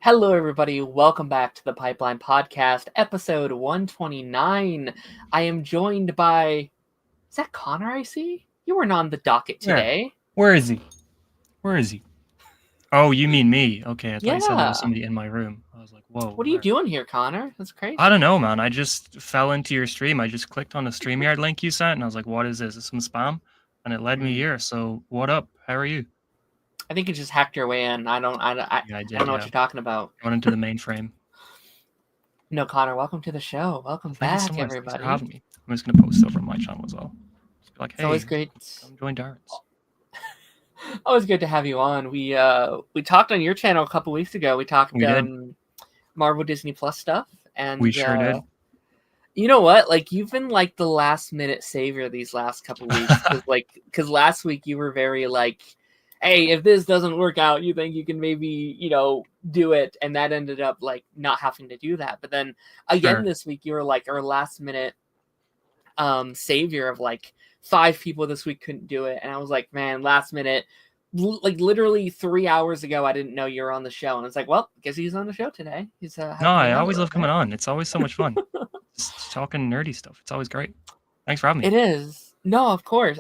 Hello, everybody. Welcome back to the Pipeline Podcast, episode 129. I am joined by. Is that Connor I see? You weren't on the docket Where? today. Where is he? Where is he? Oh, you mean me? Okay, I thought you said there was Yeah. somebody in my room. I was like, whoa, What are you where? doing here, Connor? That's I crazy. don't know, man. I just fell into your stream. I just clicked on the StreamYard link you sent, and I was like, what is this? Is this some spam? And it led me Hmm. here. So, what up? How are you? I think you just hacked your way in. I Yeah, I don't did, know what yeah. you're talking about. Going into the mainframe. No, Connor, welcome to the show. Well, Welcome thank you so back, much. Thanks for everybody. having me. I'm just going to post over on my channel as well. Just be like, It's always hey, great. come join Darren's. Always good to have you on. We talked on your channel a couple weeks ago. We talked We did. Marvel Disney Plus stuff, We and sure did. you know what? Like you've been like the last minute savior these last couple weeks because last week you were very like, hey, if this doesn't work out, you think you can maybe do it, and that ended up like not having to do that. But then again Sure. this week you were like our last minute savior of like 5 people this week couldn't do it, and I was like, man, last minute. Like literally 3 hours ago, I didn't know you were on the show, and it's like, well, guess he's on the show today. He's No, helping me I out a always little love coming bit. on. It's always so much fun. Just talking nerdy stuff. It's always great. Thanks for having me. It is. No, of course.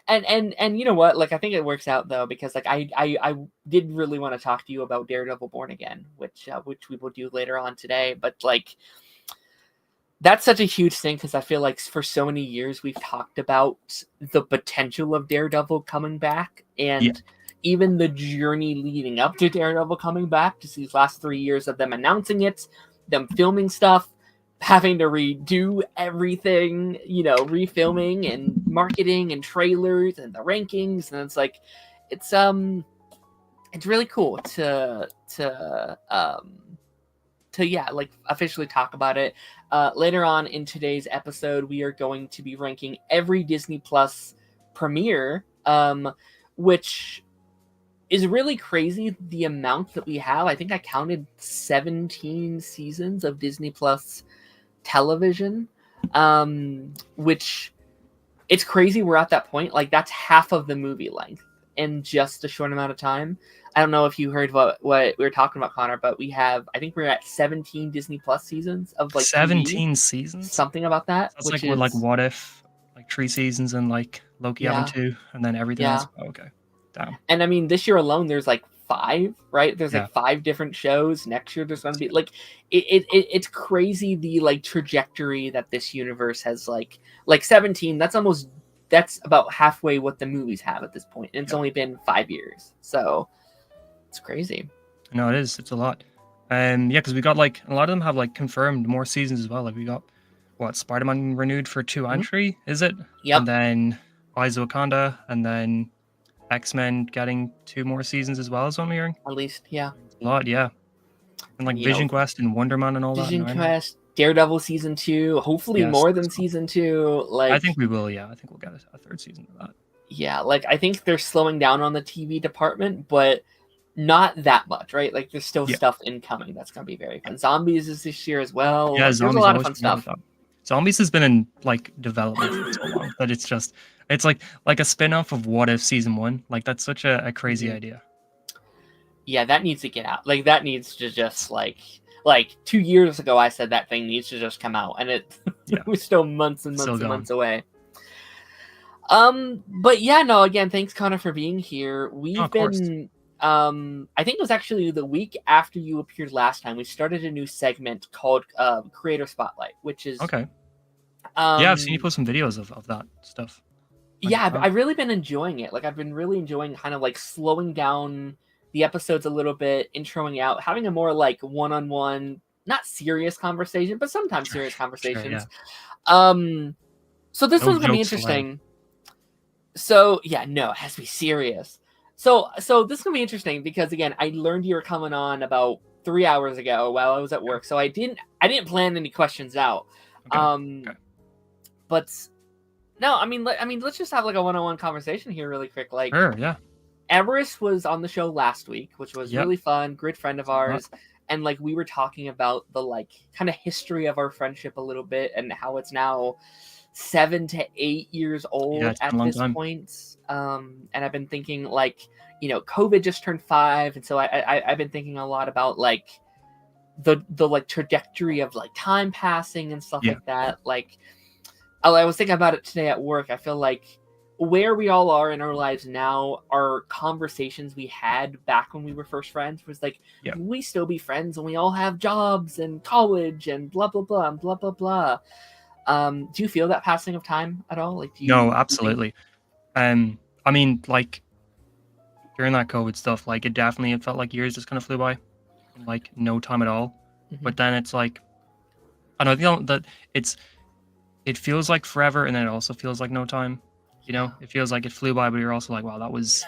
And you know what? Like I think it works out though because like I did really want to talk to you about Daredevil Born Again, which we will do later on today. But like that's such a huge thing because I feel like for so many years we've talked about the potential of Daredevil coming back Yeah. and even the journey leading up to Daredevil coming back. Just these last 3 years of them announcing it, them filming stuff, having to redo everything, refilming and marketing and trailers and the rankings, and it's like it's really cool to yeah, like officially talk about it. Later on in today's episode, we are going to be ranking every Disney Plus premiere, which is really crazy the amount that we have. I think I counted 17 seasons of Disney Plus television, which it's crazy we're at that point. Like that's half of the movie length in just a short amount of time. I don't know if you heard what we were talking about, Connor, but I think we're at 17 Disney Plus seasons of like TV, 17 seasons? something about that, That's which like what, like is, What If, like 3 seasons and like Loki having yeah, 2, and then everything yeah. else. Oh, okay. Damn. And I mean, this year alone, there's like 5, right? There's Yeah. like 5 different shows. Next year, there's going to be like, it's crazy the like trajectory that this universe has like 17. That's about halfway what the movies have at this point. And it's Yeah. only been 5 years. So it's crazy. No, it is. It's a lot. Yeah, because we got like a lot of them have like confirmed more seasons as well. Like we got what Spider-Man renewed for 2 and Mhm. 3, is it? Yep. And then Rise of Wakanda, and then X-Men getting 2 more seasons as well, is what I'm hearing. At least, yeah. It's a lot, yeah. And like And Vision Quest and Wonder Man and all that and Vision Iron Man. Quest, Daredevil season 2, hopefully Yes, more let's than go. season 2. I Like, think we will, yeah. I think we'll get a 3rd season of that. yeah, like I think they're slowing down on the TV department, but not that much, right? Like there's still Yeah. stuff incoming that's gonna be very fun. Zombies is this year as well. Yeah, Like there's a Zombies lot of always fun forget about stuff. that. Zombies has been in like development for so long that it's like a spin-off of What If season 1. Like that's such a crazy Mhm. idea. Yeah, that needs to get out. Like that needs to just like 2 years ago I said that thing needs to just come out, and it Yeah. was still months and Still months and going. months away. But yeah, no, again, thanks Connor for being here. Oh, We've of course. been I think it was actually the week after you appeared last time, we started a new segment called Creator Spotlight, which is Okay. Yeah, I've seen you um post some videos of that stuff on your yeah, channel. I've really been enjoying it. Like I've been really enjoying kind of like slowing down the episodes a little bit, introing out, having a more like one-on-one, not serious conversation, but sometimes Sure, serious sure, yeah. conversations. Um so this No one's gonna be jokes allowed. interesting. So yeah, no, it has to be serious. So this is gonna be interesting because again, I learned you were coming on about 3 hours ago while I was at Okay. work, so I didn't plan any questions out. Okay. Um, Okay. but no, let's just have like a one-on-one conversation here, really quick. Like Sure, yeah. Everest was on the show last week, which was Yep. really fun. Good friend of Saw that. ours, and like we were talking about the like kind of history of our friendship a little bit and how it's now 7 to 8 years Yeah, old it's been at a long this time. point. And I've been thinking like, COVID just turned 5, and so I've been thinking a lot about like the like trajectory of like time passing and stuff Yeah. like that. Like, I was thinking about it today at work. I feel like where we all are in our lives now are conversations we had back when we were first friends. Was like, Yeah. will we still be friends when we all have jobs and college and blah blah blah and blah blah blah? Do you feel that passing of time at all? Like, No, do you think? absolutely. I mean, like during that COVID stuff, like it felt like years just kind of flew by in like no time at all. Mhm. But then it's like I don't know that it feels like forever, and then it also feels like no time. Yeah, It feels like it flew by, but you're also like, wow, that was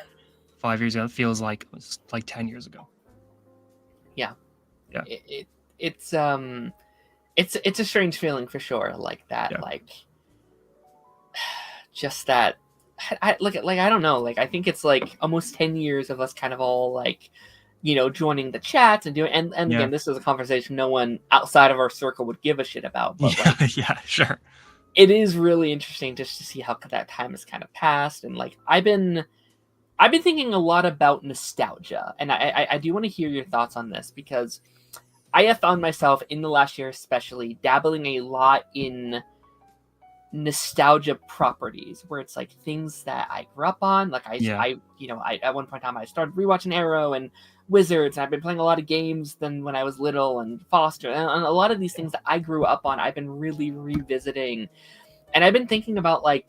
5 years ago. It feels like it was like 10 years ago. yeah. Yeah, It, it it's a strange feeling for sure. Like that. yeah, Like just that. I look at like I don't know. Like I think it's like almost 10 years of us kind of all like, joining the chats and doing. And yeah, again, this is a conversation no one outside of our circle would give a shit about. But yeah, like, yeah. Sure. it is really interesting just to see how that time has kind of passed. And like I've been thinking a lot about nostalgia, and I do want to hear your thoughts on this because I have found myself in the last year, especially dabbling a lot in nostalgia properties where it's like things that I grew up on. Like Yeah, I at one point in time I started rewatching Arrow and Wizards, and I've been playing a lot of games than when I was little and Foster, and a lot of these things that I grew up on, I've been really revisiting, and I've been thinking about like,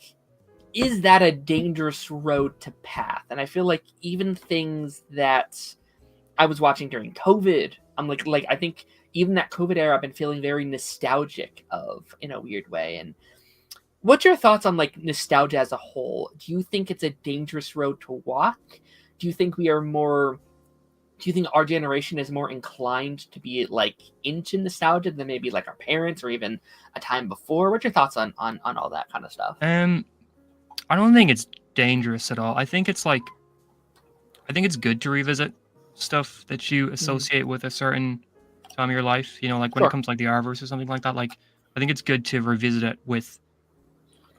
is that a dangerous road to path? And I feel like even things that I was watching during COVID, I'm like I think even that COVID era, I've been feeling very nostalgic of in a weird way. And what's your thoughts on like nostalgia as a whole? Do you think it's a dangerous road to walk? Do you think we are more? Do you think our generation is more inclined to be like into nostalgia than maybe like our parents or even a time before? What's your thoughts on all that kind of stuff? um, I don't think it's dangerous at all. I think it's good to revisit stuff that you Mhm. associate with a certain time of your life. Like when it Sure. comes to, like the Arverse or something like that. Like I think it's good to revisit it with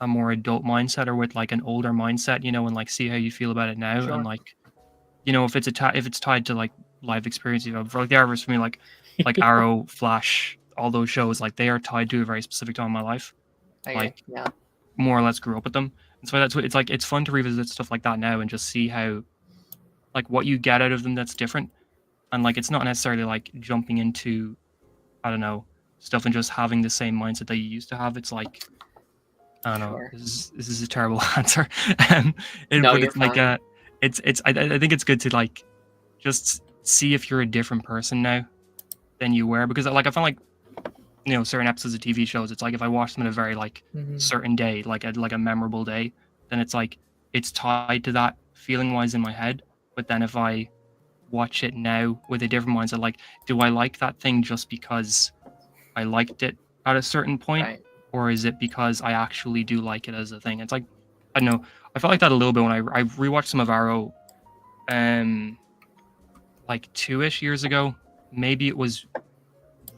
a more adult mindset or with like an older mindset. And like see how you feel about it now. And Sure. like if if it's tied to like life experience, for like the Arverse for me, like Arrow, Flash, all those shows, like they are tied to a very specific time in my life. Okay. Like Yeah. more or less grew up with them. And so that's what it's like. It's fun to revisit stuff like that now and just see how like what you get out of them that's different. And like it's not necessarily like jumping into I don't know stuff and just having the same mindset that you used to have. It's like I don't know. Sure. This is a terrible answer, No, but you're it's like fine. I think it's good to like just see if you're a different person now than you were because like I found like certain episodes of TV shows. It's like if I watch them in a very like Hmm. certain day, like a memorable day, then it's like it's tied to that feeling wise in my head. But then if I watch it now with a different mindset, like do I like that thing just because I liked it at a certain point, Right. or is it because I actually do like it as a thing? It's like I don't know. I felt like that a little bit when I rewatched some of Arrow, um, like 2-ish years ago. Maybe it was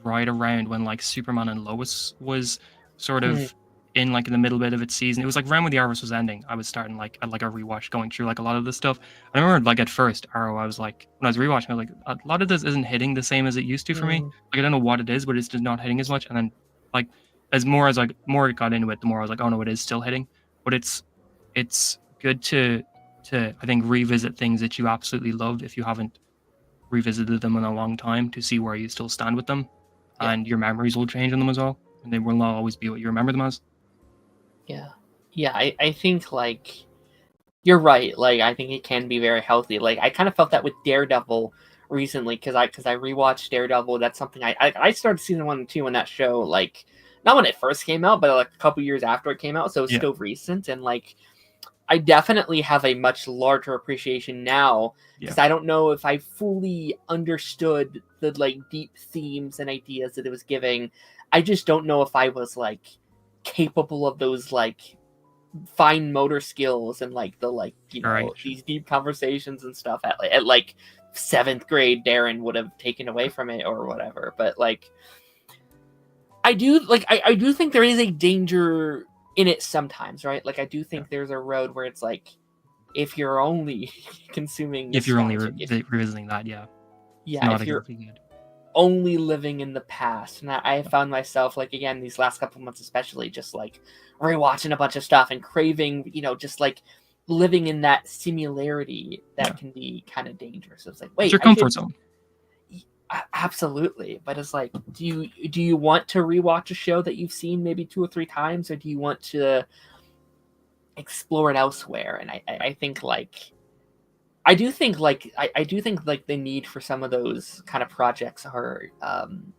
right around when like Superman and Lois was sort Mhm. of in like in the middle bit of its season. It was like around when the Arrows was ending. I was starting like at like a rewatch going through like a lot of this stuff. I remember like at first Arrow, I was like when I was rewatching, I was like a lot of this isn't hitting the same as it used to for me. Mhm. Like I don't know what it is, but it's just not hitting as much. And then like more it got into it, the more I was like, oh no, it is still hitting. But it's good to I think revisit things that you absolutely loved if you haven't revisited them in a long time to see where you still stand with them, Yeah. and your memories will change on them as well, and they will not always be what you remember them as. Yeah. Yeah. I think like you're right. Like I think it can be very healthy. Like I kind of felt that with Daredevil recently because I rewatched Daredevil. That's something I started season 1 and 2 in that show. Like not when it first came out, but like a couple years after it came out. So it's Yeah, still recent. And like I definitely have a much larger appreciation now yeah, because I don't know if I fully understood the like deep themes and ideas that it was giving. I just don't know if I was like capable of those like fine motor skills and like the like all right, sure. these deep conversations and stuff at like seventh grade Darren would have taken away from it or whatever. But like I do think there is a danger in it sometimes, right? Like I do think there's a road where it's like, if you're only consuming If you're only nostalgic, revisiting that, yeah, it's yeah, not if you're exactly good. only living in the past. And I found myself, like, again, these last couple months especially, just like rewatching a bunch of stuff and craving, just like living in that similarity Yeah, that can be kind of dangerous. It's like, it's wait, your I should. comfort zone. Absolutely, but it's like, do you want to rewatch a show that you've seen maybe 2 or 3 times, or do you want to explore it elsewhere? And I think like I do think like the need for some of those kind of projects are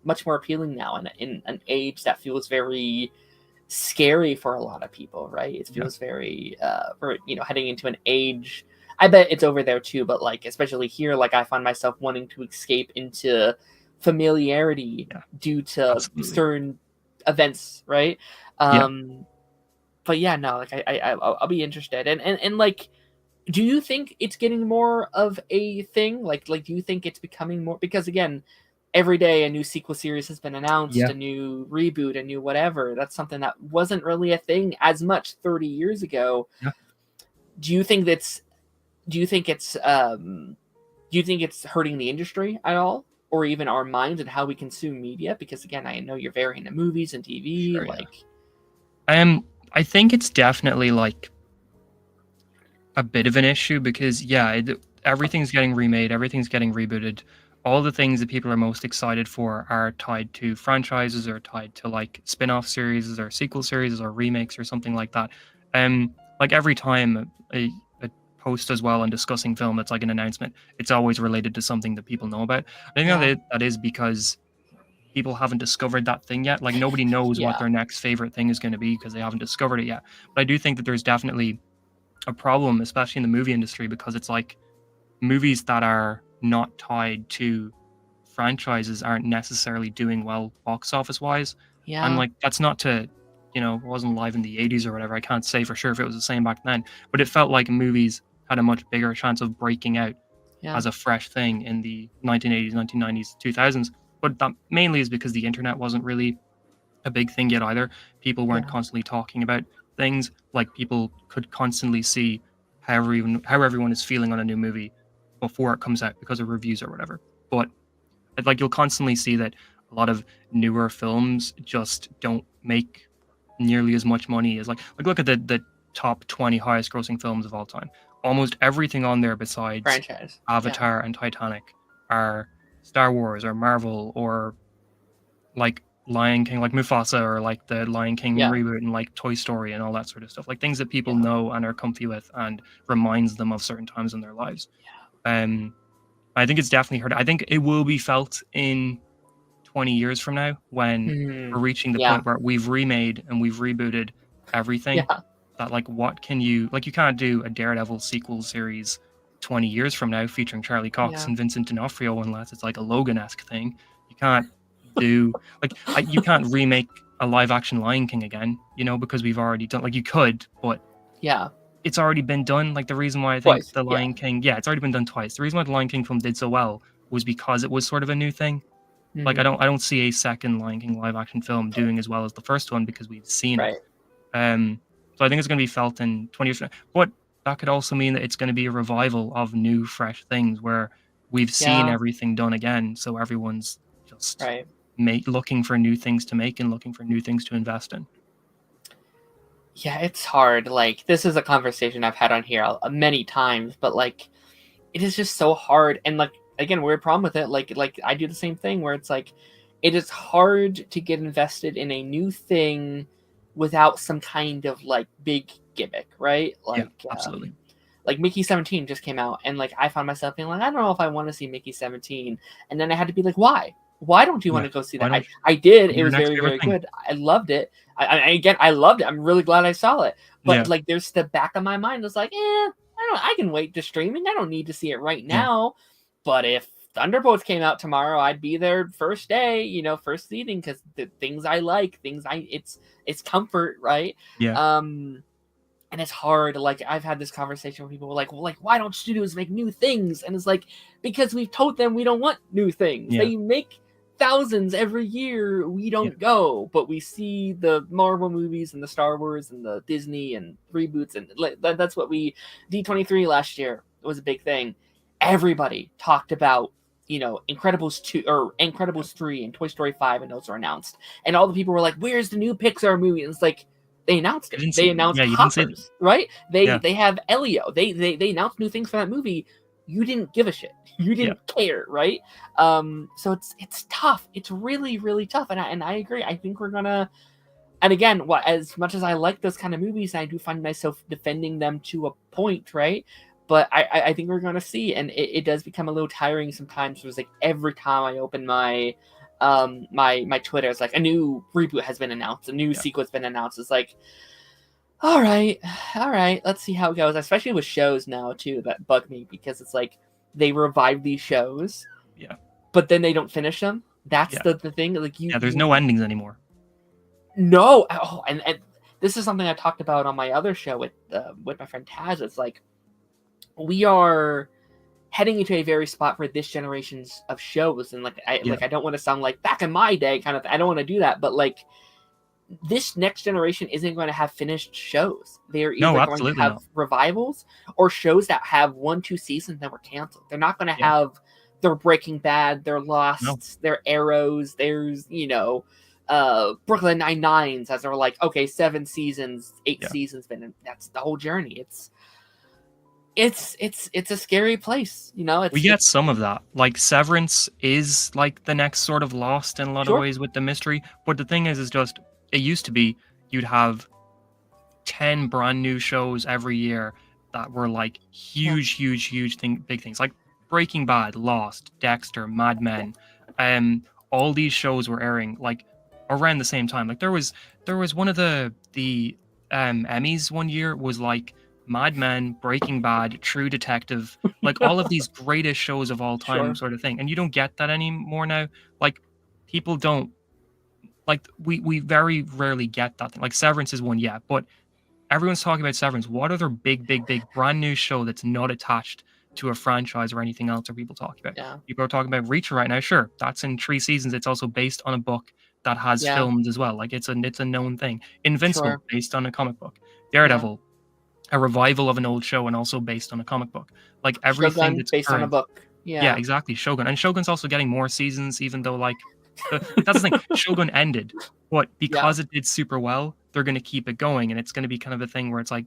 much more appealing now in an age that feels very scary for a lot of people, right? It Yeah, feels very for heading into an age. I bet it's over there too, but like especially here, like I find myself wanting to escape into familiarity yeah, due to absolutely. certain events, right? Yeah, Um, but yeah, no, like I'll be interested, and like, do you think it's getting more of a thing? Like do you think it's becoming more, because again, every day a new sequel series has been announced, yeah, a new reboot, a new whatever. That's something that wasn't really a thing as much 30 years ago. yeah. Do you think that's do you think it's do you think it's hurting the industry at all, or even our minds and how we consume media? Because again, I know you're very into movies and TV, Sure, yeah. like I think it's definitely like a bit of an issue because yeah, everything's getting remade, everything's getting rebooted. All the things that people are most excited for are tied to franchises or tied to like spin-off series or sequel series or remakes or something like that. Like every time a post as well and discussing film that's like an announcement, it's always related to something that people know about. I think yeah, that is because people haven't discovered that thing yet. Like nobody knows what yeah, their next favorite thing is going to be because they haven't discovered it yet. But I do think that there's definitely a problem, especially in the movie industry, because it's like movies that are not tied to franchises aren't necessarily doing well box office wise. And yeah, like that's not to, it wasn't live in the 80s or whatever. I can't say for sure if it was the same back then, but it felt like movies had a much bigger chance of breaking out yeah, as a fresh thing in the 1980s, 1990s, 2000s. But that mainly is because the internet wasn't really a big thing yet either. People weren't yeah, constantly talking about things. Like people could constantly see how everyone is feeling on a new movie before it comes out because of reviews or whatever. But like you'll constantly see that a lot of newer films just don't make nearly as much money as like look at the top 20 highest grossing films of all time. Almost everything on there besides franchise, yeah, Avatar and Titanic are Star Wars or Marvel or like Lion King, like Mufasa, or like the Lion King yeah, reboot, and like Toy Story and all that sort of stuff. Like things that people yeah, know and are comfy with and reminds them of certain times in their lives. yeah. Um, I think it's definitely hurt. I think it will be felt in 20 years from now when Hmm. we're reaching the Yeah, point where we've remade and we've rebooted everything. yeah, That like what can you like you can't do a Daredevil sequel series 20 years from now featuring Charlie Cox yeah, and Vincent D'Onofrio unless it's like a Logan-esque thing. You can't do like you can't remake a live action Lion King again, because we've already done like you could, but yeah. it's already been done. Like the reason why I think Twice, the yeah. Lion King, yeah, it's already been done twice. The reason why the Lion King film did so well was because it was sort of a new thing. Like Hmm. I don't see a second Lion King live action film doing as well as the first one because we've seen it. Right. Um, so I think it's going to be felt in 20 years. But that could also mean that it's going to be a revival of new, fresh things where we've seen Yeah. everything done again. So everyone's just Right. looking for new things to make and looking for new things to invest in. Yeah, it's hard. Like, this is a conversation I've had on here many times, but like, it is just so hard. And like, again, weird problem with it. Like I do the same thing where it's like, it is hard to get invested in a new thing without some kind of like big gimmick, right? Yeah, absolutely. Like Mickey 17 just came out, and like I found myself being like, I don't know if I want to see Mickey 17. And then I had to be like, why? Why don't you want Yeah. to go see Why that? don't I did. be It your was next very, favorite very thing? good. I loved it. Again, I loved it. I'm really glad I saw it. But Yeah. like, there's the back of my mind that's like, I can wait to streaming. I don't need to see it right Yeah. now. But if Thunderbolts came out tomorrow, I'd be there first day, first seating, because the things I like, it's comfort, right? Yeah. Um, and it's hard. Like, I've had this conversation with people who are like, well, like, why don't studios make new things? And it's like, because we've told them we don't want new things. Yeah. They make thousands every year. We don't go, but we see the Marvel movies and the Star Wars and the Disney and reboots, and that's what we D23 last year was a big thing. Everybody talked about, you know, Incredibles 2 or Incredibles 3 and Toy Story 5, and those were announced, and all the people were like, "Where's the new Pixar movie?" And it's like, they announced it. They announced you didn't see Hoppers, right? They Yeah. they have Elio. They announced new things for that movie. You didn't give a shit. You didn't care, right? So it's tough. It's really, really tough. And I agree. I think we're gonna. And again, as much as I like those kind of movies, I do find myself defending them to a point, right? But I think we're gonna see, and it does become a little tiring sometimes. It was like every time I open my my Twitter, it's like a new reboot has been announced, a new sequel has been announced. It's like, all right, let's see how it goes. Especially with shows now too that bug me, because it's like they revive these shows, but then they don't finish them. That's the thing. Like there's no endings anymore. No, and this is something I talked about on my other show with my friend Taz. It's like we are heading into a very spot for this generation's of shows, and I don't want to sound like back in my day kind of. I don't want to do that, but like this next generation isn't going to have finished shows. They're either going to have revivals or shows that have 1-2 seasons that were canceled. They're not going to have their Breaking Bad, their Lost, their Arrows. There's, you know, Brooklyn Nine-Nines, as they're like, okay, 7 seasons, 8 seasons, and that's the whole journey. It's a scary place, you know. We get some of that. Like Severance is like the next sort of Lost in a lot of ways with the mystery. But the thing is just it used to be you'd have 10 brand new shows every year that were like huge big things. Like Breaking Bad, Lost, Dexter, Mad Men. All these shows were airing like around the same time. Like there was one of the Emmys one year was like Mad Men, Breaking Bad, True Detective, like all of these greatest shows of all time sort of thing. And you don't get that anymore now. Like people don't, like we very rarely get that thing. Like Severance is one, but everyone's talking about Severance. What other big brand new show that's not attached to a franchise or anything else are people talking about? People are talking about Reacher right now. Sure, that's in 3 seasons. It's also based on a book that has films as well. Like it's a known thing. Invincible, based on a comic book. Daredevil, a revival of an old show and also based on a comic book. Like everything Shogun, that's based on a book. Yeah, exactly. Shogun. And Shogun's also getting more seasons, even though like that's the thing. Shogun ended, but because it did super well, they're going to keep it going, and it's going to be kind of a thing where it's like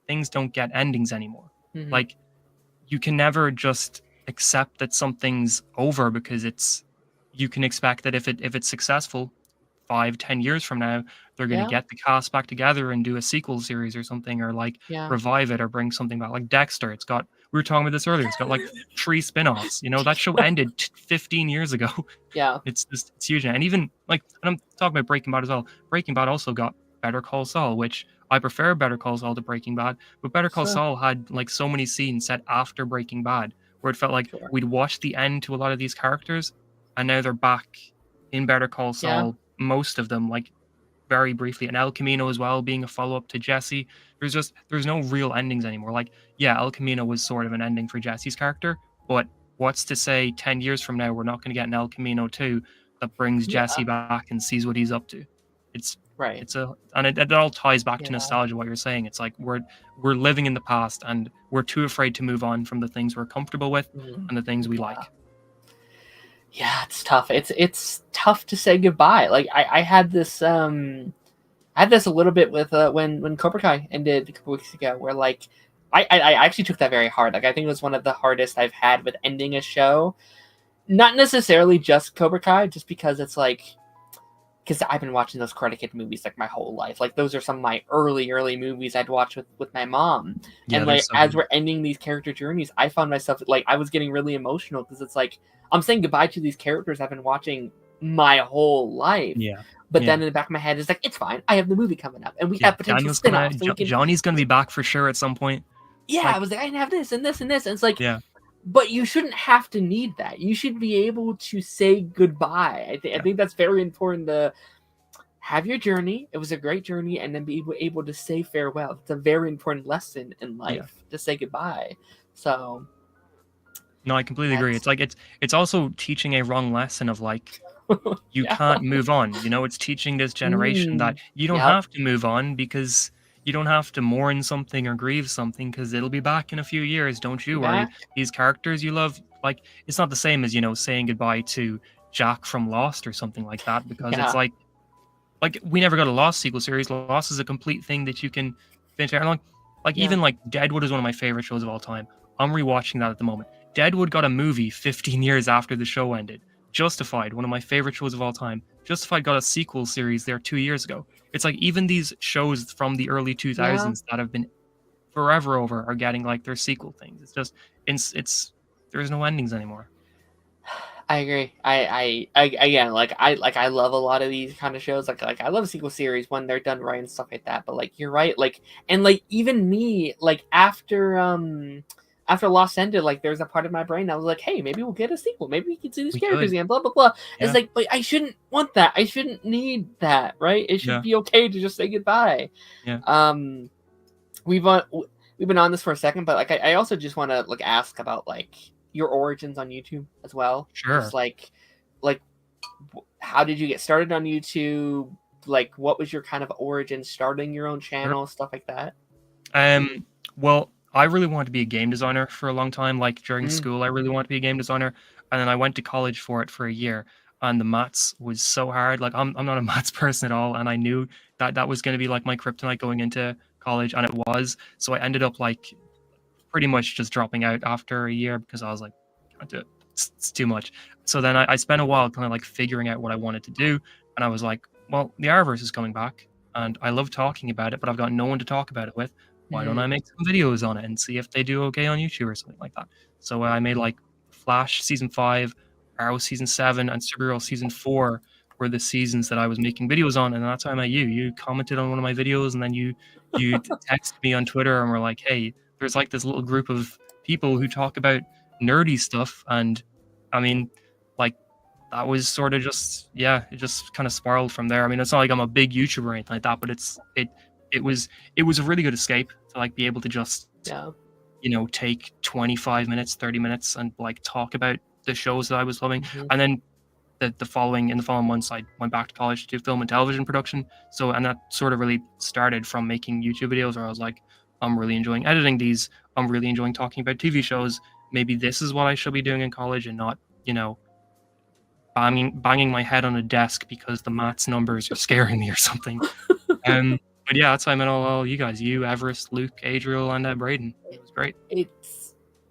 things don't get endings anymore. Like you can never just accept that something's over because you can expect that if it's successful 5-10 years from now, they're going to get the cast back together and do a sequel series or something, or like revive it or bring something back. Like Dexter, we were talking about this earlier. It's got like 3 spin-offs. You know, that show ended 15 years ago. It's huge. And even like, and I'm talking about Breaking Bad as well. Breaking Bad also got Better Call Saul, which I prefer Better Call Saul to Breaking Bad. But Better Call Saul had like so many scenes set after Breaking Bad where it felt like we'd watched the end to a lot of these characters, and now they're back in Better Call Saul. Most of them, like very briefly, and El Camino as well, being a follow-up to Jesse. There's no real endings anymore. Like, El Camino was sort of an ending for Jesse's character, but what's to say 10 years from now we're not going to get an El Camino 2 that brings Jesse back and sees what he's up to? It's and it all ties back to nostalgia. What you're saying, it's like we're living in the past and we're too afraid to move on from the things we're comfortable with and the things we like. Yeah, it's tough. It's tough to say goodbye. Like I had this a little bit with when Cobra Kai ended a couple weeks ago, where like I actually took that very hard. Like I think it was one of the hardest I've had with ending a show. Not necessarily just Cobra Kai, just because it's like, because I've been watching those Karate Kid movies like my whole life. Like those are some of my early movies I'd watch with my mom. And like as we're ending these character journeys, I found myself like I was getting really emotional, because it's like I'm saying goodbye to these characters I've been watching my whole life. But then in the back of my head, it's like, it's fine. I have the movie coming up, and we have potential spin-offs. Johnny's going to be back for sure at some point. I was like, I can have this and this and this. And it's like, but you shouldn't have to need that. You should be able to say goodbye. I think that's very important, to have your journey. It was a great journey, and then be able to say farewell. It's a very important lesson in life to say goodbye. So... No, I completely agree. It's like it's also teaching a wrong lesson of like you Yeah. can't move on. You know, it's teaching this generation that Mm. you don't Yep. have to move on because you don't have to mourn something or grieve something because it'll be back in a few years. Don't Be you worry. back. These characters you love, like, it's not the same as, saying goodbye to Jack from Lost or something like that because it's Yeah. like we never got a Lost sequel series. Lost is a complete thing that you can finish out. Like Yeah. even like Deadwood is one of my favorite shows of all time. I'm rewatching that at the moment. Deadwood got a movie 15 years after the show ended. Justified, one of my favorite shows of all time. Justified got a sequel series there 2 years ago. It's like even these shows from the early Yeah. 2000s that have been forever over are getting like their sequel things. It's just it's there's no endings anymore. I agree. I again, I love a lot of these kind of shows. Like I love sequel series when they're done right and stuff like that. But like you're right. Like and like even me, like after Lost ended, like there's a part of my brain that was like, hey, maybe we'll get a sequel. Maybe we can see these We characters could. again. Blah blah blah. It's Yeah. like, but I shouldn't want that. I shouldn't need that. Right? It should Yeah. be okay to just say goodbye. Yeah. Um, we've on we've been on this for a second, but like I also just want to like ask about like your origins on YouTube as well. Just Sure. like how did you get started on YouTube? Like what was your kind of origin starting your own Sure. channel, stuff like that? Well, I really wanted to be a game designer for a long time. Like during Mm, school, I really wanted to be a game designer, and then I went to college for it for a year, and the maths was so hard. Like I'm not a maths person at all, and I knew that that was going to be like my kryptonite going into college, and it was. So I ended up like pretty much just dropping out after a year because I was like, can't do it. It's too much. So then I spent a while kind of like figuring out what I wanted to do, and I was like, well, the Arrowverse is coming back, and I love talking about it, but I've got no one to talk about it with. Why don't I mm, make some videos on it and see if they do okay on YouTube or something like that? So I made like Flash season 5, Arrow season 7, and Supergirl season 4 were the seasons that I was making videos on, and that's how I met you. You commented on one of my videos, and then you texted me on Twitter and were like, "Hey, there's like this little group of people who talk about nerdy stuff," and I mean, like that was sort of just yeah, it just kind of spiraled from there. I mean, it's not like I'm a big YouTuber or anything like that, but it was it was a really good escape to like be able to just yeah. take 25 minutes, 30 minutes and like talk about the shows that I was loving. Hmm. And then the following in the following months I went back to college to do film and television production. So and that sort of really started from making YouTube videos where I was like, I'm really enjoying editing these. I'm really enjoying talking about TV shows. Maybe this is what I should be doing in college and not, banging my head on a desk because the maths numbers are scaring me or something. But yeah, that's how I met all you guys. You, Everest, Luke, Adriel, and Braden. It was great. It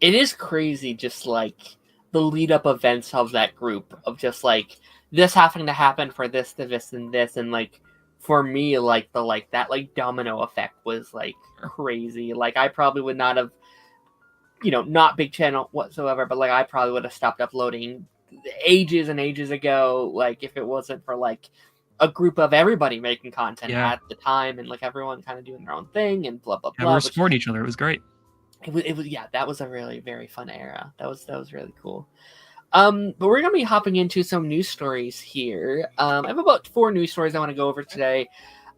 is crazy just like the lead up events of that group of just like this having to happen for this to this and this and like for me like the like that like domino effect was like crazy. Like I probably would not have not big channel whatsoever, but like I probably would have stopped uploading ages and ages ago, like if it wasn't for like a group of everybody making content Yeah. at the time and like everyone kind of doing their own thing and blah blah Yeah, we blah. were Which supporting each other. It was great. it was yeah, that was a really very fun era. That was really cool. But we're gonna be hopping into some news stories here. I have about 4 news stories I want to go over today.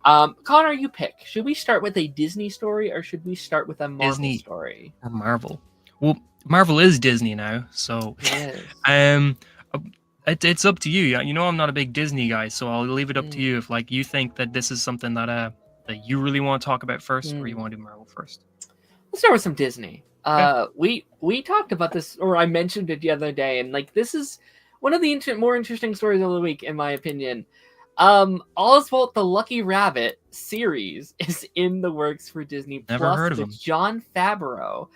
Connor, you pick. Should we start with a Disney story or should we start with a Marvel Disney story? or Marvel. Well, Marvel is Disney now, so Yes. um, it's up to you. Yeah, I'm not a big Disney guy, so I'll leave it up to Mm, you if like you think that this is something that you really want to talk about first, or you mm. want to do Marvel first. Let's start with some Disney. Okay. We talked about this, or I mentioned it the other day, and like this is one of the more interesting stories of the week, in my opinion. Oswald the Lucky Rabbit series is in the works for Disney Never Plus heard of with him. Jon Favreau.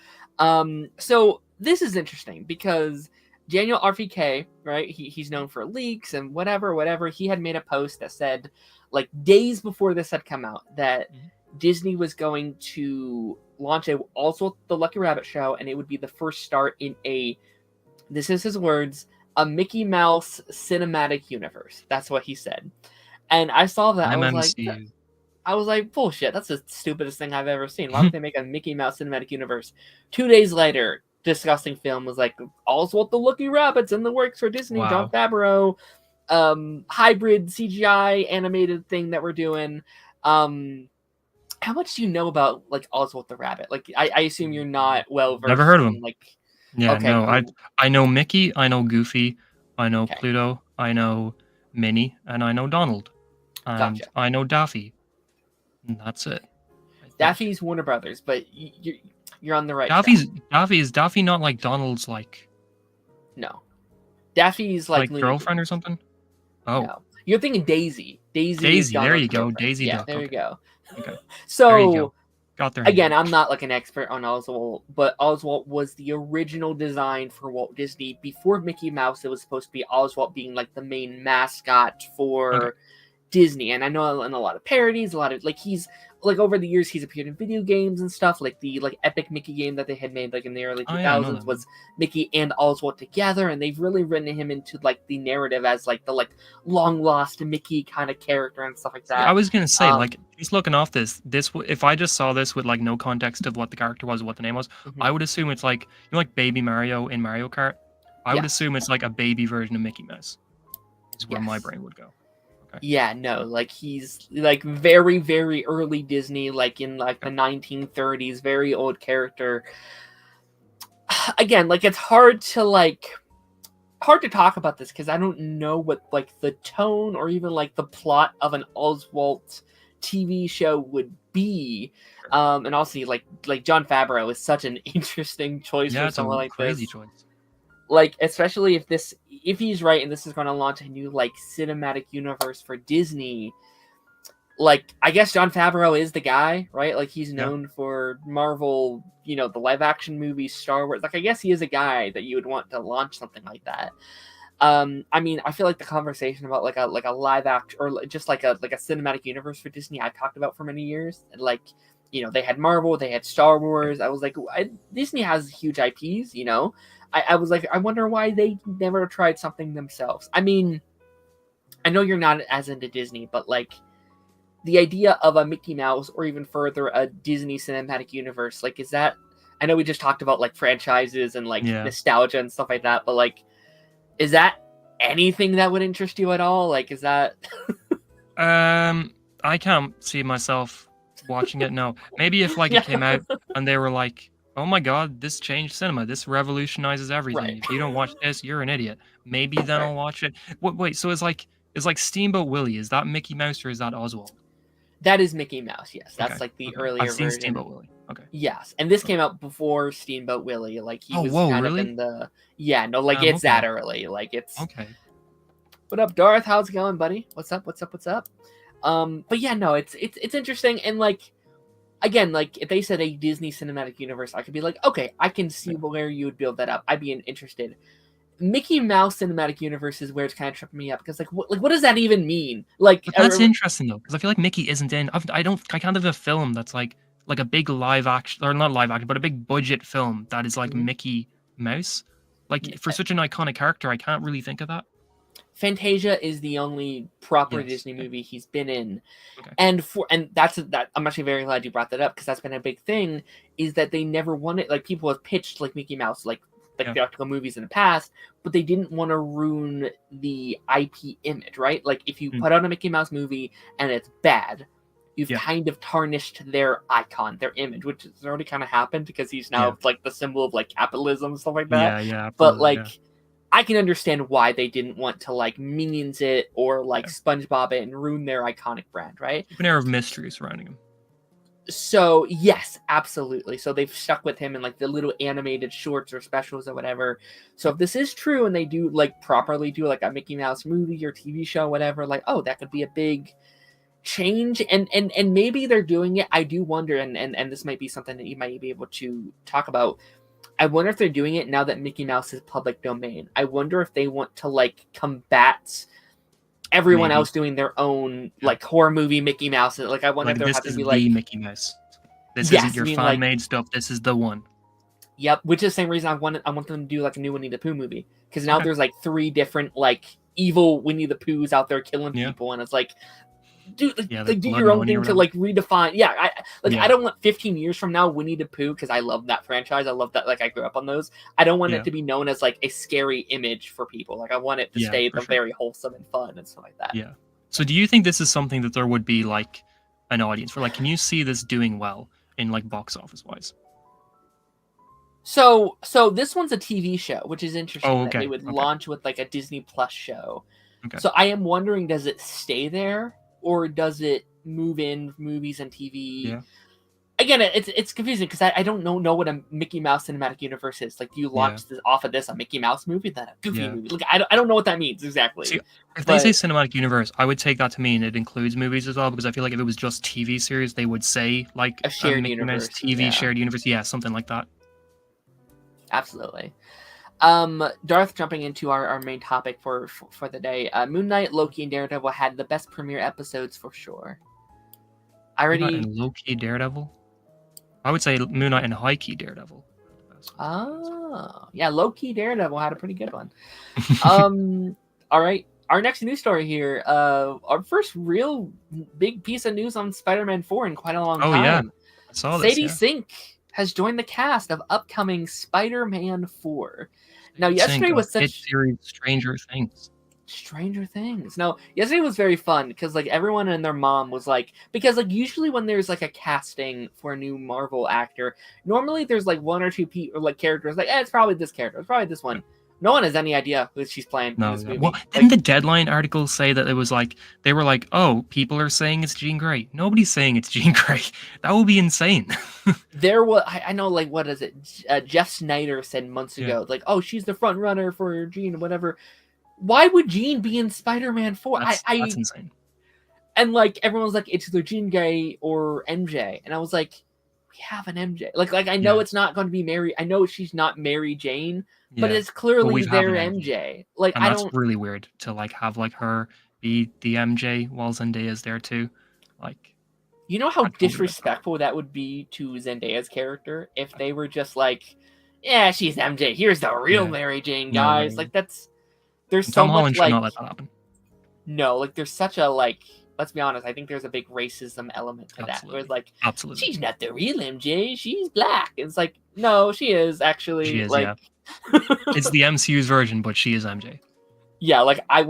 So this is interesting because Daniel RFK, right? He's known for leaks and whatever. He had made a post that said, like days before this had come out, that Mhm. Disney was going to launch also the Lucky Rabbit show, and it would be the first start in this is his words, a Mickey Mouse cinematic universe. That's what he said. And I saw that. MMCU. I was like, bullshit. That's the stupidest thing I've ever seen. Why would they make a Mickey Mouse cinematic universe? 2 days later, disgusting film was like, Oswald the Lucky Rabbit's in the works for Disney. Jon Wow. Favreau, hybrid CGI animated thing that we're doing. How much do you know about like Oswald the Rabbit? Like, I assume you're not well Never versed heard of in him. like. Yeah, Okay, no. I cool. I know Mickey. I know Goofy. I know Okay. Pluto. I know Minnie, and I know Donald, and Gotcha. I know Daffy, and that's it. I think. Daffy's Warner Brothers, but you're on the right track. Is Daffy not like Donald's like No, Daffy's like Looney girlfriend or Tunes. something? Oh, No, you're thinking Daisy. Daisy is Daisy. There Donald's you go, girlfriend. Daisy Yeah, Duck. there you Okay, go. okay, there you So go. Got there. again, I'm not like an expert on Oswald, but Oswald was the original design for Walt Disney. Before Mickey Mouse, it was supposed to be Oswald being like the main mascot for Disney. And I know in a lot of parodies, a lot of like he's like over the years he's appeared in video games and stuff, like the like epic Mickey game that they had made like in the early 2000s was Mickey and Oswald together, and they've really written him into like the narrative as like the like long lost Mickey kind of character and stuff like that. I was gonna say like just looking off this if I just saw this with like no context of what the character was, what the name was, I would assume it's like like Baby Mario in Mario Kart. I would assume it's like a baby version of Mickey Mouse. Is where my brain would go. Yeah, no, like he's like very, very early Disney, like in like the 1930s, very old character. Again, like it's hard to talk about this because I don't know what like the tone or even like the plot of an Oswald TV show would be. And also like Jon Favreau is such an interesting choice for someone like crazy this. Choice. Like, especially if he's right and this is going to launch a new, like, cinematic universe for Disney, like, I guess Jon Favreau is the guy, right? Like, he's known for Marvel, you know, the live-action movies, Star Wars. Like, I guess he is a guy that you would want to launch something like that. I mean, I feel like the conversation about, like a live action, or just, like a cinematic universe for Disney I've talked about for many years. And, like, you know, they had Marvel, they had Star Wars. I was like, Disney has huge IPs, you know? I was like, I wonder why they never tried something themselves. I mean, I know you're not as into Disney, but like the idea of a Mickey Mouse or even further a Disney cinematic universe, like is that? I know we just talked about like franchises and like nostalgia and stuff like that, but like, is that anything that would interest you at all? Like, is that? I can't see myself watching it. No, maybe if like it came out and they were like, oh my god, this changed cinema. This revolutionizes everything. Right. If you don't watch this, you're an idiot. Maybe then I'll watch it. Wait, so it's like Steamboat Willie. Is that Mickey Mouse or is that Oswald? That is Mickey Mouse, yes. That's like the earlier I've seen version. Steamboat Willie. Okay. Yes, and this came out before Steamboat Willie. Like he was kind of in the it's that early. Like it's What up, Darth? How's it going, buddy? What's up? But yeah, no, it's interesting, and like again, like if they said a Disney cinematic universe, I could be like, okay, I can see where you would build that up. I'd be interested. Mickey Mouse cinematic universe is where it's kind of tripping me up because like what does that even mean? Like but that's interesting though, because I feel like Mickey isn't in. I can't think of a film that's like a big live action, or not live action, but a big budget film that is like Mickey Mouse. Like for such an iconic character, I can't really think of that. Fantasia is the only proper Disney movie he's been in. And that's I'm actually very glad you brought that up because that's been a big thing, is that they never wanted, like people have pitched like Mickey Mouse, like theatrical movies in the past, but they didn't want to ruin the IP image, right? Like if you put out a Mickey Mouse movie and it's bad, you've kind of tarnished their icon, their image, which has already kind of happened because he's now like the symbol of like capitalism and stuff like that. Yeah. But like I can understand why they didn't want to like Minions it or like SpongeBob it and ruin their iconic brand, right? An air of mystery surrounding him. So yes, absolutely. So they've stuck with him in like the little animated shorts or specials or whatever. So if this is true and they do like properly do like a Mickey Mouse movie or TV show, whatever, like, oh, that could be a big change. And maybe they're doing it. I do wonder, and this might be something that you might be able to talk about. I wonder if they're doing it now that Mickey Mouse is public domain. I wonder if they want to like combat everyone else doing their own like horror movie Mickey Mouse. Like I wonder if they're having to be like Mickey Mouse. This isn't your fan made stuff. This is the one. Yep, which is the same reason I want them to do like a new Winnie the Pooh movie, because now there's like 3 different like evil Winnie the Poohs out there killing people, and it's like, do your own thing to like redefine. I don't want 15 years from now Winnie the Pooh, because I love that franchise. I love that, like I grew up on those. I don't want it to be known as like a scary image for people. Like I want it to stay very wholesome and fun and stuff like that. Yeah. So do you think this is something that there would be like an audience for? Like, can you see this doing well in like box office wise? So this one's a TV show, which is interesting that they would launch with like a Disney Plus show. Okay. So I am wondering, does it stay there or does it move in movies and TV? Yeah. Again, it's confusing because I don't know what a Mickey Mouse cinematic universe is. Like, do you Yeah. launch this off of this a Mickey Mouse movie, then a Goofy Yeah. movie? Like, I don't know what that means exactly. See, if they say But cinematic universe, I would take that to mean it includes movies as well, because I feel like if it was just TV series, they would say like a shared Mickey Mouse universe, TV yeah, shared universe, yeah, something like that. absolutely. Darth, jumping into our main topic for the day. Moon Knight, Loki, and Daredevil had the best premiere episodes for sure. I Moon Knight already. and low-key Daredevil. I would say Moon Knight and high-key Daredevil. Oh, yeah, low-key Daredevil had a pretty good one. All right. Our next news story here. Our first real big piece of news on Spider-Man 4 in quite a long time. Yeah, I saw this. Sadie Sink has joined the cast of upcoming Spider-Man 4. Now, Sadie yesterday Sink was of such hit series Stranger Things. Stranger Things. Now, yesterday was very fun because like everyone and their mom was like, because like usually when there's like a casting for a new Marvel actor, normally there's like one or two people or like characters like, it's probably this character, it's probably this one. No one has any idea who she's playing in this movie. Well, didn't the Deadline article say that it was like they were like, oh, people are saying it's Jean Grey. Nobody's saying it's Jean Grey. That would be insane. There was, I know, like, what is it? Jeff Snyder said months ago, like, oh, she's the front runner for Jean, whatever. Why would Jean be in Spider-Man 4? That's insane. And like everyone was like, it's either Jean Grey or MJ, and I was like, we have an MJ. Like I know it's not going to be Mary. I know she's not Mary Jane, but it's clearly their MJ. Like, and that's really weird to like have like her be the MJ while Zendaya's there too. Like, you know how disrespectful that would be to Zendaya's character if they were just like, yeah, she's MJ. Here's the real Mary Jane, guys. Like there's so much like. Not let that happen. No, like there's such a like. Let's be honest. I think there's a big racism element to that. Where it's like, she's not the real MJ. She's black. It's like, no, she is actually. She is, like, it's the MCU's version, but she is MJ. Yeah, like I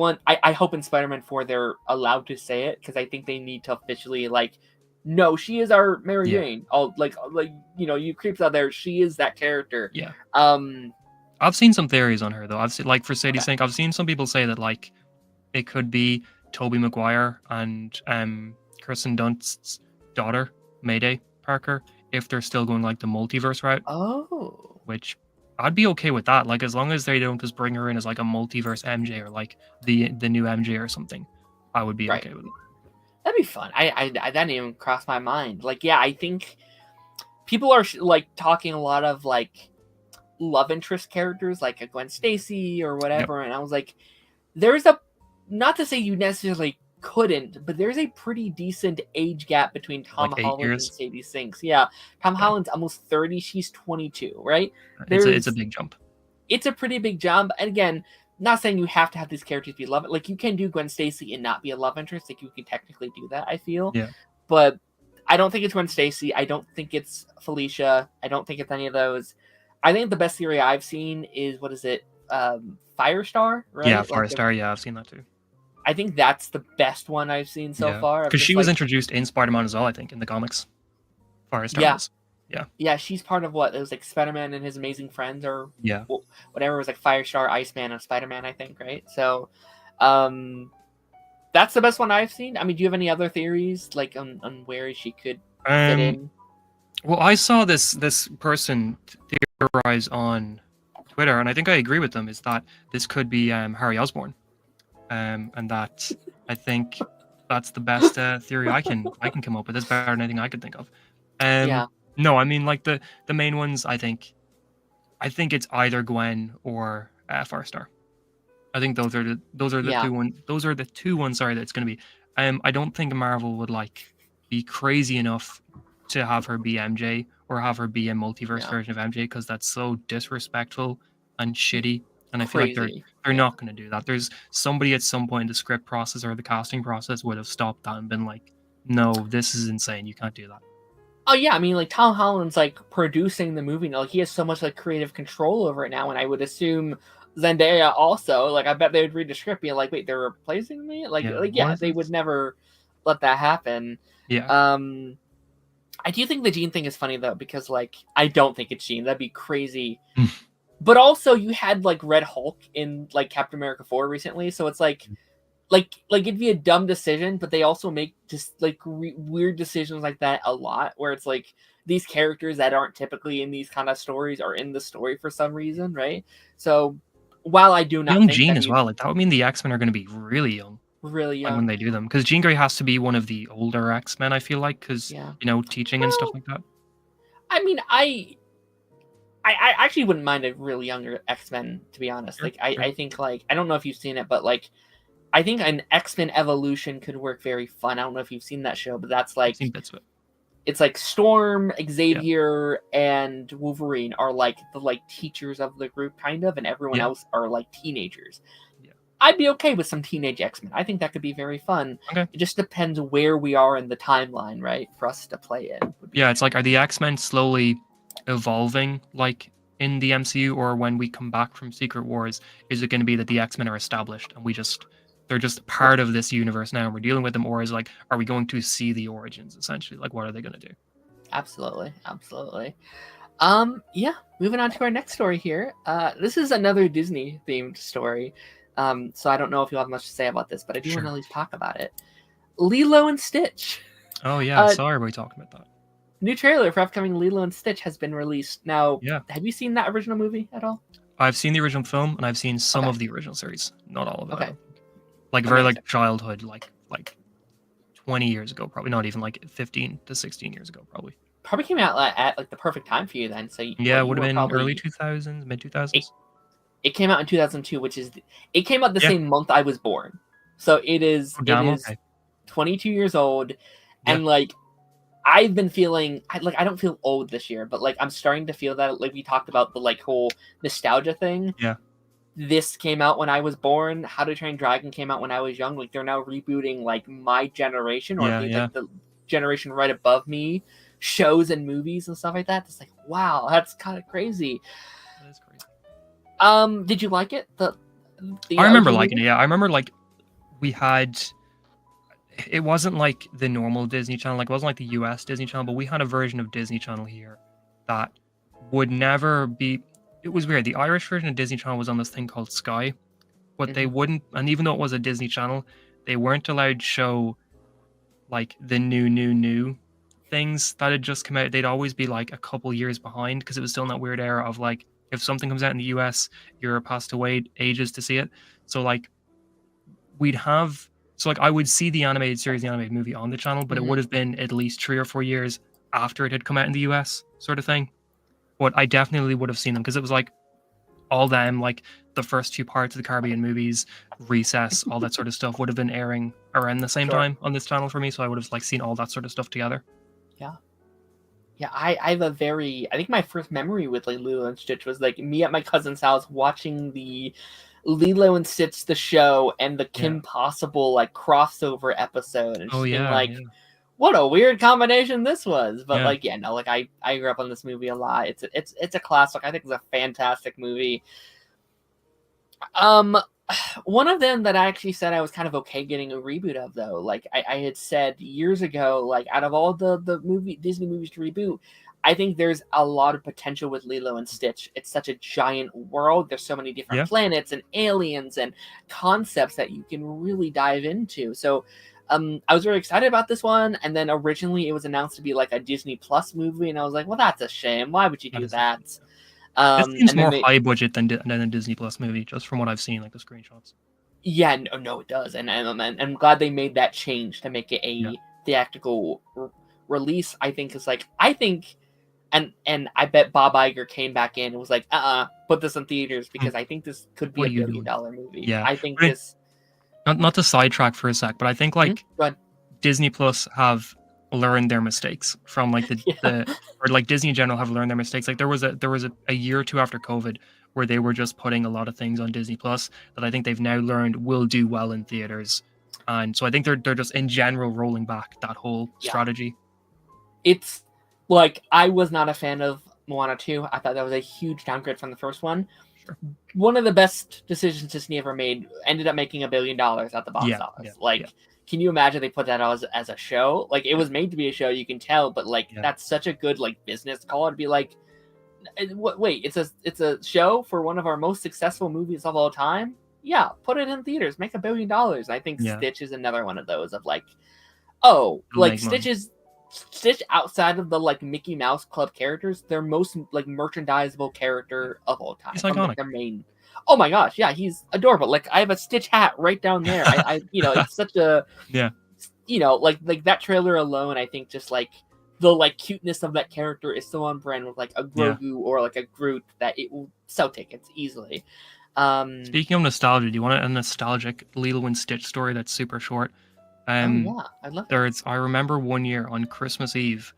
hope in Spider-Man 4 they're allowed to say it because I think they need to officially like, no, she is our Mary Jane. Oh, like you know, you creeps out there. She is that character. Yeah. I've seen some theories on her though. I've seen like for Sadie Sink. I've seen some people say that like it could be Tobey Maguire and Kirsten Dunst's daughter, Mayday Parker, if they're still going like the multiverse route. Oh. Which I'd be okay with that. Like as long as they don't just bring her in as like a multiverse MJ or like the new MJ or something, I would be okay with it. That'd be fun. I that didn't even cross my mind. Like, yeah, I think people are like talking a lot of like love interest characters like a Gwen Stacy or whatever, and I was like, there's a, not to say you necessarily couldn't, but there's a pretty decent age gap between Tom Holland and Sadie Sink. Yeah, Tom Holland's almost 30, she's 22, right? It's a big jump. It's a pretty big jump, and again, not saying you have to have these characters be love. Like you can do Gwen Stacy and not be a love interest. Like you can technically do that, I feel. Yeah. But I don't think it's Gwen Stacy. I don't think it's Felicia. I don't think it's any of those. I think the best theory I've seen is, what is it? Firestar, right? Yeah, Firestar. Yeah, I've seen that too. I think that's the best one I've seen so far. Because she was introduced in Spider-Man as well, I think, in the comics. Firestar. Yeah. Yeah, she's part of what? It was like Spider-Man and His Amazing Friends, or whatever. It was like Firestar, Iceman, and Spider-Man, I think, right? So, that's the best one I've seen. I mean, do you have any other theories, like on where she could fit in? Well, I saw this person theorize on Twitter, and I think I agree with them, is that this could be Harry Osborn. And that I think that's the best theory I can come up with. It's better than anything I could think of. No, I mean like the main ones. I think it's either Gwen or Firestar. I think those are the two ones. Those are the two ones. Sorry, that it's going to be. I don't think Marvel would like be crazy enough to have her be MJ or have her be a multiverse version of MJ, because that's so disrespectful and shitty. And I feel like they're not going to do that. There's somebody at some point in the script process or the casting process would have stopped that and been like, no, this is insane. You can't do that. Oh yeah, I mean, like Tom Holland's like producing the movie. Like he has so much like creative control over it now, and I would assume Zendaya also. Like I bet they would read the script, being like, "Wait, they're replacing me?" They would never let that happen. Yeah. I do think the Jean thing is funny though, because like I don't think it's Jean. That'd be crazy. But also, you had like Red Hulk in like Captain America 4 recently, so it's like like it'd be a dumb decision, but they also make just like weird decisions like that a lot, where it's like these characters that aren't typically in these kind of stories are in the story for some reason, right? So while I do not Young think Jean that as you well. Like that would mean the X Men are going to be really young, really like when young, they do them, because Jean Grey has to be one of the older X Men. I feel like because yeah. teaching and stuff Well, like that. I mean, I actually wouldn't mind a really younger X-Men, to be honest. Sure, Like sure. I think like I don't know if you've seen it, but like I think an X-Men Evolution could work very fun. I don't know if you've seen that show, but that's I've like seen bits of it. it's like Storm, Yeah, Xavier, and Wolverine are like the like teachers of the group kind of, and everyone yeah, else are like teenagers. yeah. I'd be okay with some teenage X-Men. I think that could be very fun. Okay. It just depends where we are in the timeline, right? For us to play it. Would be Yeah, it's like, are the X Men slowly evolving, like in the MCU, or when we come back from Secret Wars, is it going to be that the X Men are established and they're just part of this universe now, and we're dealing with them, or is like, are we going to see the origins essentially? Like, what are they going to do? absolutely, absolutely. Yeah, moving on to our next story here. This is another Disney themed story. So I don't know if you'll have much to say about this, but I do want to Sure. at least talk about it. Lilo and Stitch. Oh yeah, I Uh, saw everybody talking about that. New trailer for upcoming Lilo and Stitch has been released. Now, Yeah, have you seen that original movie at all? I've seen the original film and I've seen some Okay, of the original series, not all of it. I okay, don't think. Like very amazing. like childhood, like 20 years ago, probably not even like 15 to 16 years ago, probably. Probably came out at like the perfect time for you then. So, Yeah, it you would have were been early probably 2000s, mid it. 2000s. It came out in 2002, it came out the Yeah. same month I was born. So Oh, it damn. is Okay. 22 years old, Yeah. and like I've been feeling I don't feel old this year, but like I'm starting to feel that, like we talked about the like whole nostalgia thing. Yeah. This came out when I was born. How to Train Dragon came out when I was young. Like they're now rebooting like my generation, or at Yeah. least Yeah. like the generation right above me, shows and movies and stuff like that. It's like, wow, that's kind of crazy. That is crazy. Did you like it? The I remember OG liking it. movie? Yeah, I remember like we had. It wasn't like the normal Disney Channel, like it wasn't like the US Disney Channel, but we had a version of Disney Channel here that would never be. It was weird. The Irish version of Disney Channel was on this thing called Sky, but they Hmm. wouldn't. And even though it was a Disney Channel, they weren't allowed to show like the new things that had just come out. They'd always be like a couple years behind because it was still in that weird era of like if something comes out in the US, you're past to wait ages to see it. So like we'd have so like I would see the animated series, the animated movie on the channel, but it Hmm. would have been at least 3 or 4 years after it had come out in the US, sort of thing. But I definitely would have seen them because it was like all them, like the first two parts of the Caribbean movies, Recess, all that sort of stuff would have been airing around the same Sure. time on this channel for me. So I would have like seen all that sort of stuff together. Yeah. Yeah, I have a very I think my first memory with like Lilo and Stitch was like me at my cousin's house watching the Lilo and Stitch the show and the Yeah. Kim Possible like crossover episode, and Oh just being yeah, like, yeah, what a weird combination this was. But yeah, like, yeah, no, like I grew up on this movie a lot. It's a classic. I think it's a fantastic movie. Um, one of them that I actually said I was kind of okay getting a reboot of, though. Like I had said years ago, like out of all the movie Disney movies to reboot, I think there's a lot of potential with Lilo and Stitch. It's such a giant world. There's so many different yeah. planets and aliens and concepts that you can really dive into. So I was very excited about this one. And then originally it was announced to be like a Disney Plus movie, and I was like, well, that's a shame. Why would you That do is a shame. that? This seems And then more they high budget than a Disney Plus movie, just from what I've seen, like the screenshots. Yeah, no, no, it does, and I'm glad they made that change to make it Yeah, a theatrical release. I think, and I bet Bob Iger came back in and was like, put this in theaters Hmm. because I think this could be What a are you billion doing? dollar movie. Yeah, I think but this. not to sidetrack for a sec, but I think Mhm, like go ahead. Disney Plus have learned their mistakes from like Yeah. the or like Disney in general have learned their mistakes. Like there was a year or two after COVID where they were just putting a lot of things on Disney Plus that I think they've now learned will do well in theaters. And so I think they're just in general rolling back that whole Yeah, strategy. it's like I was not a fan of Moana 2. I thought that was a huge downgrade from the first one. Sure. One of the best decisions Disney ever made, ended up making $1 billion at the box Yeah, office. yeah, Like, yeah, can you imagine they put that as a show? Like, it yeah, was made to be a show, you can tell, but like yeah. that's such a good like business call to be like, wait, it's a show for one of our most successful movies of all time. yeah, put it in theaters, make $1 billion. I think Yeah. Stitch is another one of those of like, It'll like make money. Stitch outside of the like Mickey Mouse Club characters, their most like merchandisable character of all time He's from like iconic. their main. Oh my gosh, yeah, he's adorable. Like I have a Stitch hat right down there. It's such a Yeah. like that trailer alone. I think just like the like cuteness of that character is so on brand with like a Yeah. Grogu or like a Groot that it will sell tickets easily. Speaking of nostalgia, do you want a nostalgic Lilo and Stitch story that's super short? Oh yeah, I'd love that. I remember one year on Christmas Eve,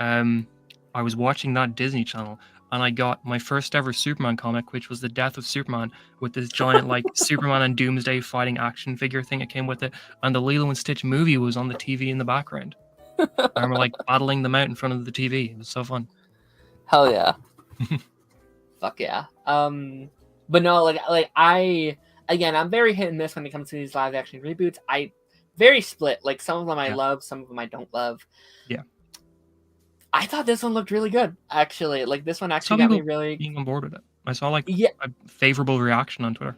I was watching that Disney Channel, and I got my first ever Superman comic, which was the Death of Superman, with this giant like Superman and Doomsday fighting action figure thing that came with it, and the Lilo and Stitch movie was on the TV in the background. I remember like battling them out in front of the TV. It was so fun. Hell yeah. Fuck yeah. But no, like I'm very hit and miss when it comes to these live action reboots. I very split. Like some of them I love, some of them I don't love. Yeah. I thought this one looked really good, actually. Like this one actually Some got me people really being on board with it. I saw like yeah a favorable reaction on Twitter.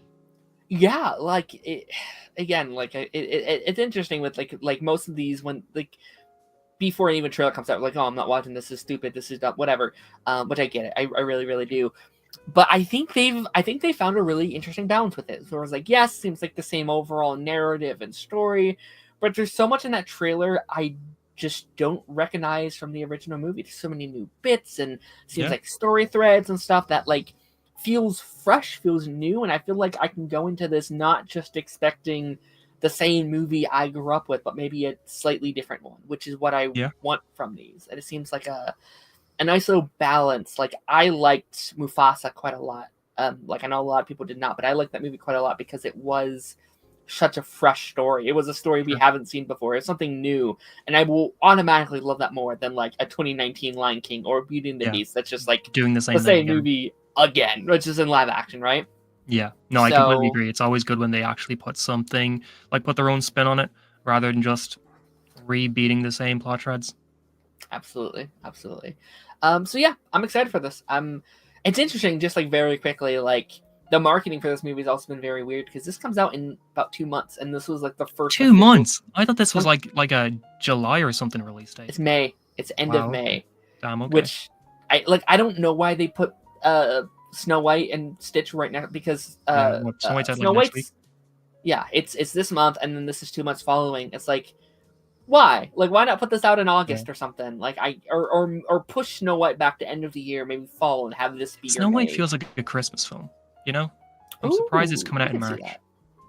yeah like it again like it's interesting with like most of these when like before an even trailer comes out like, oh, I'm not watching, this is stupid, this is not whatever, which I get it, I really really do. But I think they found a really interesting balance with it. So it was like, yes, seems like the same overall narrative and story, but there's so much in that trailer I just don't recognize from the original movie. There's so many new bits and seems like story threads and stuff that like feels fresh, feels new, and I feel like I can go into this not just expecting the same movie I grew up with, but maybe a slightly different one, which is what I want from these. And it seems like a nice little balance. Like I liked Mufasa quite a lot. Like I know a lot of people did not, but I liked that movie quite a lot because it was such a fresh story. It was a story we haven't seen before. It's something new, and I will automatically love that more than like a 2019 Lion King or Beauty and the Beast. That's just like doing the same movie again, which is in live action, right? Yeah, no, I completely agree. It's always good when they actually put something, like put their own spin on it, rather than just rebeating the same plot threads. Absolutely. So yeah, I'm excited for this. It's interesting, just like very quickly, like the marketing for this movie has also been very weird because this comes out in about 2 months, and this was like the first 2 months. I thought this was like a July or something release date. It's May. It's end of May. Damn, okay. Which I don't know why they put Snow White and Stitch right now, because Snow White's next week. Yeah, it's this month, and then this is 2 months following. It's like, why? Like, why not put this out in August or something? Like, or push Snow White back to end of the year, maybe fall, and have this be Snow White feels like a Christmas film, you know? I'm surprised it's coming out in March.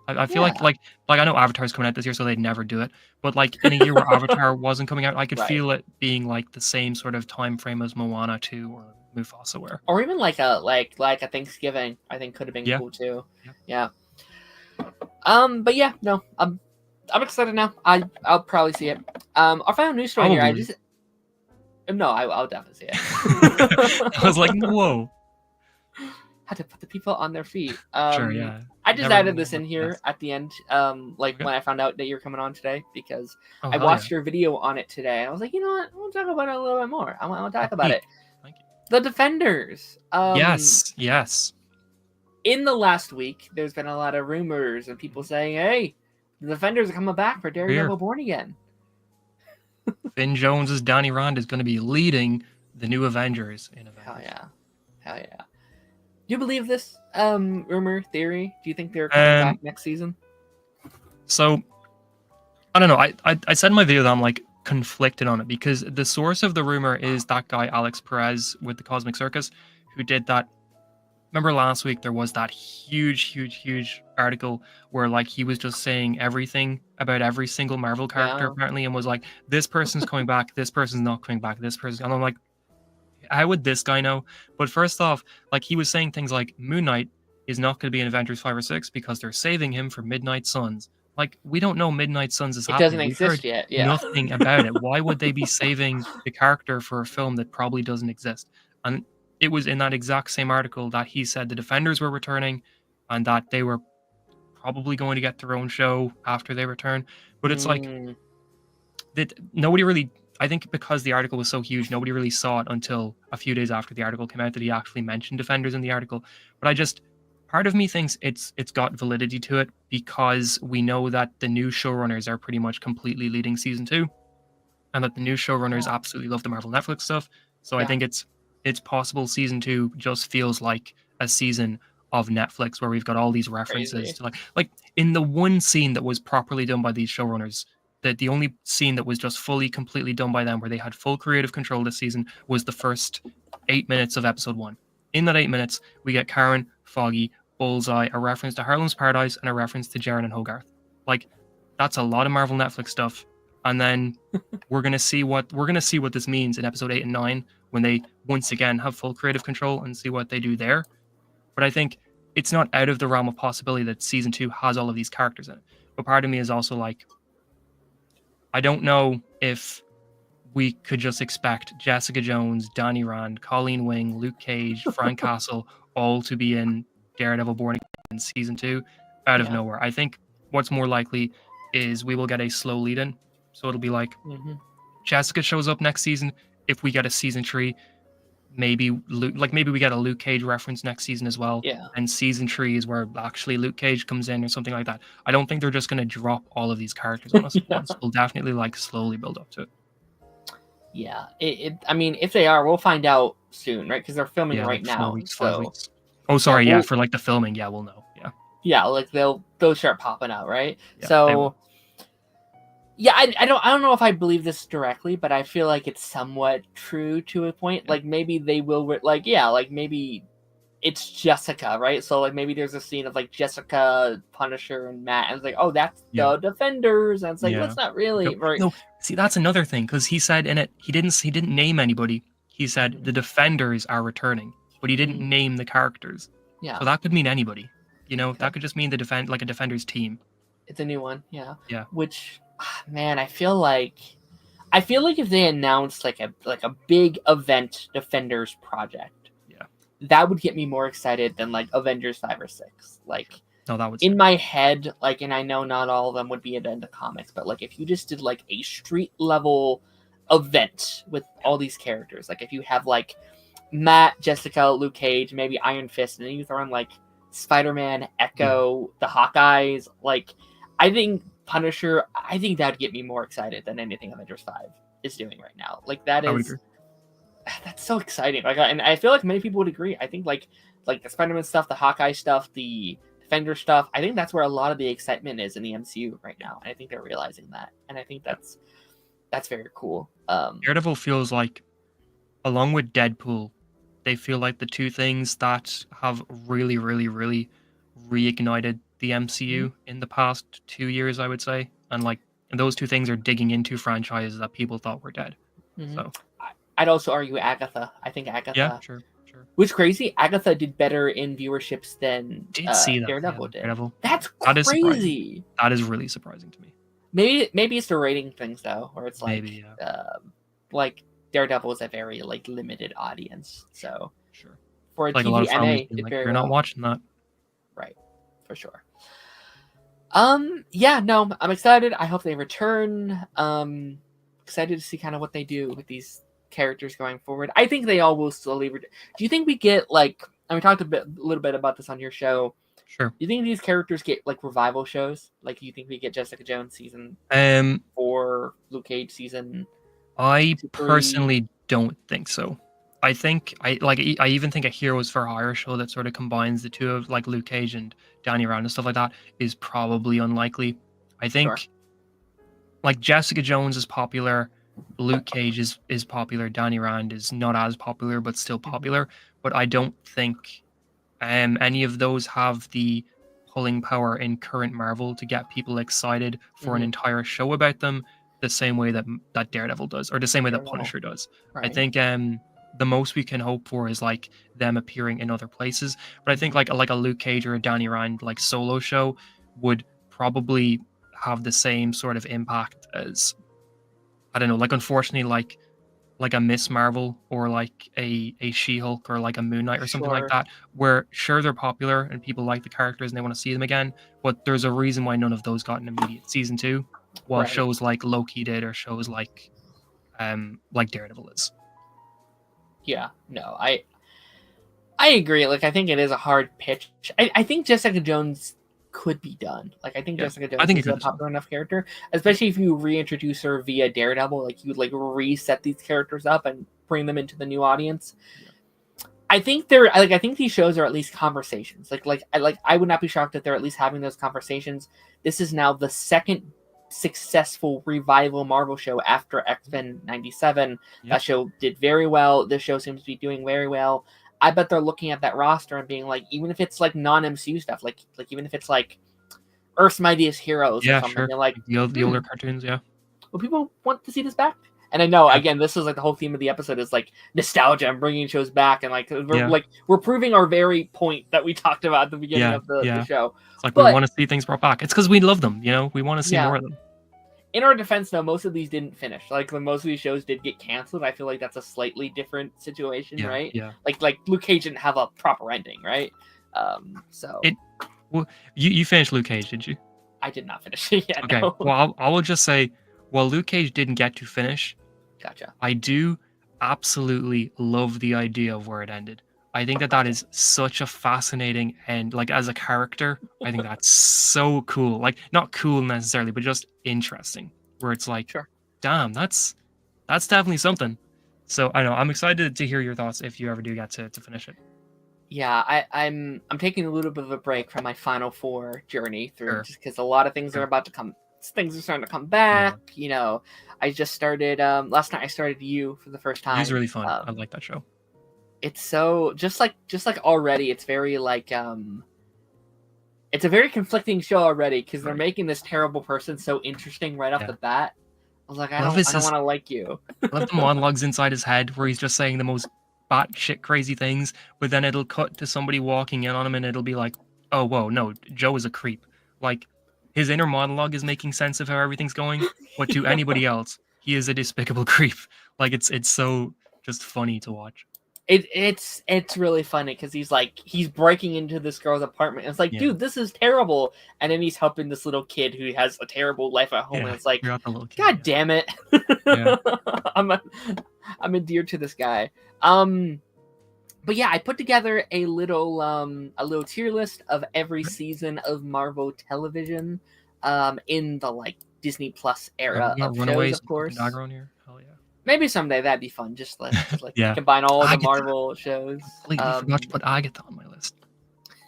I feel like I know Avatar's coming out this year, so they'd never do it. But like in a year where Avatar wasn't coming out, I could feel it being like the same sort of time frame as Moana 2 or Mufasa were. Or even like a Thanksgiving, I think could have been cool too. Yeah. But yeah, no, I'm excited now. I'll probably see it. Our final news story here. I'll definitely see it. I was like, whoa. Had to put the people on their feet. Sure, yeah. I just added this in here at the end, when I found out that you're coming on today, because I watched your video on it today, and I was like, you know what? We'll talk about it a little bit more. I want to talk about it. Thank you. The Defenders. Yes. In the last week, there's been a lot of rumors and people saying, hey, the Defenders are coming back for Daredevil Born Again. Finn Jones' Danny Rand is going to be leading the new Avengers in Avengers. Hell yeah. Do you believe this rumor theory? Do you think they're coming back next season? So, I don't know. I said in my video that I'm like conflicted on it, because the source of the rumor is that guy Alex Perez with the Cosmic Circus, who did that. Remember last week there was that huge article where like he was just saying everything about every single Marvel character apparently, and was like, this person's coming back, this person's not coming back, this person, and I'm like, how would this guy know? But first off, like he was saying things like Moon Knight is not going to be in Avengers 5 or 6 because they're saving him for Midnight Suns. Like, we don't know Midnight Suns is happening. It doesn't exist yet. Yeah. Nothing about it. Why would they be saving the character for a film that probably doesn't exist? And it was in that exact same article that he said the Defenders were returning and that they were probably going to get their own show after they return. But it's like that nobody really, I think because the article was so huge, nobody really saw it until a few days after the article came out that he actually mentioned Defenders in the article. But part of me thinks it's got validity to it because we know that the new showrunners are pretty much completely leading season 2, and that the new showrunners Oh, absolutely love the Marvel Netflix stuff. So I yeah, think it's possible season 2 just feels like a season of Netflix where we've got all these references crazy. to like in the one scene that was properly done by these showrunners, that the only scene that was just fully completely done by them where they had full creative control this season was the first 8 minutes of episode 1. In that 8 minutes, we get Karen, Foggy, Bullseye, a reference to Harlem's Paradise and a reference to Jaren and Hogarth. Like that's a lot of Marvel Netflix stuff. And then we're gonna see what this means in episode 8 and 9 when they once again have full creative control and see what they do there. But I think it's not out of the realm of possibility that season 2 has all of these characters in it. But part of me is also like, I don't know if we could just expect Jessica Jones, Donnie Rand, Colleen Wing, Luke Cage, Frank Castle all to be in Daredevil Born Again in season 2 out of Yeah. nowhere. I think what's more likely is we will get a slow lead in. So it'll be like Hmm. Jessica shows up next season. If we get a season 3, maybe maybe we get a Luke Cage reference next season as well. Yeah. And season 3 is where actually Luke Cage comes in or something like that. I don't think they're just going to drop all of these characters on us at Yeah. once. We'll definitely like slowly build up to it. Yeah. I mean, if they are, we'll find out soon, right? Because they're filming Yeah, right like 4 now. weeks, 5 So weeks. Oh, yeah, sorry. Yeah, for like the filming. Yeah, we'll know. Yeah, like they'll start popping out, right? yeah, they So will. yeah, I don't know if I believe this directly, but I feel like it's somewhat true to a point. Yeah, Like maybe they will like yeah, like maybe it's Jessica, right? So like maybe there's a scene of like Jessica, Punisher, and Matt, and it's like, oh, that's yeah, the Defenders, and it's like, well, yeah. it's not really, right? No, see, that's another thing because he said in it he didn't name anybody. He said Mhm. the Defenders are returning, but he didn't Mhm. name the characters. Yeah, So that could mean anybody. okay. That could just mean like a Defenders team. It's a new one, yeah. Yeah, Which, man, I feel like if they announced like a big event Defenders project, yeah. that would get me more excited than like Avengers 5 or 6. Like No, that would in scare my head, like, and I know not all of them would be into comics, but like if you just did like a street level event with all these characters, like if you have like Matt, Jessica, Luke Cage, maybe Iron Fist, and then you throw in like Spider-Man, me. Yeah, Echo, the Hawkeyes, like I think Punisher, I think that'd get me more excited than anything Avengers 5 is doing right now. Like I would agree. that's so exciting. Like, and I feel like many people would agree. I think like the Spider-Man stuff, the Hawkeye stuff, the Defender stuff. I think that's where a lot of the excitement is in the MCU right now, and I think they're realizing that, and I think Yeah. that's very cool. Daredevil feels like, along with Deadpool, they feel like the two things that have really, really, really reignited the Mhm. MCU in the past 2 years, I would say. And those two things are digging into franchises that people thought were dead. Mhm. So I'd also argue Agatha. I think yeah, Agatha, sure, sure. which crazy, Agatha did better in viewerships than Did see that, yeah, Daredevil with did. Daredevil. Yeah. That's That is surprising. crazy. That is really surprising to me. Maybe it's the rating things though, where it's Maybe, yeah, like Daredevil is a very like limited audience. So sure. for a Like a lot of families TVMA, being did like, very "You're not well. watching that." Right, for sure. Yeah, no, I'm excited. I hope they return. Excited to see kind of what they do with these characters going forward. I think they all will slowly. Do you think we get like? And we talked a little bit about this on your show. Sure. Do you think these characters get like revival shows? Like, do you think we get Jessica Jones season Um, 4, Luke Cage season I 3? personally don't think so. I even think a Heroes for Hire show that sort of combines the two of like Luke Cage and Danny Rand and stuff like that is probably unlikely. I Sure. think like Jessica Jones is popular, Luke Cage is popular, Danny Rand is not as popular but still Mhm. popular. But I don't think any of those have the pulling power in current Marvel to get people excited for an Mhm. entire show about them the same way that Daredevil does, or the same way that Daredevil. Punisher does. I Right. think the most we can hope for is like them appearing in other places. But I think Mhm. like a Luke Cage or a Danny Rand like solo show would probably have the same sort of impact as, I don't know, like unfortunately like a Miss Marvel or like a She-Hulk or like a Moon Knight or something like Sure. that, where sure they're popular and people like the characters and they want to see them again, but there's a reason why none of those got an immediate season 2, while Right. shows like Loki did or shows like Daredevil is. Yeah. No. I agree. Like, I think it is a hard pitch. I think Jessica Jones could be done. Like, I think Yeah, Jessica I Jones think it is a could as well. popular enough character, especially if you reintroduce her via Daredevil. Like, you would like reset these characters up and bring them into the new audience. Yeah. I think they're like, I think these shows are at least conversations. I would not be shocked if they're at least having those conversations. This is now the second successful revival Marvel show after X-Men 97. Yep. That show did very well. This show seems to be doing very well. I bet they're looking at that roster and being like, even if it's like non-MCU stuff, like even if it's like Earth's Mightiest Heroes or Yeah, something, sure. they're like, The older cartoons, yeah. well, people want to see this back. And I know, Yeah. again, this is like the whole theme of the episode is like nostalgia and bringing shows back, and like Yeah. we're proving our very point that we talked about at the beginning of the show. It's like But we want to see things brought back. It's because we love them, you know. We want to see Yeah. more of them. in our defense, though, most of these didn't finish. Like most of these shows did get canceled. I feel like that's a slightly different situation, Yeah, right? yeah. Like Luke Cage didn't have a proper ending, right? So Well, you finished Luke Cage, did you? I did not finish it yet. Okay. No. Well, I will just say, while Luke Cage didn't get to finish, Gotcha. I do absolutely love the idea of where it ended. I think that is such a fascinating and like as a character, I think that's so cool. Like not cool necessarily, but just interesting. Where it's like, Sure. damn, that's definitely something. So I know I'm excited to hear your thoughts if you ever do get to finish it. Yeah, I'm taking a little bit of a break from my Final Four journey through, Sure. just because a lot of things are about to come. Things are starting to come back. You know, I just started last night. I started You for the first time. It was really fun. I like that show. It's so just like already. It's very like it's a very conflicting show already because they're Right. making this terrible person so interesting right off Yeah. the bat. I was like, I Love don't is want just- to like you. I love the monologues inside his head where he's just saying the most batshit crazy things, but then it'll cut to somebody walking in on him and it'll be like, oh, whoa, no, Joe is a creep. Like, his inner monologue is making sense of how everything's going, but to anybody else, he is a despicable creep. Like, it's so just funny to watch. It's really funny because he's breaking into this girl's apartment. And it's like, Yeah. dude, this is terrible. And then he's helping this little kid who has a terrible life at home. Yeah, And it's like, forgot the little kid, God yeah. damn it. Yeah. I'm endeared to this guy. But yeah, I put together a little tier list of every season of Marvel television in the like Disney Plus era We got of Runaways shows, of course. Dagger on here. Hell yeah. Maybe someday that'd be fun. Just like Yeah. combine all the Agatha. Marvel shows. Completely forgot to put Agatha on my list.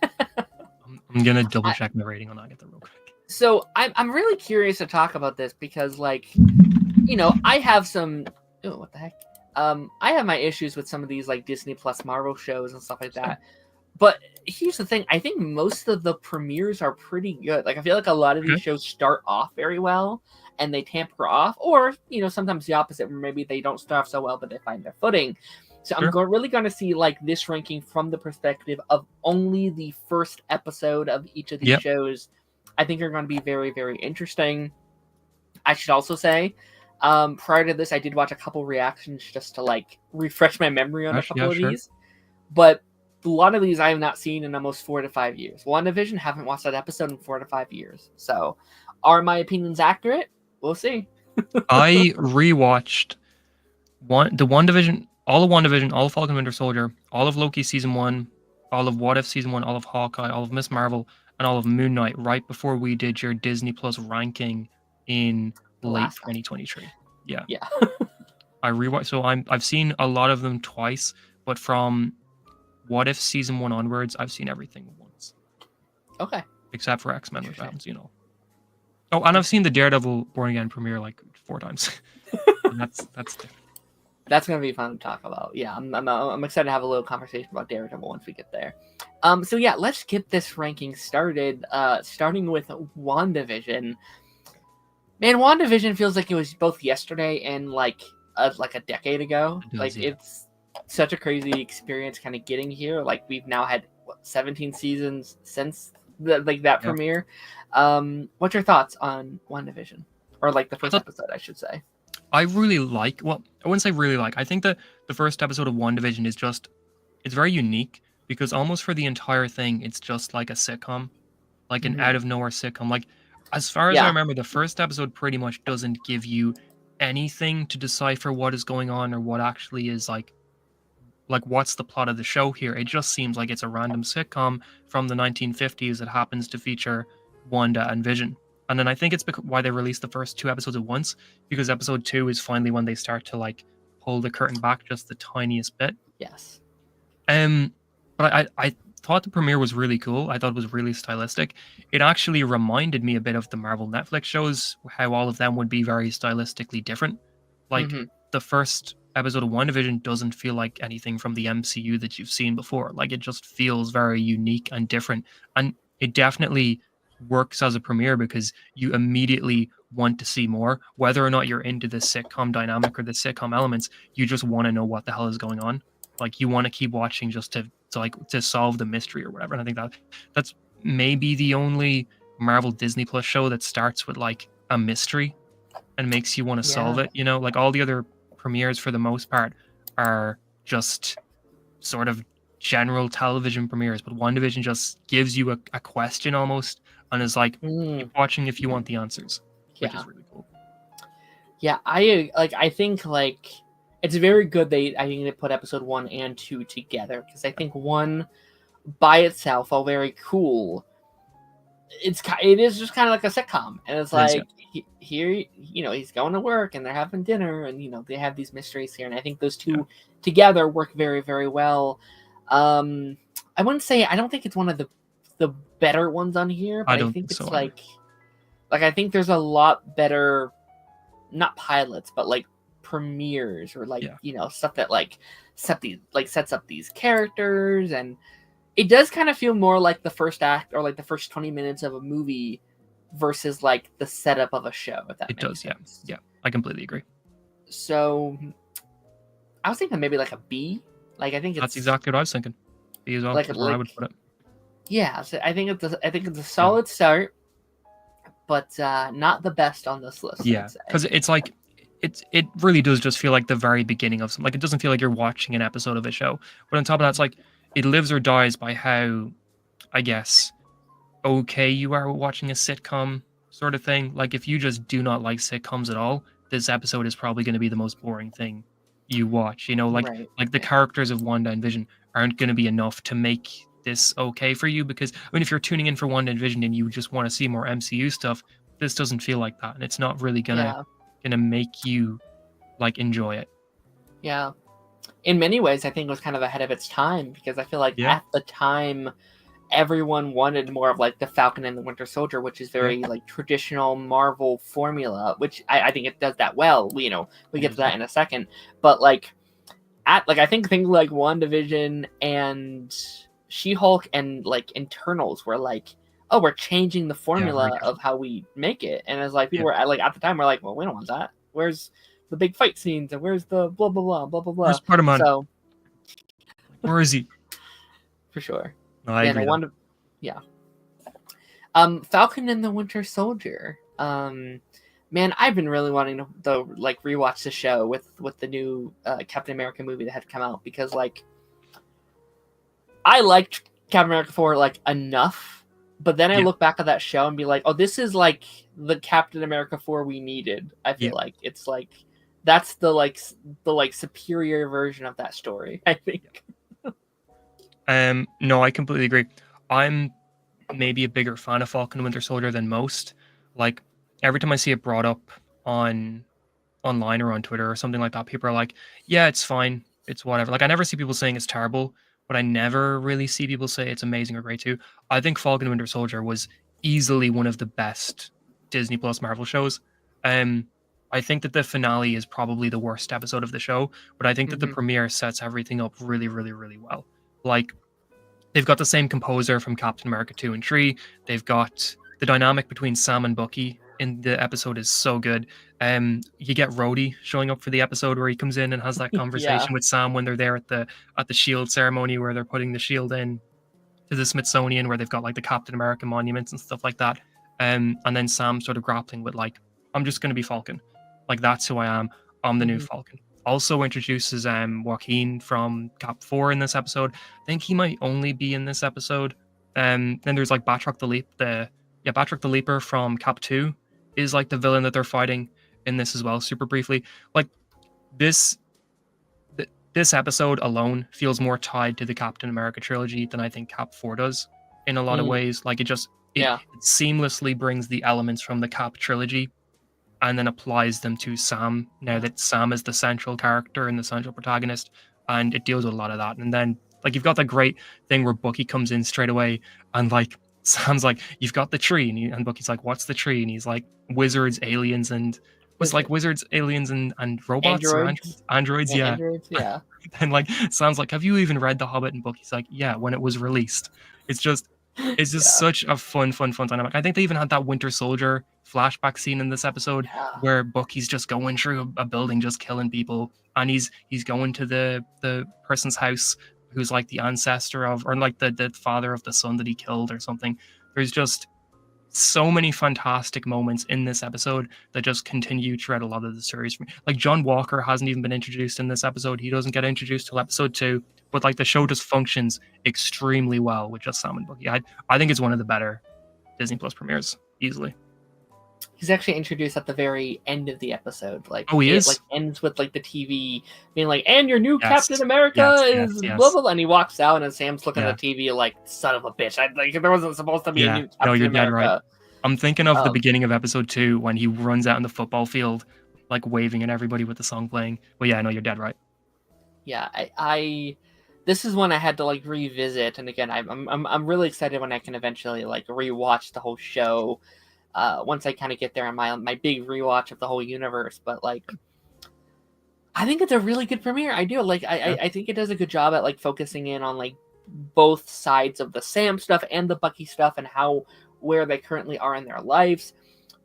I'm gonna double check my rating on Agatha real quick. So I'm really curious to talk about this because, like, you know, I have some. Oh, what the heck? I have my issues with some of these like Disney Plus Marvel shows and stuff like that. But here's the thing: I think most of the premieres are pretty good. Like, I feel like a lot of these shows start off very well and they tamper off, or you know, sometimes the opposite, where maybe they don't start off so well, but they find their footing. So I'm really going to see like this ranking from the perspective of only the first episode of each of these shows. I think are going to be very, very interesting. I should also say, prior to this, I did watch a couple reactions just to like refresh my memory on a couple of these. But a lot of these I have not seen in almost 4 to 5 years. WandaVision, haven't watched that episode in 4 to 5 years. So, are my opinions accurate? We'll see. I rewatched WandaVision, all of WandaVision, all of Falcon Winter Soldier, all of Loki season 1, all of What If season 1, all of Hawkeye, all of Miss Marvel, and all of Moon Knight right before we did your Disney Plus ranking in late 2023. Yeah. I rewatched, so I've seen a lot of them twice, but from What If season 1 onwards, I've seen everything once. Okay. Except for X-Men, which happens, you know. Oh, and I've seen the Daredevil Born Again premiere like 4 times. that's different. That's gonna be fun to talk about. Yeah, I'm excited to have a little conversation about Daredevil once we get there. So yeah, let's get this ranking started. Starting with WandaVision. Man, WandaVision feels like it was both yesterday and like a decade ago. It's such a crazy experience, kind of getting here. Like we've now had 17 seasons since that premiere. What's your thoughts on WandaVision, or like the first episode, I should say? I really like, well, I wouldn't say really like, I think that the first episode of WandaVision is just, it's very unique because almost for the entire thing, it's just like a sitcom, like an out of nowhere sitcom. Like, as far as I remember, the first episode pretty much doesn't give you anything to decipher what is going on or what actually is like like, what's the plot of the show here? It just seems like it's a random sitcom from the 1950s that happens to feature Wanda and Vision. And then I think it's why they released the first 2 episodes at once, because episode 2 is finally when they start to like pull the curtain back just the tiniest bit. Yes. But I thought the premiere was really cool. I thought it was really stylistic. It actually reminded me a bit of the Marvel Netflix shows, how all of them would be very stylistically different. Like Mm-hmm. the first episode of WandaVision doesn't feel like anything from the MCU that you've seen before. Like it just feels very unique and different. And it definitely works as a premiere because you immediately want to see more. Whether or not you're into the sitcom dynamic or the sitcom elements, you just want to know what the hell is going on. Like you want to keep watching just to solve the mystery or whatever. And I think that's maybe the only Marvel Disney Plus show that starts with like a mystery and makes you want to solve it. You know, like all the other premieres for the most part are just sort of general television premieres, but WandaVision just gives you a question almost and is like, keep watching if you want the answers, which is really cool. Yeah, I think like it's very good I think they put episode 1 and 2 together, because I think 1 by itself, all very cool, it is just kind of like a sitcom, and it's like here, you know, he's going to work and they're having dinner, and you know they have these mysteries here, and I think those two together work very, very well. I wouldn't say, I don't think it's one of the better ones on here, but I think it's so, like I think there's a lot better, not pilots, but like premieres or like you know, stuff that like sets up these characters, and it does kind of feel more like the first act or like the first 20 minutes of a movie versus like the setup of a show, if that makes sense. Yeah, I completely agree. So I was thinking maybe like a B. Like I think that's exactly what I was thinking. B as well. Like where I would put it. Yeah, so I think it's a solid start, but not the best on this list. Yeah, because it's like it really does just feel like the very beginning of something. Like it doesn't feel like you're watching an episode of a show. But on top of that, it's like it lives or dies by how, I guess, okay you are watching a sitcom sort of thing. Like if you just do not like sitcoms at all, this episode is probably going to be the most boring thing you watch. You know, like the characters of Wanda and Vision aren't going to be enough to make this okay for you, because I mean if you're tuning in for Wanda and Vision and you just want to see more MCU stuff, this doesn't feel like that, and it's not really gonna make you like enjoy it. Yeah, in many ways I think it was kind of ahead of its time, because I feel like at the time everyone wanted more of like the Falcon and the Winter Soldier, which is very like traditional Marvel formula, which I think it does that well. You know, we get to that in a second, but like I think things like WandaVision and She-Hulk and like Internals were like, oh, we're changing the formula of how we make it, and it's like people were like at the time we're like, well, we don't want that. Where's the big fight scenes, and where's the blah blah blah blah blah blah? Where's Spider-Man? So where is he? For sure. No, I agree. Falcon and the Winter Soldier. Man, I've been really wanting to like rewatch the show with the new Captain America movie that had come out, because like I liked Captain America 4 like enough, but then I look back at that show and be like, oh, this is like the Captain America 4 we needed. I feel like it's like that's the superior version of that story, I think. No, I completely agree. I'm maybe a bigger fan of Falcon and Winter Soldier than most. Like every time I see it brought up online or on Twitter or something like that, people are like, yeah, it's fine, it's whatever. Like I never see people saying it's terrible, but I never really see people say it's amazing or great too. I think Falcon and Winter Soldier was easily one of the best Disney Plus Marvel shows. I think that the finale is probably the worst episode of the show, but I think that the premiere sets everything up really, really, really well. Like they've got the same composer from Captain America 2 and 3. They've got the dynamic between Sam and Bucky in the episode is so good. You get Rhodey showing up for the episode where he comes in and has that conversation with Sam when they're there at the shield ceremony where they're putting the shield in to the Smithsonian, where they've got like the Captain America monuments and stuff like that. And then Sam sort of grappling with like, I'm just going to be Falcon. Like that's who I am. I'm the new Falcon. Also introduces Joaquin from Cap 4 in this episode. I think he might only be in this episode. Then there's like Batroc the Leaper from Cap 2 is like the villain that they're fighting in this as well, super briefly. Like this this episode alone feels more tied to the Captain America trilogy than I think Cap 4 does in a lot of ways. Like it Yeah. seamlessly brings the elements from the Cap trilogy and then applies them to Sam now that Sam is the central character and the central protagonist, and it deals with a lot of that. And then like you've got that great thing where Bucky comes in straight away and like Sam's like, "You've got the tree," and Bucky's like, "What's the tree?" And he's like, "Wizards, aliens, and was like wizards, aliens, and robots or androids, Yeah, yeah." androids, yeah. And like Sam's like, "Have you even read The Hobbit?" And Bucky's like, "Yeah, when it was released." It's just it's just Yeah. such a fun dynamic. I think they even had that Winter Soldier flashback scene in this episode Yeah. where Bucky's just going through a building, just killing people, and he's going to the person's house who's like the ancestor of, or like the father of the son that he killed or something. There's just so many fantastic moments in this episode that just continue throughout a lot of the series for me. Like John Walker hasn't even been introduced in this episode. He doesn't get introduced till episode 2, but like the show just functions extremely well with just Sam and Bucky. I think it's one of the better Disney Plus premieres easily. He's actually introduced at the very end of the episode. Like, oh, he is? Like ends with like the TV being like, "And your new Yes. Captain America Yes, is yes. blah blah," and he walks out, and Sam's looking Yeah. at the TV like, "Son of a bitch! Like there wasn't supposed to be a new Captain No, you're America." dead right. I'm thinking of the beginning of episode 2 when he runs out in the football field, like waving at everybody with the song playing. But yeah, no, you're dead right. Yeah, I this is one I had to like revisit, and again, I'm really excited when I can eventually like rewatch the whole show. Once I kind of get there on my big rewatch of the whole universe, but like, I think it's a really good premiere. I do like. I think it does a good job at like focusing in on like both sides of the Sam stuff and the Bucky stuff and where they currently are in their lives.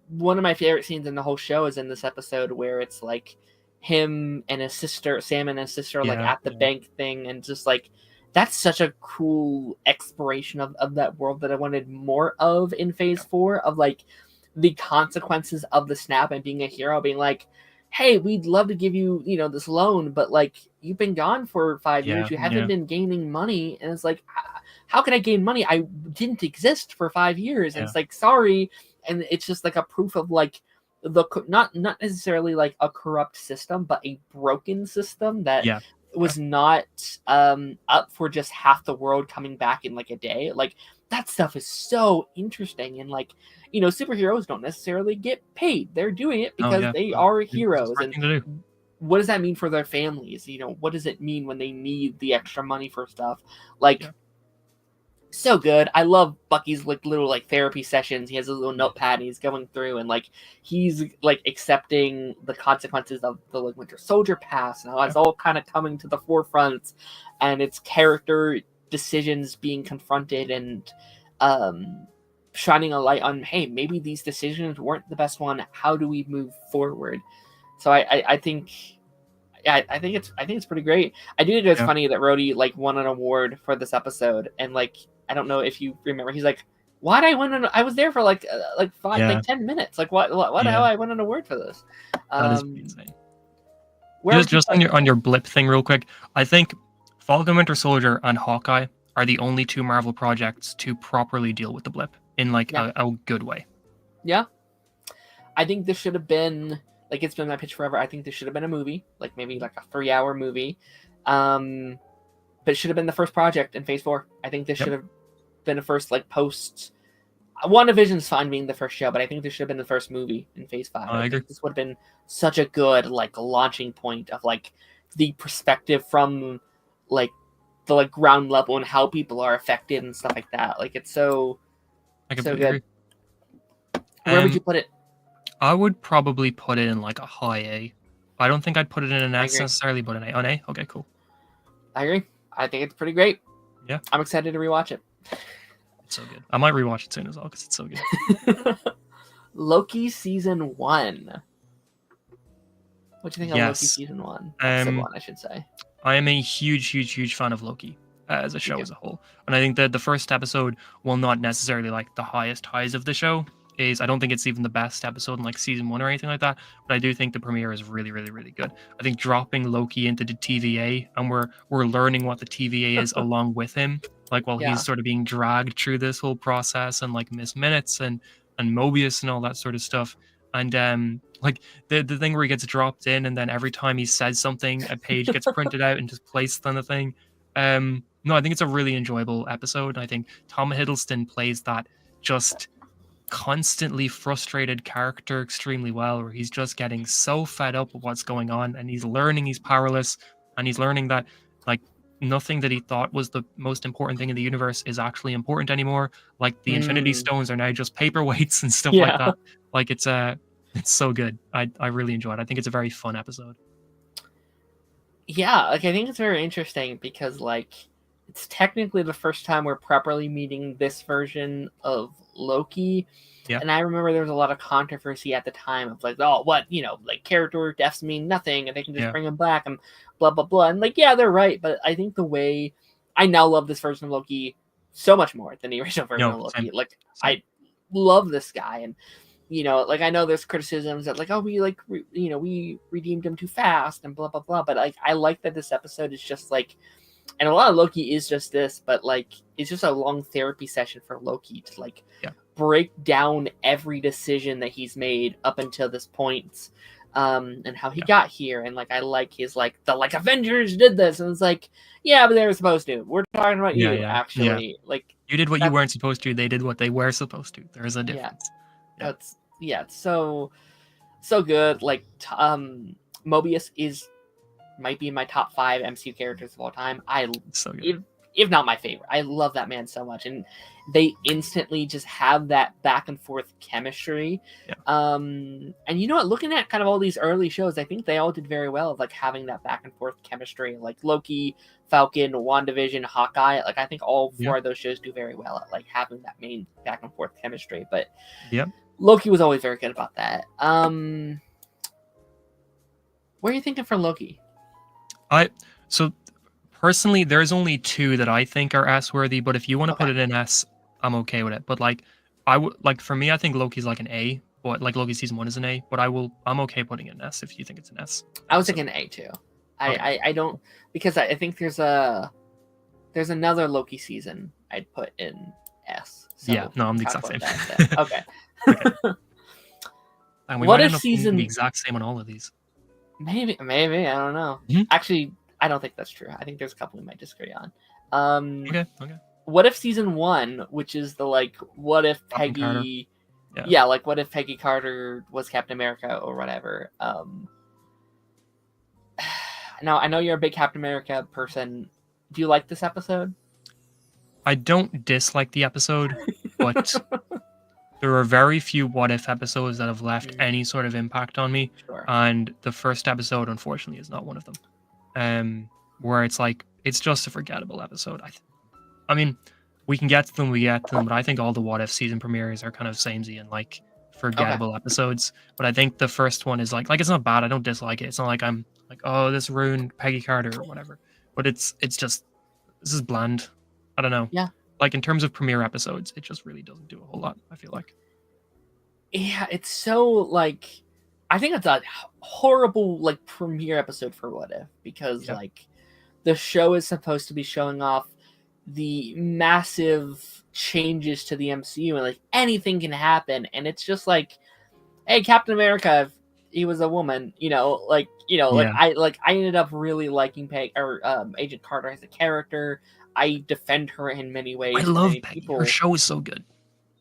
One of my favorite scenes in the whole show is in this episode where it's like him and his sister, Sam and his sister, like at the bank thing, and just like that's such a cool exploration of that world that I wanted more of in Phase 4, of like the consequences of the snap and being a hero, being like, "Hey, we'd love to give you, this loan, but like you've been gone for 5 years, you haven't been gaining money," and it's like, how can I gain money? I didn't exist for 5 years, and it's like, sorry, and it's just like a proof of like not necessarily like a corrupt system, but a broken system that was not up for just half the world coming back in like a day. Like that stuff is so interesting, and like superheroes don't necessarily get paid. They're doing it because they are heroes, and what does that mean for their families? What does it mean when they need the extra money for stuff? Like so good. I love Bucky's like little like therapy sessions. He has a little notepad and he's going through and like he's like accepting the consequences of the like Winter Soldier past and how it's all kind of coming to the forefront, and it's character decisions being confronted and shining a light on, hey, maybe these decisions weren't the best one. How do we move forward? So I think it's pretty great. I do think it's funny that Rhodey like won an award for this episode, and like I don't know if you remember, he's like, "Why'd I win? I was there for like 10 minutes. Like what the hell? I won an award for this." That is insane. Just on your blip thing, real quick. I think Falcon Winter Soldier and Hawkeye are the only 2 Marvel projects to properly deal with the blip in like a good way. Yeah, I think this should have been. Like, it's been my pitch forever. I think this should have been a movie, like maybe like a 3-hour movie. But it should have been the first project in Phase 4. I think this should have been a first, like, post. WandaVision's fine being the first show, but I think this should have been the first movie in Phase 5. I agree. Think this would have been such a good, like, launching point of, like, the perspective from, like, the, like, ground level and how people are affected and stuff like that. Like, it's so good. Agree. Where would you put it? I would probably put it in like a high A. I don't think I'd put it in an S necessarily, but an A. On A? Okay, cool. I agree. I think it's pretty great. Yeah. I'm excited to rewatch it. It's so good. I might rewatch it soon as well because it's so good. Loki Season 1. What do you think of Loki Season 1? Episode 1, I should say. I am a huge fan of Loki as a show as a whole. And I think that the first episode, while not necessarily like the highest highs of the show, I don't think it's even the best episode in like season 1 or anything like that, but I do think the premiere is really good. I think dropping Loki into the TVA, and we're learning what the TVA is along with him, like while he's sort of being dragged through this whole process, and like Miss Minutes and Mobius and all that sort of stuff. And like the thing where he gets dropped in, and then every time he says something, a page gets printed out and just placed on the thing. No, I think it's a really enjoyable episode. I think Tom Hiddleston plays that just constantly frustrated character extremely well, where he's just getting so fed up with what's going on, and he's learning he's powerless, and he's learning that like nothing that he thought was the most important thing in the universe is actually important anymore. Like the Infinity Mm, Stones are now just paperweights and stuff like yeah. that. Like it's so good. I really enjoy it. I think it's a very fun episode. Yeah, like I think it's very interesting because like it's technically the first time we're properly meeting this version of Loki. Yeah. And I remember there was a lot of controversy at the time of like, oh, what, like character deaths mean nothing and they can just Yeah. bring him back and blah blah blah. And like, yeah, they're right, but I think the way I now love this version of Loki so much more than the original version No, of Loki. same. Like Same. I love this guy, and like I know there's criticisms that like, oh, we like we redeemed him too fast and blah blah blah, but like I like that this episode is just like, and a lot of Loki is just this, but like it's just a long therapy session for Loki to like Yeah. break down every decision that he's made up until this point, and how he Yeah. got here, and like I like his like the like Avengers did this, and it's like, yeah, but they were supposed to. We're talking about Yeah, you, yeah. actually. Like You did what you that's weren't supposed to. They did what they were supposed to. There's a yeah, difference. Yeah. it's so good. Like Mobius might be in my top 5 MCU characters of all time. It's so good. If not my favorite. I love that man so much, and they instantly just have that back and forth chemistry. Yeah. And you know what? Looking at kind of all these early shows, I think they all did very well of like having that back and forth chemistry. Like Loki, Falcon, WandaVision, Hawkeye. Like I think all 4 of those shows do very well at like having that main back and forth chemistry. But Yep. Loki was always very good about that. What are you thinking for Loki? So personally, there's only 2 that I think are S worthy, but if you want to put Okay. it in S, I'm okay with it. But like for me, I think Loki's like an A, but like Loki season 1 is an A, but I'm okay putting it in S if you think it's an S. I was thinking A too. Okay. I don't, because I think there's another Loki season I'd put in S. So Yeah, no, I'm the talk exact about same. that then. Okay. Okay. And we What might if end up being season- the exact same on all of these. Maybe I don't know. Mhm. Actually, I don't think that's true. I think there's a couple we might disagree on. Okay. What if season 1, which is the like, what if Captain Carter. Peggy? Yeah. Yeah, like what if Peggy Carter was Captain America or whatever. Now I know you're a big Captain America person. Do you like this episode? I don't dislike the episode, but there are very few What If episodes that have left any sort of impact on me. Sure. And the first episode, unfortunately, is not one of them. Where it's like, it's just a forgettable episode. I mean, we can get to them, but I think all the What If season premieres are kind of samey and like forgettable episodes. But I think the first one is like it's not bad. I don't dislike it. It's not like I'm like, oh, this ruined Peggy Carter or whatever. But it's just, this is bland. I don't know. Yeah. Like in terms of premiere episodes, it just really doesn't do a whole lot, I feel like. Yeah, it's so like, I think it's a horrible like premiere episode for What If, because like the show is supposed to be showing off the massive changes to the MCU and like anything can happen, and it's just like, hey, Captain America, if he was a woman, like I ended up really liking Agent Carter as a character. I defend her in many ways. I love many Peggy. Her show is so good.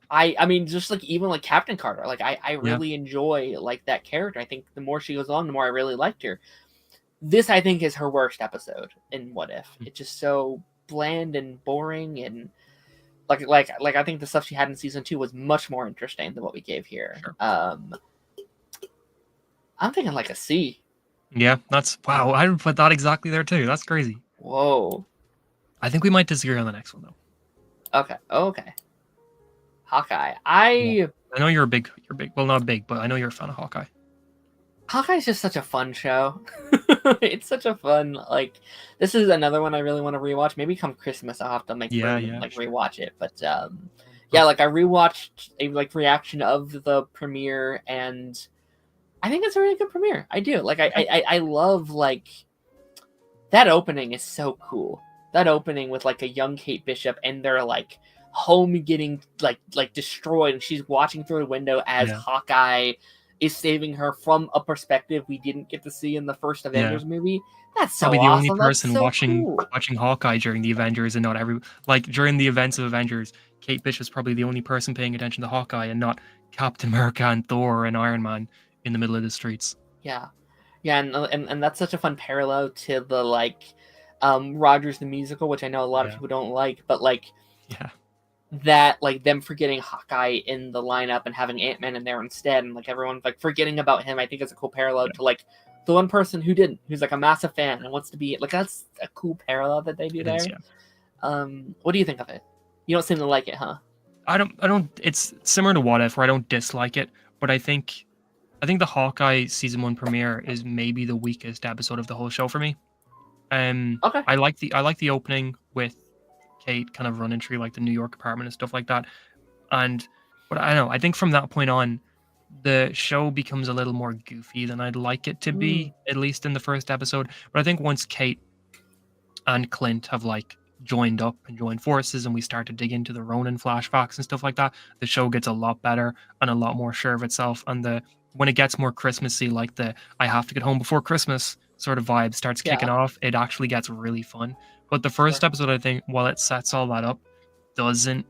I mean, just like even like Captain Carter, like I really enjoy like that character. I think the more she goes on, the more I really liked her. This, I think, is her worst episode in What If. It's just so bland and boring, and like I think the stuff she had in season 2 was much more interesting than what we gave here. Sure. I'm thinking like a C. Yeah, that's wow. I would put that exactly there too. That's crazy. Whoa. I think we might disagree on the next one though. Okay. Hawkeye. I know you're big. Well, not big, but I know you're a fan of Hawkeye. Hawkeye's just such a fun show. It's such a fun, like, this is another one I really want to rewatch. Maybe come Christmas I'll have to rewatch it. But yeah, like I rewatched a like reaction of the premiere, and I think it's a really good premiere. I do. Like I love like that opening is so cool. That opening with like a young Kate Bishop and they're like home getting like destroyed, and she's watching through a window as Hawkeye is saving her from a perspective we didn't get to see in the first Avengers movie. That's so Probably the only awesome. That's person so watching cool. Hawkeye during the Avengers and not during the events of Avengers, Kate Bishop's probably the only person paying attention to Hawkeye and not Captain America and Thor and Iron Man in the middle of the streets. Yeah. Yeah, and that's such a fun parallel to the like Rogers the Musical, which I know a lot of people don't like, but like that, like them forgetting Hawkeye in the lineup and having Ant-Man in there instead, and like everyone like forgetting about him, I think is a cool parallel to like the one person who's like a massive fan and wants to be like, that's a cool parallel that they do there. What do you think of it? You don't seem to like it, huh? I don't. It's similar to What If, where I don't dislike it, but I think the Hawkeye season 1 premiere is maybe the weakest episode of the whole show for me. Okay. I like the opening with Kate kind of running through like the New York apartment and stuff like that, but I don't know. I think from that point on, the show becomes a little more goofy than I'd like it to be, at least in the first episode. But I think once Kate and Clint have like joined up and joined forces and we start to dig into the Ronin flashbacks and stuff like that, the show gets a lot better and a lot more sure of itself. And when it gets more Christmassy, like the I have to get home before Christmas sort of vibe starts kicking off, it actually gets really fun. But the first episode, I think, while it sets all that up, doesn't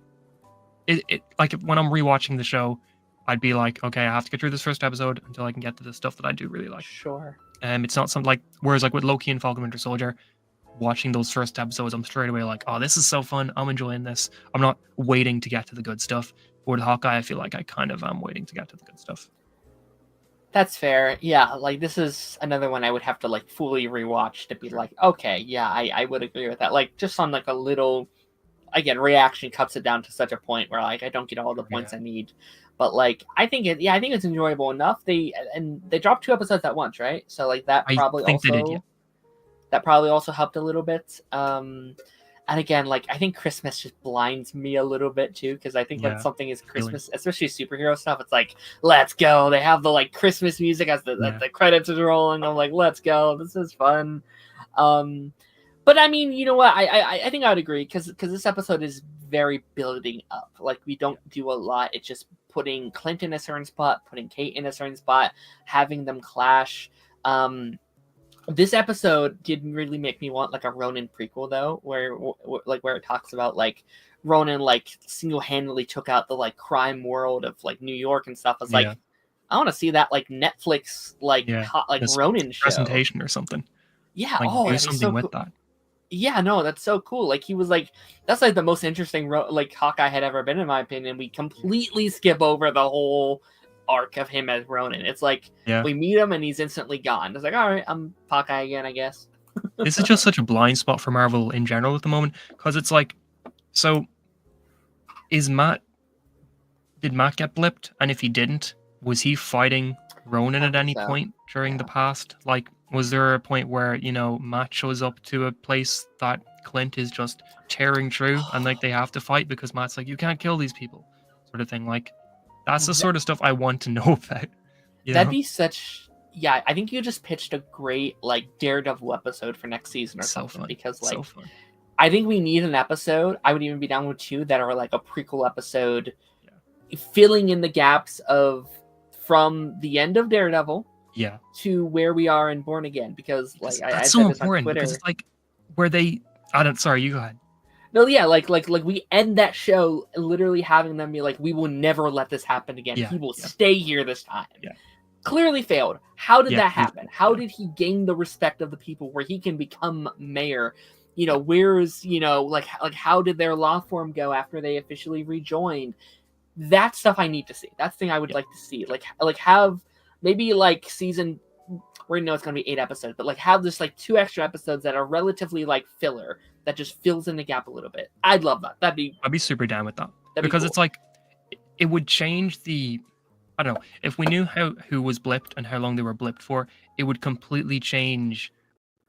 it like when I'm rewatching the show, I'd be like, okay, I have to get through this first episode until I can get to the stuff that I do really like. Sure. It's not something like, whereas like with Loki and Falcon Winter Soldier, watching those first episodes, I'm straight away like, oh, this is so fun. I'm enjoying this. I'm not waiting to get to the good stuff. But with Hawkeye, I feel like I kind of am waiting to get to the good stuff. That's fair. Yeah, like this is another one I would have to like fully rewatch to be like, okay, yeah, I would agree with that. Like just on like a little, again, reaction cuts it down to such a point where like I don't get all the points I need. But like I think it's enjoyable enough. They dropped 2 episodes at once, right? So like that probably that probably also helped a little bit. And again, like I think Christmas just blinds me a little bit too, because I think that something is Christmas, especially superhero stuff. It's like, let's go. They have the like Christmas music as the credits are rolling. I'm like, let's go. This is fun. But I mean, you know what? I think I would agree because this episode is very building up. Like we don't do a lot. It's just putting Clint in a certain spot, putting Kate in a certain spot, having them clash. This episode didn't really make me want like a Ronin prequel though, where it talks about like Ronin like single-handedly took out the like crime world of like New York and stuff. I was like, I want to see that like Netflix like Ronin show presentation or something. Yeah, like, do something with that. Yeah, no, that's so cool. Like he was like, that's like the most interesting like Hawkeye had ever been in my opinion. We completely skip over the whole arc of him as Ronin. It's like we meet him and he's instantly gone. It's like, all right, I'm Hawkeye again, I guess. This is just such a blind spot for Marvel in general at the moment, because it's like, so did Matt get blipped? And if he didn't, was he fighting Ronin at any point during the past? Like, was there a point where, you know, Matt shows up to a place that Clint is just tearing through and like they have to fight because Matt's like, you can't kill these people, sort of thing? Like, that's the sort of stuff I want to know about. That'd be such... Yeah, I think you just pitched a great like Daredevil episode for next season or something. Because like, I think we need an episode. I would even be down with 2 that are like a prequel episode, filling in the gaps of from the end of Daredevil, to where we are in Born Again. Because like that's so important. Because it's like where they... Sorry, you go ahead. No, yeah, like we end that show literally having them be like, we will never let this happen again. He will stay here this time. Clearly failed. How did that happen? How did he gain the respect of the people where he can become mayor? You know, where's, you know, like how did their law firm go after they officially rejoined? That stuff I need to see. That's the thing I would like to see. Like have maybe like season, we know it's going to be 8 episodes, but like have this like 2 extra episodes that are relatively like filler that just fills in the gap a little bit. I'd love that. I'd be super down with that. Because it's like, it would change the... I don't know, if we knew who was blipped and how long they were blipped for, it would completely change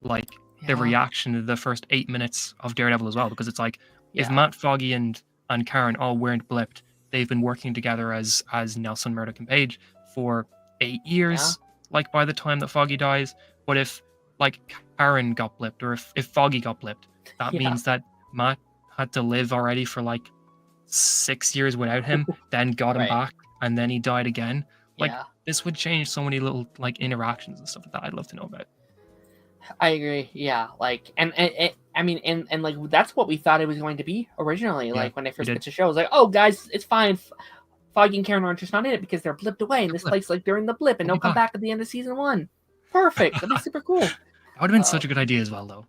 like the reaction to the first 8 minutes of Daredevil as well. Because it's like, if Matt, Foggy, and Karen all weren't blipped, they've been working together as Nelson, Murdoch, and Page for 8 years, like by the time that Foggy dies. But if like Karen got blipped, or if Foggy got blipped, that means that Matt had to live already for like 6 years without him, then got him back, and then he died again. Like, this would change so many little like interactions and stuff like that I'd love to know about. I agree. Yeah, like, I mean, and like that's what we thought it was going to be originally. Yeah, Like when they we first did. pitched the show, I was like, oh, guys, it's fine. Foggy and Karen aren't just not in it because they're blipped away in The this blip. place, like during the blip, and We'll they'll be come back. back at the end of season 1. Perfect. That'd be super cool. That would have been Uh, such a good idea as well, though.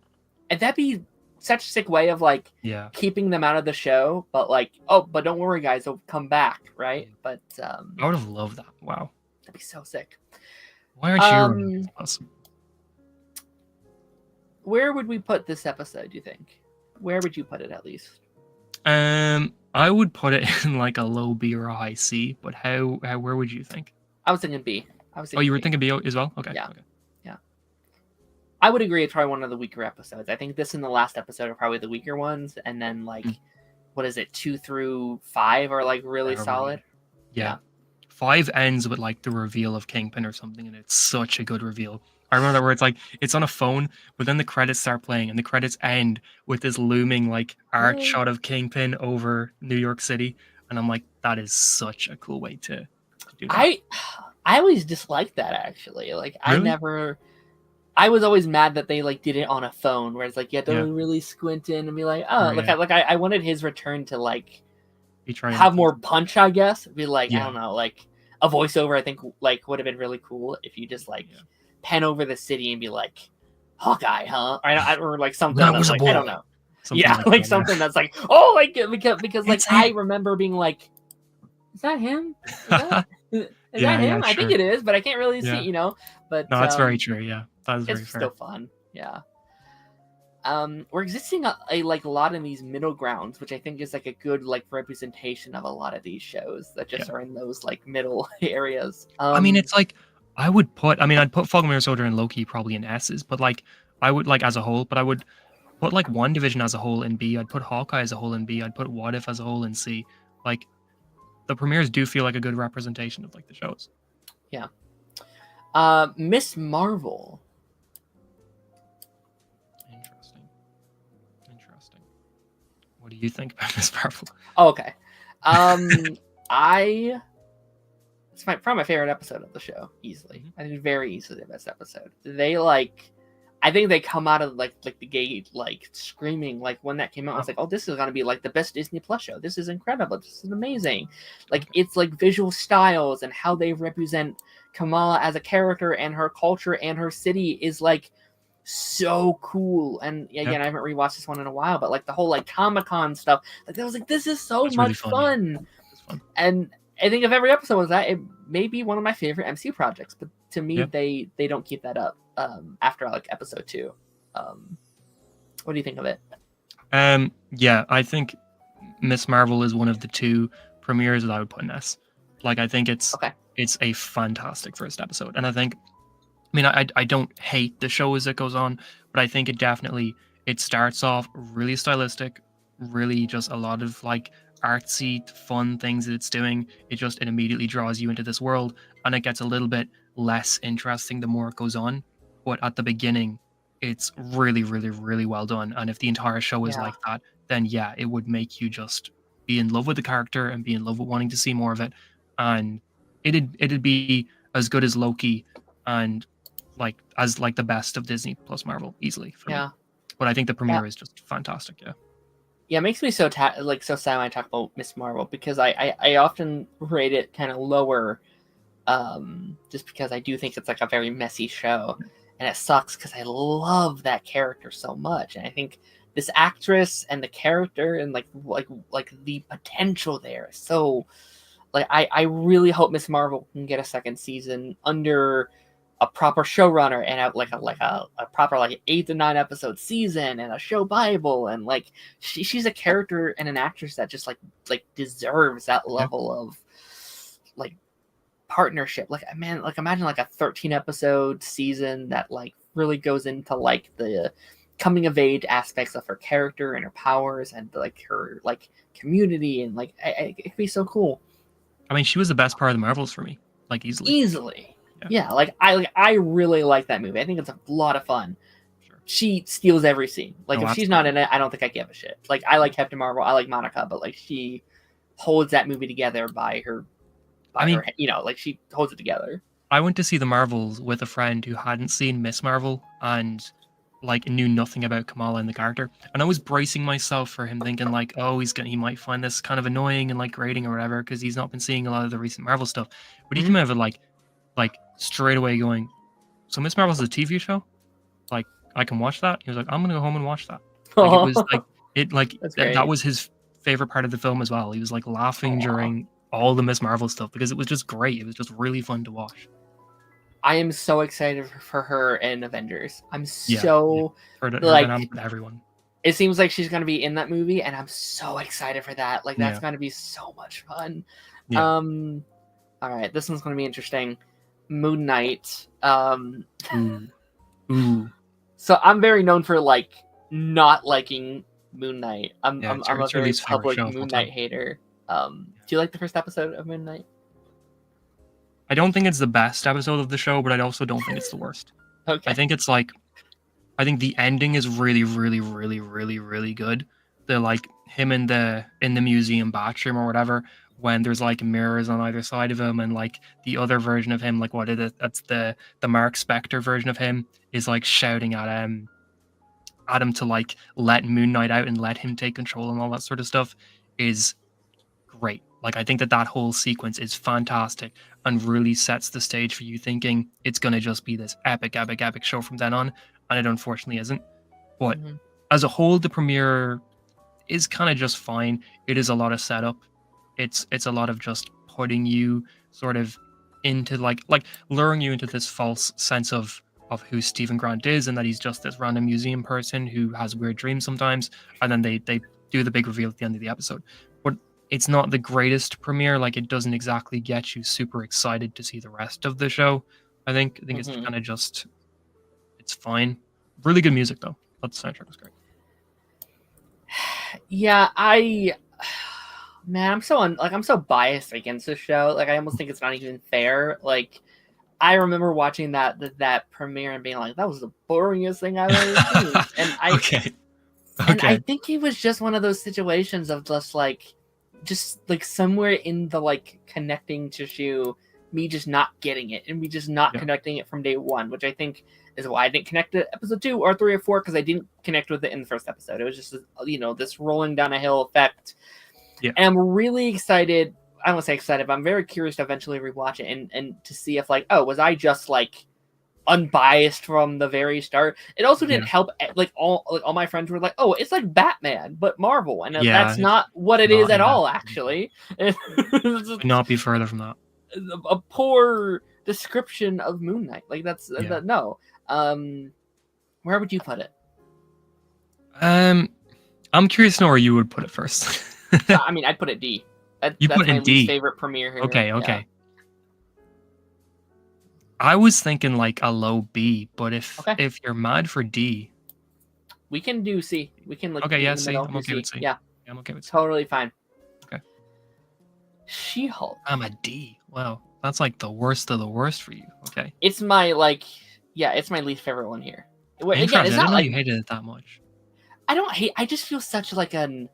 and that'd be such a sick way of like Yeah. keeping them out of the show, but like, oh, but don't worry, guys, they'll come back, right? Yeah. But I would have loved that. Wow. that'd be so sick. Why aren't you running Disney Plus? Where would we put this episode, do you think? Where would you put it at least? I would put it in like a low B or a high C, but where would you think? I was thinking B. Oh, you were thinking B as well? Okay. Yeah. Okay. Yeah. I would agree it's probably one of the weaker episodes. I think this and the last episode are probably the weaker ones, and then like what is it, 2 through 5 are like really solid. Yeah. 5 ends with like the reveal of Kingpin or something, and it's such a good reveal. I remember that where it's like it's on a phone, but then the credits start playing, and the credits end with this looming like art shot of Kingpin over New York City, and I'm like, that is such a cool way to do that. I always disliked that actually. Like Really? I was always mad that they like did it on a phone, where it's like you had to really squint in and be like, oh, I wanted his return to like have more punch, I guess. Be like, I don't know, like a voiceover. I think like would have been really cool if you just like pen over the city and be like, Hawkeye, huh? Or like something that's like, I don't know. Something like something that's like, oh, like because like I remember being like, is that him? Is that him? I think it is, but I can't really see, you know. But no, that's very true. Yeah, that is very it's fair. still fun. Yeah. We're existing a like a lot in these middle grounds, which I think is like a good like representation of a lot of these shows that just are in those like middle areas. I mean, it's like I'd put Falcon Winter Soldier and Loki probably in S's, but like I would like as a whole, but I would put like WandaVision as a whole in B. I'd put Hawkeye as a whole in B. I'd put What If as a whole in C. Like the premieres do feel like a good representation of like the shows. Yeah. Miss Marvel. Interesting. What do you think about Miss Marvel? Oh, okay. It's probably my favorite episode of the show, easily. I think very easily the best episode. They like, I think they come out of like the gate like screaming. Like when that came out, I was like, oh, this is gonna be like the best Disney Plus show. This is incredible. This is amazing. Like it's like visual styles and how they represent Kamala as a character and her culture and her city is like so cool. And again, I haven't rewatched this one in a while, but like the whole like Comic-Con stuff, like I was like, this is so much really fun. Yeah. And I think if every episode was that, it may be one of my favorite MCU projects. But to me, they don't keep that up after like episode 2. What do you think of it? Yeah, I think Miss Marvel is one of the 2 premieres that I would put in S. Like I think it's a fantastic first episode, and I think, I mean, I don't hate the show as it goes on, but I think it starts off really stylistic, really just a lot of like artsy, fun things that it's doing. It immediately draws you into this world, and it gets a little bit less interesting the more it goes on. But at the beginning, it's really, really, really well done. And if the entire show is like that, then yeah, it would make you just be in love with the character and be in love with wanting to see more of it. And it'd be as good as Loki and like as like the best of Disney plus Marvel easily for me. But I think the premiere is just fantastic. Yeah, it makes me so sad when I talk about Miss Marvel, because I often rate it kind of lower, just because I do think it's like a very messy show, and it sucks because I love that character so much, and I think this actress and the character and like the potential there is so, like I really hope Miss Marvel can get a second season under a proper showrunner and a proper like 8 to 9 episode season and a show bible, and like she's a character and an actress that just like deserves that level of like partnership. Like, man, like imagine like a 13 episode season that like really goes into like the coming of age aspects of her character and her powers and like her like community, and like it could be so cool. I mean, she was the best part of the Marvels for me, like easily. Yeah, like I really like that movie. I think it's a lot of fun. Sure. She steals every scene. Like if she's not in it, I don't think I give a shit. Like I like Captain Marvel, I like Monica, but like she holds that movie together by her by her, like she holds it together. I went to see the Marvels with a friend who hadn't seen Miss Marvel and like knew nothing about Kamala and the character, and I was bracing myself for him, thinking like, oh, he might find this kind of annoying and like grating or whatever because he's not been seeing a lot of the recent Marvel stuff. But he came out of it like straight away going, so Miss Marvel's a TV show, like I can watch that. He was like, I'm gonna go home and watch that. Like it was like that was his favorite part of the film as well. He was like laughing during all the Miss Marvel stuff because it was just great. It was just really fun to watch. I am so excited for her in Avengers. I'm Everyone. It seems like she's gonna be in that movie, and I'm so excited for that. Like that's gonna be so much fun. Yeah. All right, this one's gonna be interesting. Moon Knight. Ooh. So I'm very known for like not liking Moon Knight. I'm a very public Moon Knight hater. Do you like the first episode of Moon Knight? I don't think it's the best episode of the show, but I also don't think it's the worst. Okay. I think the ending is really, really, really, really, really good. The like him in the museum bathroom or whatever, when there's like mirrors on either side of him, and like the other version of him, like that's the Mark Spector version of him, is like shouting at him to like let Moon Knight out and let him take control and all that sort of stuff is great. Like I think that whole sequence is fantastic and really sets the stage for you thinking it's going to just be this epic show from then on, and it unfortunately isn't. But as a whole, the premiere is kind of just fine. It is a lot of setup. It's a lot of just putting you sort of into like luring you into this false sense of who Stephen Grant is, and that he's just this random museum person who has weird dreams sometimes, and then they do the big reveal at the end of the episode. But it's not the greatest premiere. Like it doesn't exactly get you super excited to see the rest of the show. I think it's kind of just, it's fine. Really good music though. But the soundtrack was great. Yeah, I'm so biased against this show. Like I almost think it's not even fair. Like I remember watching that premiere and being like, that was the boringest thing I've ever seen. And I think it was just one of those situations of just like somewhere in the like connecting tissue, me just not getting it and me just not connecting it from day one, which I think is why I didn't connect to episode 2 or 3 or 4, because I didn't connect with it in the first episode. It was just, this rolling down a hill effect. Yeah. And I'm really excited. I don't want to say excited, but I'm very curious to eventually rewatch it and to see if like, was I just like unbiased from the very start? It also didn't help. Like all my friends were like, "Oh, it's like Batman but Marvel," and that's not what it is at all. Actually, could not be further from that. A poor description of Moon Knight. Like that's no. Where would you put it? I'm curious to know where you would put it first. I mean, I'd put it D. You put it in D. Favorite premiere here. Okay. Yeah. I was thinking like a low B, but if you're mad for D, we can do C. We can like. Okay, yeah, C. I'm okay with C. Yeah, I'm okay with C. Totally fine. Okay. She-Hulk. I'm a D. Wow, that's like the worst of the worst for you. Okay. It's my it's my least favorite one here. Again, it's not like you hated it that much. I don't hate. I just feel such like an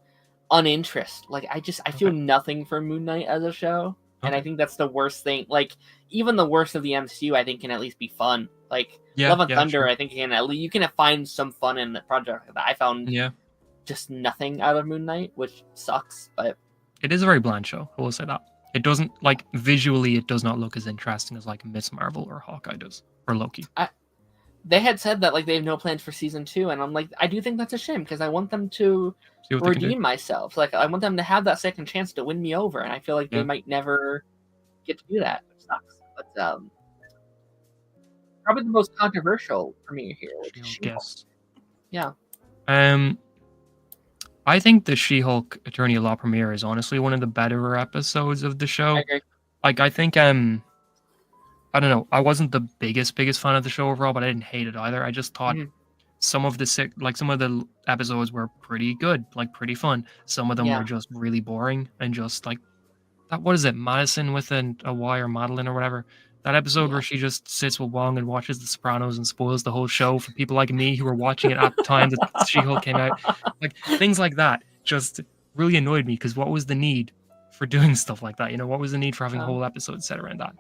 uninterest. Like I feel nothing for Moon Knight as a show. And I think that's the worst thing. Like, even the worst of the MCU, I think, can at least be fun. Like, Love and Thunder, sure. I think you can find some fun in the project. I found just nothing out of Moon Knight, which sucks. But it is a very bland show. I will say that. It doesn't, like, visually, it does not look as interesting as, like, Miss Marvel or Hawkeye does. Or Loki. They had said that, like, they have no plans for season 2. And I'm like, I do think that's a shame, because I want them to redeem myself. Like, I want them to have that second chance to win me over, and I feel like they might never get to do that, which sucks. But probably the most controversial premiere here, which is She-Hulk. Yeah. I think the She-Hulk Attorney at Law premiere is honestly one of the better episodes of the show. I agree. Like, I think I don't know. I wasn't the biggest fan of the show overall, but I didn't hate it either. I just thought some of the episodes were pretty good, like pretty fun. Some of them were just really boring and just like that. What is it, Madison with a Y or Madeline or whatever? That episode where she just sits with Wong and watches The Sopranos and spoils the whole show for people like me who were watching it at the time that She-Hulk came out. Like things like that just really annoyed me because what was the need for doing stuff like that? You know, what was the need for having a Um, whole episode set around that?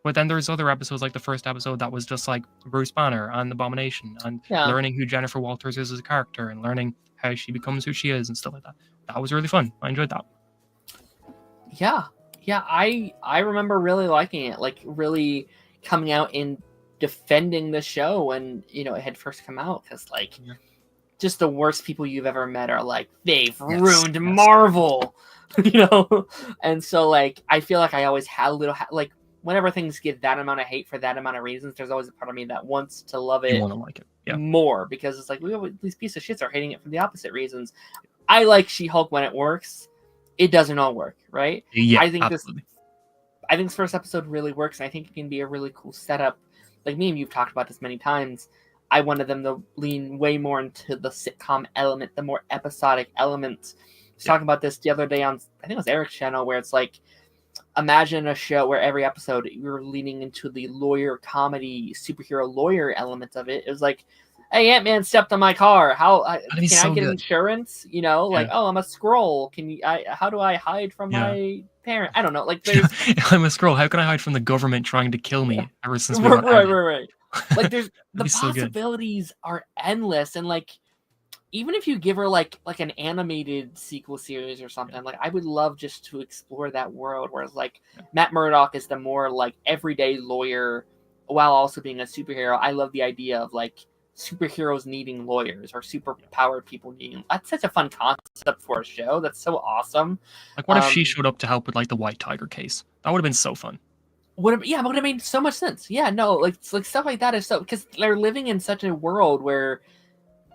But then there's other episodes, like the first episode that was just like Bruce Banner and Abomination and yeah, learning who Jennifer Walters is as a character and learning how she becomes who she is and stuff like that. That was really fun. I enjoyed that. yeah, yeah. I remember really liking it, like really coming out and defending the show when it had first come out, because like Yeah. just the worst people you've ever met are like, they've Yes, ruined yes. Marvel, and so like I feel like I always had a little like whenever things get that amount of hate for that amount of reasons, there's always a part of me that wants to love You it want to like it. Yeah. more, because it's like these piece of shits are hating it for the opposite reasons. I like She-Hulk when it works. It doesn't all work, right? Yeah, I think absolutely. this first episode really works, and I think it can be a really cool setup. Like me and you've talked about this many times. I wanted them to lean way more into the sitcom element, the more episodic elements. I was talking about this the other day on, I think it was Eric's channel, where it's like, imagine a show where every episode we were leaning into the lawyer comedy, superhero lawyer element of it. It was like, hey, Ant-Man stepped on my car. How can I get insurance? Like, oh, I'm a Skrull. How do I hide from my parent? I don't know. Like, there's I'm a Skrull. How can I hide from the government trying to kill me ever since we right. Like, there's the so possibilities are endless, and like, even if you give her like an animated sequel series or something, like I would love just to explore that world. Whereas like Matt Murdock is the more like everyday lawyer while also being a superhero. I love the idea of like superheroes needing lawyers or superpowered people needing. That's such a fun concept for a show. That's so awesome. Like, what if she showed up to help with like the White Tiger case? That would have been so fun. Would have made so much sense. Yeah, no, like stuff like that is so, because they're living in such a world where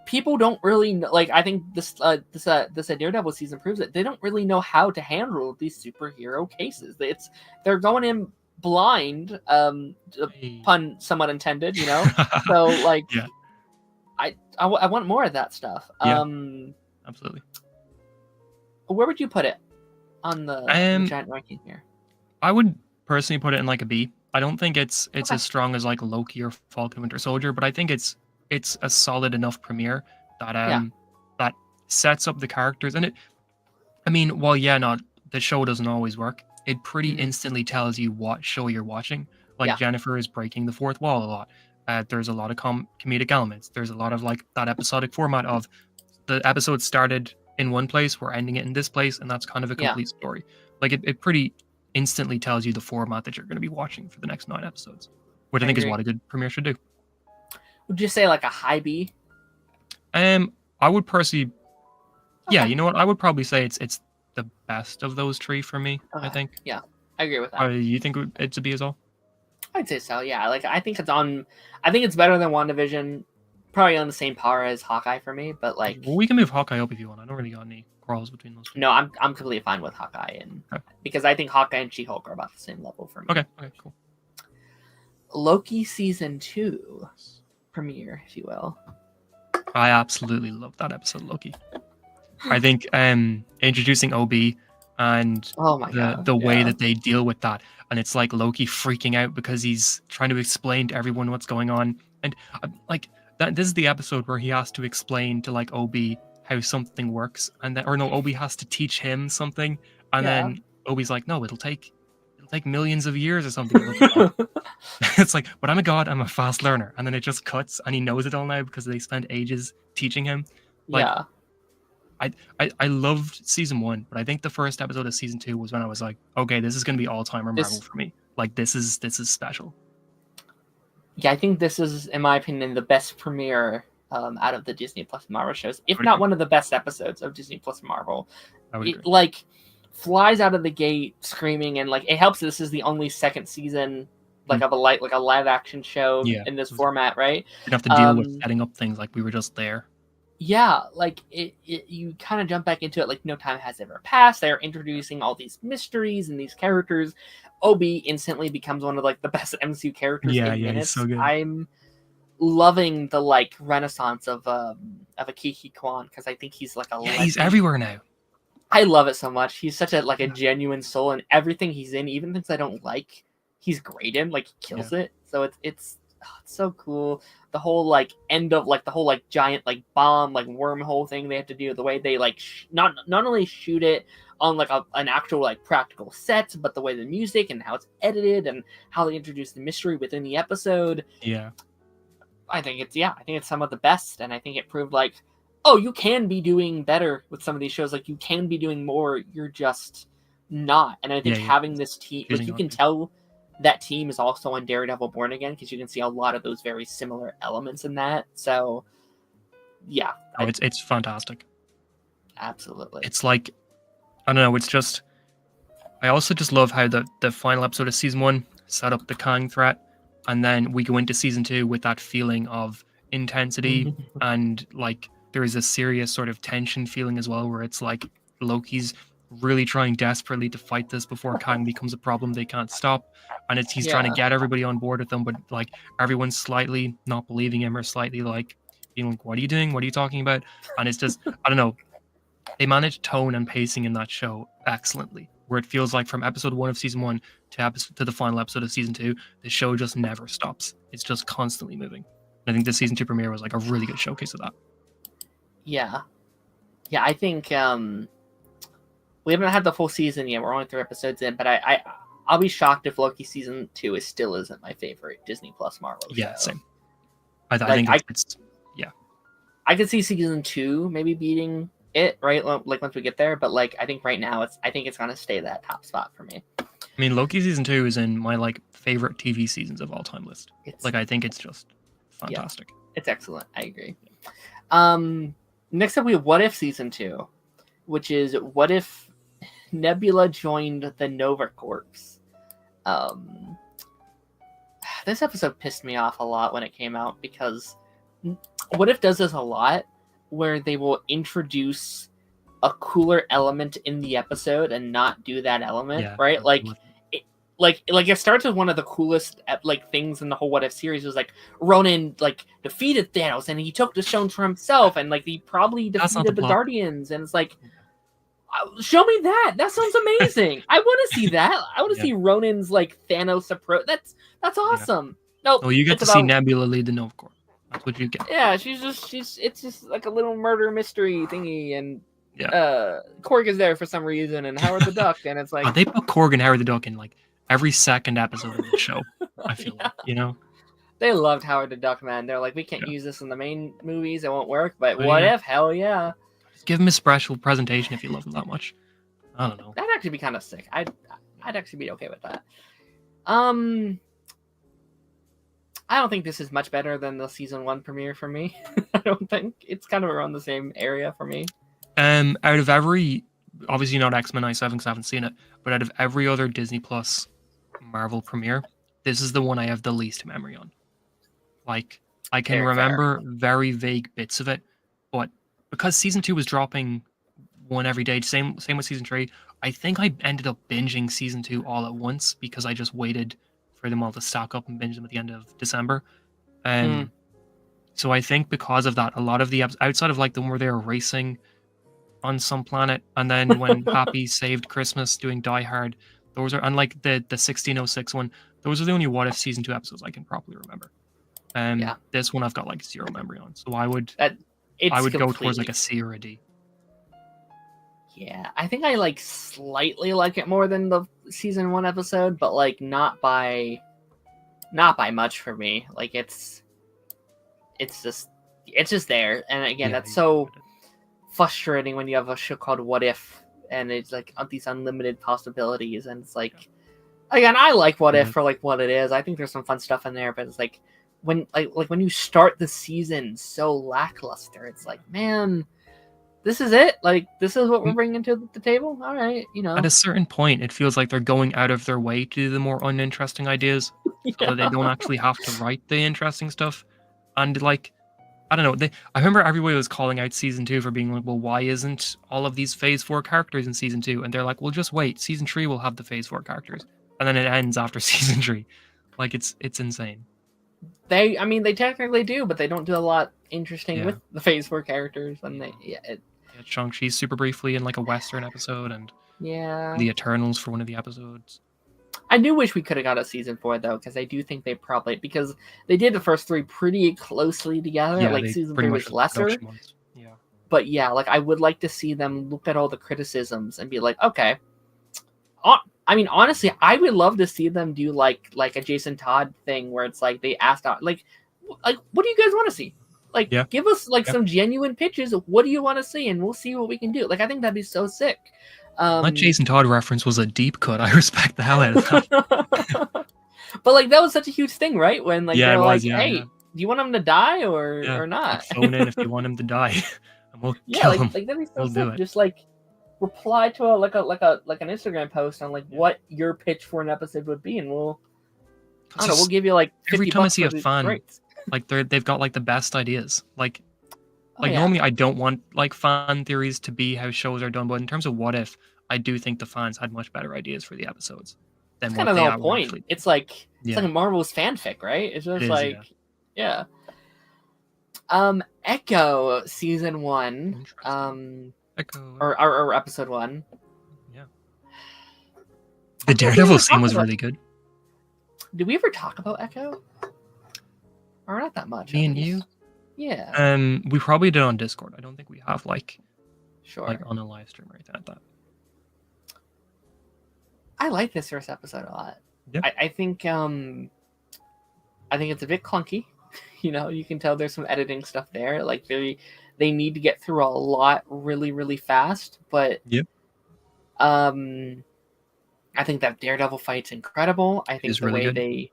people don't really know, like I think this Daredevil season proves it. They don't really know how to handle these superhero cases. They're going in blind, pun somewhat intended, So like, yeah. I want more of that stuff. Yeah, absolutely. Where would you put it on the giant ranking here? I would personally put it in like a B. I don't think it's as strong as like Loki or Falcon Winter Soldier, but I think it's a solid enough premiere that that sets up the characters. And while the show doesn't always work, it pretty instantly tells you what show you're watching. Like Jennifer is breaking the fourth wall a lot. There's a lot of comedic elements. There's a lot of like that episodic format of the episode started in one place, we're ending it in this place, and that's kind of a complete story. Like it pretty instantly tells you the format that you're going to be watching for the next 9 episodes, which I think is what a good premiere should do. Would you say like a high B? I would personally, yeah, you know what? I would probably say it's the best of those 3 for me. I think. Yeah, I agree with that. You think it's a B as well? I'd say so. Yeah, like I think it's better than WandaVision. Probably on the same par as Hawkeye for me, but like. Well, we can move Hawkeye up if you want. I don't really got any quarrels between those 2. No, I'm completely fine with Hawkeye, and because I think Hawkeye and She-Hulk are about the same level for me. Okay, cool. Loki season 2 premiere, if you will. I absolutely love that episode, Loki. I think introducing OB and the way that they deal with that, and it's like Loki freaking out because he's trying to explain to everyone what's going on, and like that. This is the episode where he has to explain to like OB how something works, and then OB has to teach him something, and then OB's like, no, it'll take millions of years or something. It's like, but I'm a god, I'm a fast learner, and then it just cuts, and he knows it all now because they spent ages teaching him. Like, I loved season 1, but I think the first episode of season 2 was when I was like, okay, this is going to be all-timer Marvel for me. Like, this is special. Yeah, I think this is, in my opinion, the best premiere out of the Disney Plus Marvel shows, if not one of the best episodes of Disney Plus Marvel. It like flies out of the gate screaming, and like it helps that this is the only second season of a live action show in this format, right? You have to deal with setting up things like we were just there. Yeah, like you kind of jump back into it like no time has ever passed. They're introducing all these mysteries and these characters. Obi instantly becomes one of like the best MCU characters in minutes. He's so good. I'm loving the like renaissance of a Kiki Kwan, because I think he's like he's everywhere now. I love it so much. He's such a genuine soul, and everything he's in, even things I don't like, he's great in. Like he kills it. So it's it's so cool. The whole like end of like the whole like giant like bomb like wormhole thing they have to do. The way they like not only shoot it on like an actual like practical set, but the way the music and how it's edited and how they introduce the mystery within the episode. Yeah. I think it's some of the best, and I think it proved like, oh, you can be doing better with some of these shows. Like you can be doing more. You're just not. And I think having this team, like you can tell that team is also on Daredevil Born Again because you can see a lot of those very similar elements in that. So, yeah, it's fantastic. Absolutely. It's like, I don't know. It's just, I also just love how the final episode of season 1 set up the Kang threat. And then we go into season 2 with that feeling of intensity and like there is a serious sort of tension feeling as well, where it's like Loki's really trying desperately to fight this before Kang becomes a problem they can't stop. And he's trying to get everybody on board with them, but like everyone's slightly not believing him or slightly like being like, what are you doing? What are you talking about? And it's just, I don't know. They manage tone and pacing in that show excellently, where it feels like from episode 1 of season 1 to the final episode of season 2, the show just never stops. It's just constantly moving. And I think the season 2 premiere was like a really good showcase of that. Yeah. I think we haven't had the full season yet. We're only 3 episodes in, but I'll be shocked if Loki season 2 still isn't my favorite Disney Plus Marvel show. Yeah, same. I think it's I could see season 2 maybe beating it, right? Like once we get there, but like I think right now I think it's gonna stay that top spot for me. I mean, Loki season 2 is in my like favorite TV seasons of all time list. I think it's just fantastic. Yeah, it's excellent. I agree. Next up we have What If season 2, which is what if Nebula joined the Nova Corps. This episode pissed me off a lot when it came out because What If does this a lot, where they will introduce a cooler element in the episode and not do that element, right? It starts with one of the coolest like things in the whole What If series was like Ronan like defeated Thanos and he took the stones for himself and like he probably defeated the Guardians, and it's like, show me that. That sounds amazing. I want to see that. I want to see Ronan's like Thanos approach. That's awesome. No, you get to see Nebula lead the Nova Corps. That's what you get. Yeah, it's just like a little murder mystery thingy, and Korg is there for some reason, and Howard the Duck, and it's like they put Korg and Howard the Duck in like every second episode of the show. I feel like, they loved Howard the Duck, man. They're like, we can't use this in the main movies; it won't work. But what if? Hell yeah! Just give him a special presentation if you love him that much. I don't know. That'd actually be kind of sick. I'd actually be okay with that. I don't think this is much better than the season 1 premiere for me. I don't think it's kind of around the same area for me. Out of every, obviously not X-Men 97 because I haven't seen it, but out of every other Disney Plus Marvel premiere, this is the one I have the least memory on. Like, I can remember very vague bits of it, but because season 2 was dropping one every day, same with season 3, I think I ended up binging season 2 all at once because I just waited for them all to stack up and binge them at the end of December. So I think because of that, a lot of the outside of like the one where they were racing on some planet, and then when Happy saved Christmas doing Die Hard, those are, unlike the 1606 one, those are the only What If season 2 episodes I can properly remember. This one I've got like zero memory on, so I would go towards like a C or a D. Yeah, I think I like slightly like it more than the season 1 episode, but like not by much for me. Like it's just there, and again, that's so frustrating when you have a show called What If, and it's like these unlimited possibilities, and it's like, again, I like What If for like what it is. I think there's some fun stuff in there, but it's like when when you start the season so lackluster, it's like, man, this is it? Like, this is what we're bringing to the table? All right, At a certain point, it feels like they're going out of their way to do the more uninteresting ideas so that they don't actually have to write the interesting stuff. And, like, I don't know. I remember everybody was calling out season 2 for being like, well, why isn't all of these Phase 4 characters in season 2? And they're like, well, just wait. Season 3 will have the Phase 4 characters. And then it ends after season 3. Like, it's insane. They technically do, but they don't do a lot interesting with the Phase 4 characters. And Shang-Chi's super briefly in like a Western episode, and the Eternals for one of the episodes. I do wish we could have got a season 4 though, because I do think they probably, because they did the first 3 pretty closely together. Yeah, like they season pretty 3 much was were the lesser, production ones. Yeah. but yeah, like I would like to see them look at all the criticisms and be like, okay. I mean, honestly, I would love to see them do like a Jason Todd thing where it's like they asked out like what do you guys want to see? Like, Yeah. give us like Yeah. some genuine pitches of what do you want to see, and we'll see what we can do. Like, I think that'd be so sick. That Jason Todd reference was a deep cut. I respect the hell out of that. But like that was such a huge thing, right? When like Yeah, they're it was. like, Yeah, "Hey, yeah. do you want him to die or Yeah. not?" Like, phone in if you want him to die, and we'll Yeah, kill him. like that'd be so We'll do sick. it. Just like reply to a like an Instagram post on like Yeah. what your pitch for an episode would be, and we'll I don't know, Just we'll give you like 50 every time I bucks see for a the fan, rights. like they've got like the best ideas. Like Oh, yeah. normally I don't want like fan theories to be how shows are done, but in terms of what if, I do think the fans had much better ideas for the episodes than That's what kind of they the whole were point. actually. It's like Yeah. a Marvel's fanfic, right? It's just It is, like yeah. Echo season 1. Interesting. Echo. Or episode 1. Yeah. The Daredevil scene was really good. Did we ever talk about Echo? Or not that much? Me and you? Yeah. We probably did on Discord. I don't think we have Sure. like on a live stream or anything like that. I like this first episode a lot. Yeah. I think it's a bit clunky. You can tell there's some editing stuff there. Like they need to get through a lot really, really fast. But Yep. I think that Daredevil fight's incredible. I think It's the really way good. they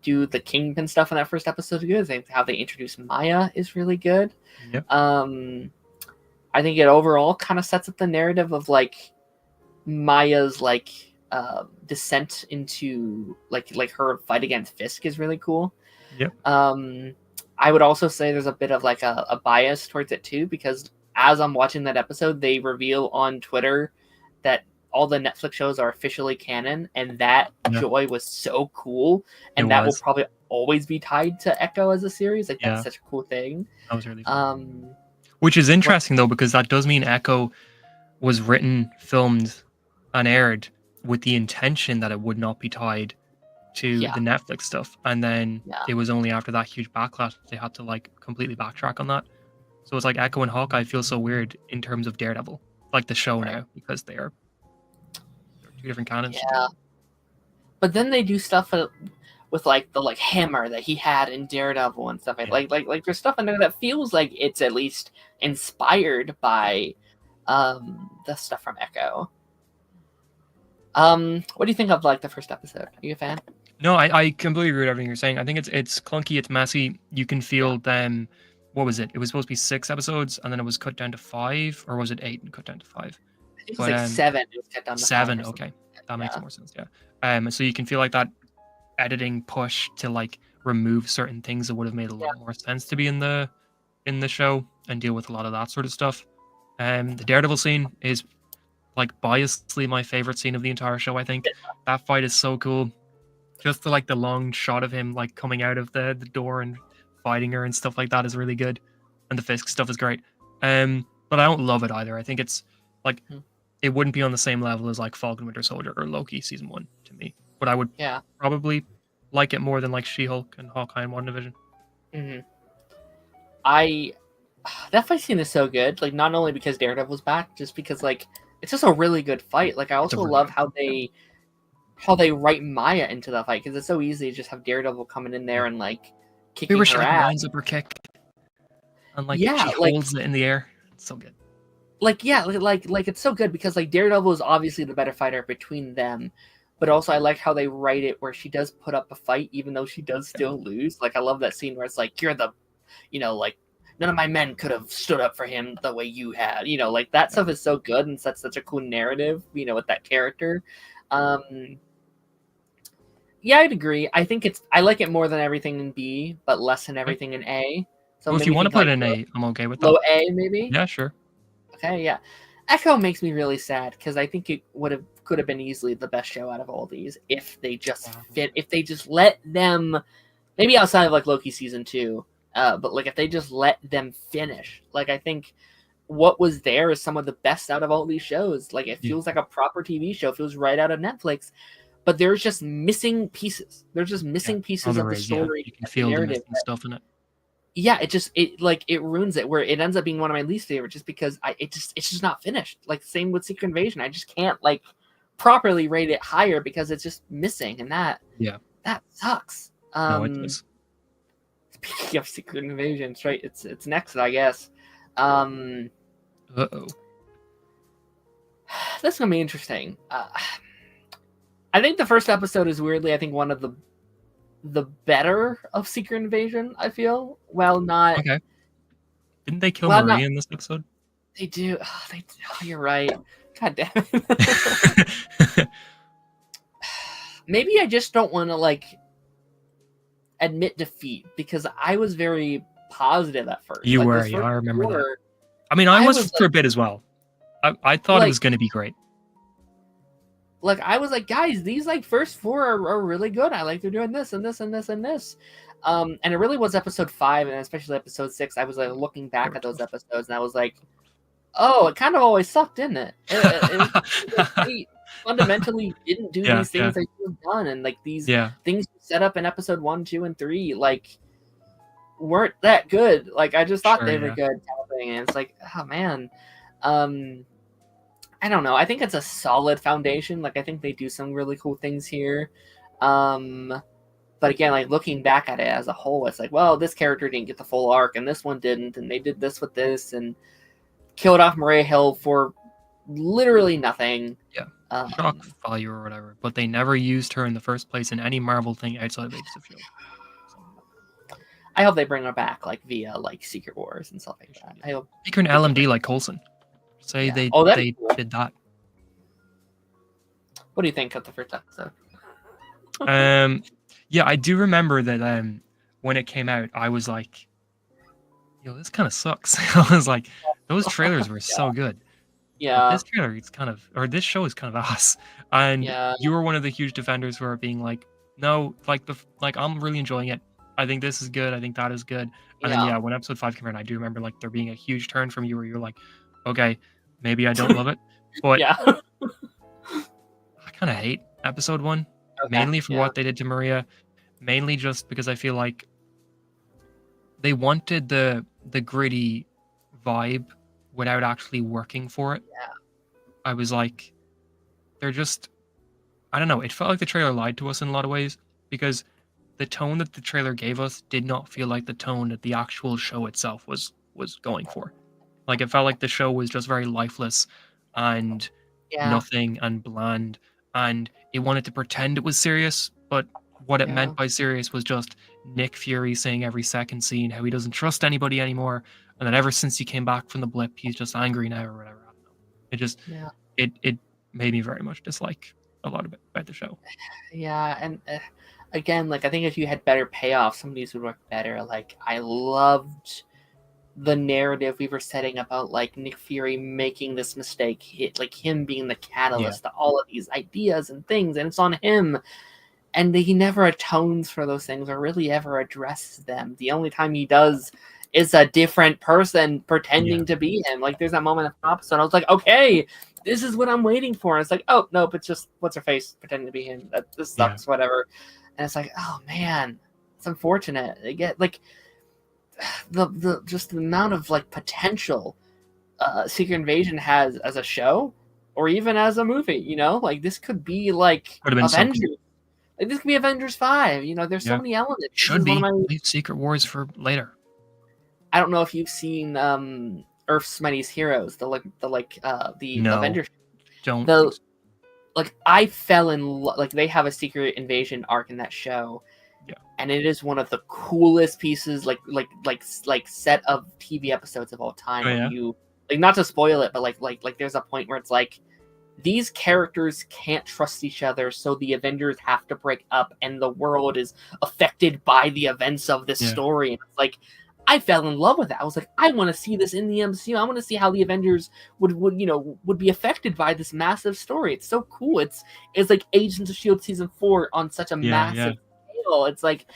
do the Kingpin stuff in that first episode is good. I think how they introduce Maya is really good. Yep. I think it overall kind of sets up the narrative of like Maya's like descent into like her fight against Fisk is really cool. Yep. I would also say there's a bit of like a bias towards it too, because as I'm watching that episode, they reveal on Twitter that all the Netflix shows are officially canon, and that joy was so cool, and that will probably always be tied to Echo as a series. Like that's such a cool thing. That was really fun. Which is interesting though, because that does mean Echo was written, filmed, and aired with the intention that it would not be tied to the Netflix stuff, and then it was only after that huge backlash they had to like completely backtrack on that. So it's like Echo and Hawkeye feel so weird in terms of Daredevil, like the show now, because they're two different canons. Yeah, but then they do stuff with like the like hammer that he had in Daredevil and stuff like there's stuff in there that feels like it's at least inspired by the stuff from Echo. What do you think of like the first episode? Are you a fan? No, I completely agree with everything you're saying. I think it's clunky, it's messy. You can feel them. What was it? It was supposed to be 6 episodes, and then it was cut down to 5, or was it 8 and cut down to 5? I think it was like 7. It was cut down to 7. 5 Okay, that makes more sense. Yeah. So you can feel like that editing push to like remove certain things that would have made a lot more sense to be in the show and deal with a lot of that sort of stuff. The Daredevil scene is like biasly my favorite scene of the entire show. I think that fight is so cool. Just the long shot of him like coming out of the door and fighting her and stuff like that is really good, and the Fisk stuff is great. But I don't love it either. I think it's like it wouldn't be on the same level as like Falcon Winter Soldier or Loki season 1 to me. But I would probably like it more than like She-Hulk and Hawkeye and WandaVision. That fight scene is so good. Like not only because Daredevil's back, just because like it's just a really good fight. Like I also love how they write Maya into the fight, because it's so easy to just have Daredevil coming in there and like kicking her she ass. lines up her kick and like she holds it in the air. It's so good. Like it's so good because like Daredevil is obviously the better fighter between them, but also I like how they write it where she does put up a fight even though she does still lose. Like I love that scene where it's like you're the, like none of my men could have stood up for him the way you had. Like that stuff is so good and sets such a cool narrative. With that character. Yeah, I'd agree. I think I like it more than everything in B, but less than everything in A. So if you want to put in A, I'm okay with that. Low A, maybe? Yeah, sure. Okay, yeah. Echo makes me really sad because I think it could have been easily the best show out of all these if they just if they just let them, maybe outside of like Loki season 2, but like if they just let them finish. Like I think what was there is some of the best out of all these shows. Like it feels like a proper TV show. It feels right out of Netflix. but there's just missing pieces. There's just missing pieces of the story, you can and the feel the narrative. missing stuff in it. Yeah, it ruins it, where it ends up being one of my least favorite, just because it's just not finished. Like, same with Secret Invasion, I just can't like properly rate it higher because it's just missing, and that sucks. No, it does. Speaking of Secret Invasion, right? It's next, I guess. Uh-oh. That's gonna be interesting. I think the first episode is weirdly, I think, one of the better of Secret Invasion. I feel, well, not. Okay. Didn't they kill Well, Maria not- in this episode? They do. You're right. God damn it. Maybe I just don't want to like admit defeat, because I was very positive at first. You Like, were, those yeah, first I remember that. four, I mean, I I was was for a like- bit as well. I thought it Like- was going to be great. Like, I was like, guys, these like first four are really good. I like they're doing this and this and this and this. And it really was episode 5, and especially episode 6. I was like looking back at those episodes, and I was like, oh, it kind of always sucked, didn't it? They fundamentally didn't do these things they should have done, and like these things set up in episode 1, 2, and 3, like, weren't that good. Like, I just thought they were good, kind of thing. And it's like, oh man. I don't know. I think it's a solid foundation. Like, I think they do some really cool things here. But again, like, looking back at it as a whole, it's like, well, this character didn't get the full arc, and this one didn't, and they did this with this, and killed off Maria Hill for literally nothing. Yeah. Shock value or whatever. But they never used her in the first place in any Marvel thing outside of Agents of S.H.I.E.L.D. I hope they bring her back, like, via, like, Secret Wars and stuff like that. I hope. Make her an LMD like Coulson. Say they cool. did that. What do you think of the first episode? Yeah, I do remember that when it came out, I was like, yo, this kind of sucks. I was like, those trailers were so good. Yeah. But this trailer is this show is kind of ass. And you were one of the huge defenders who are being like, no, like I'm really enjoying it. I think this is good. I think that is good. And then when episode 5 came out, I do remember like there being a huge turn from you where you're like, okay, maybe I don't love it, but I kind of hate episode 1, mainly for what they did to Maria, mainly just because I feel like they wanted the gritty vibe without actually working for it. I was like, they're just, I don't know, it felt like the trailer lied to us in a lot of ways, because the tone that the trailer gave us did not feel like the tone that the actual show itself was going for. Like, it felt like the show was just very lifeless and nothing and bland, and it wanted to pretend it was serious, but what it meant by serious was just Nick Fury saying every second scene how he doesn't trust anybody anymore, and that ever since he came back from the blip, he's just angry now or whatever. I don't know. It just it made me very much dislike a lot about the show. Yeah, and again, like, I think if you had better payoff, some of these would work better. Like, I loved the narrative we were setting about, like, Nick Fury making this mistake, like him being the catalyst to all of these ideas and things, and it's on him. And he never atones for those things or really ever addresses them. The only time he does is a different person pretending to be him. Like, there's that moment in the episode, I was like, okay, this is what I'm waiting for. And it's like, oh, nope, it's just what's her face pretending to be him. This sucks, whatever. And it's like, oh man, it's unfortunate. They get like the just the amount of like potential Secret Invasion has as a show or even as a movie. You know, like this could be like Avengers. Like, this could be Avengers 5. You know, there's so many elements. Should be. Leave Secret Wars for later. I don't know if you've seen Earth's Mightiest Heroes, the Avengers. Don't. Like, I fell in love. Like, they have a Secret Invasion arc in that show, and it is one of the coolest pieces, like set of TV episodes of all time. Where you, like, not to spoil it, but like there's a point where it's like, these characters can't trust each other, so the Avengers have to break up, and the world is affected by the events of this story. And it's like, I fell in love with it. I was like, I want to see this in the MCU. I want to see how the Avengers would be affected by this massive story. It's so cool. It's like Agents of S.H.I.E.L.D. season 4 on such a massive scale. It's like,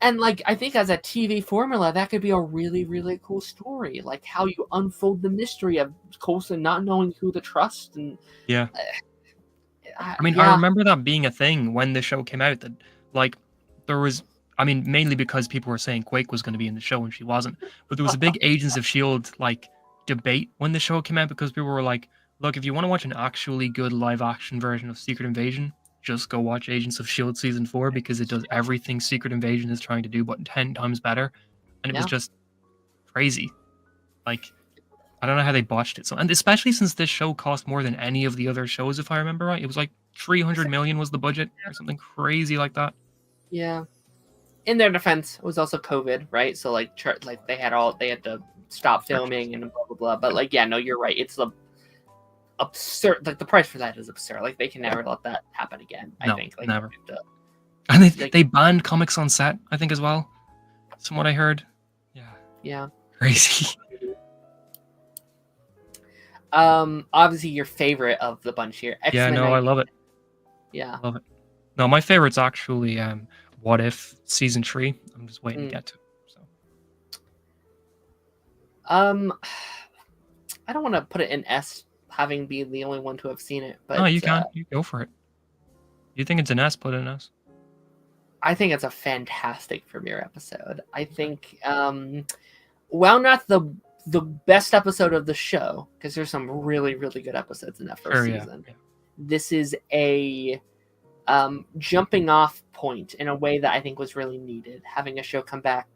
and like, I think as a TV formula, that could be a really, really cool story. Like how you unfold the mystery of Coulson not knowing who to trust. And I mean, I yeah. remember that being a thing when the show came out. That like there was, I mean, mainly because people were saying Quake was going to be in the show and she wasn't. But there was a big Agents of Shield like debate when the show came out because people were like, "Look, if you want to watch an actually good live action version of Secret Invasion, just go watch Agents of Shield season 4 because it does everything Secret Invasion is trying to do, but 10 times better." And it was Yeah. just crazy. Like I don't know how they botched it. So, and especially since this show cost more than any of the other shows, if I remember right, it was like 300 million was the budget or something crazy like that. Yeah. In their defense, it was also COVID, right? So like, like they had to stop filming and blah blah blah. But like, yeah, no, you're right. It's the absurd. Like the price for that is absurd. Like they can never let that happen again. I No, think. Like, never. And like, they banned comics on set, I think, as well. From what I heard. Yeah. Yeah. Crazy. Obviously your favorite of the bunch here. Yeah, X-Men no, I love it. Yeah. Love it. No, my favorite's actually What If season 3. I'm just waiting to get to it. So. I don't want to put it in S, having been the only one to have seen it, but No, you can. You go for it. You think it's an S, put it in S. I think it's a fantastic premiere episode. I think, well, not the best episode of the show, because there's some really, really good episodes in that first season. Yeah. This is a jumping off point in a way that I think was really needed. Having a show come back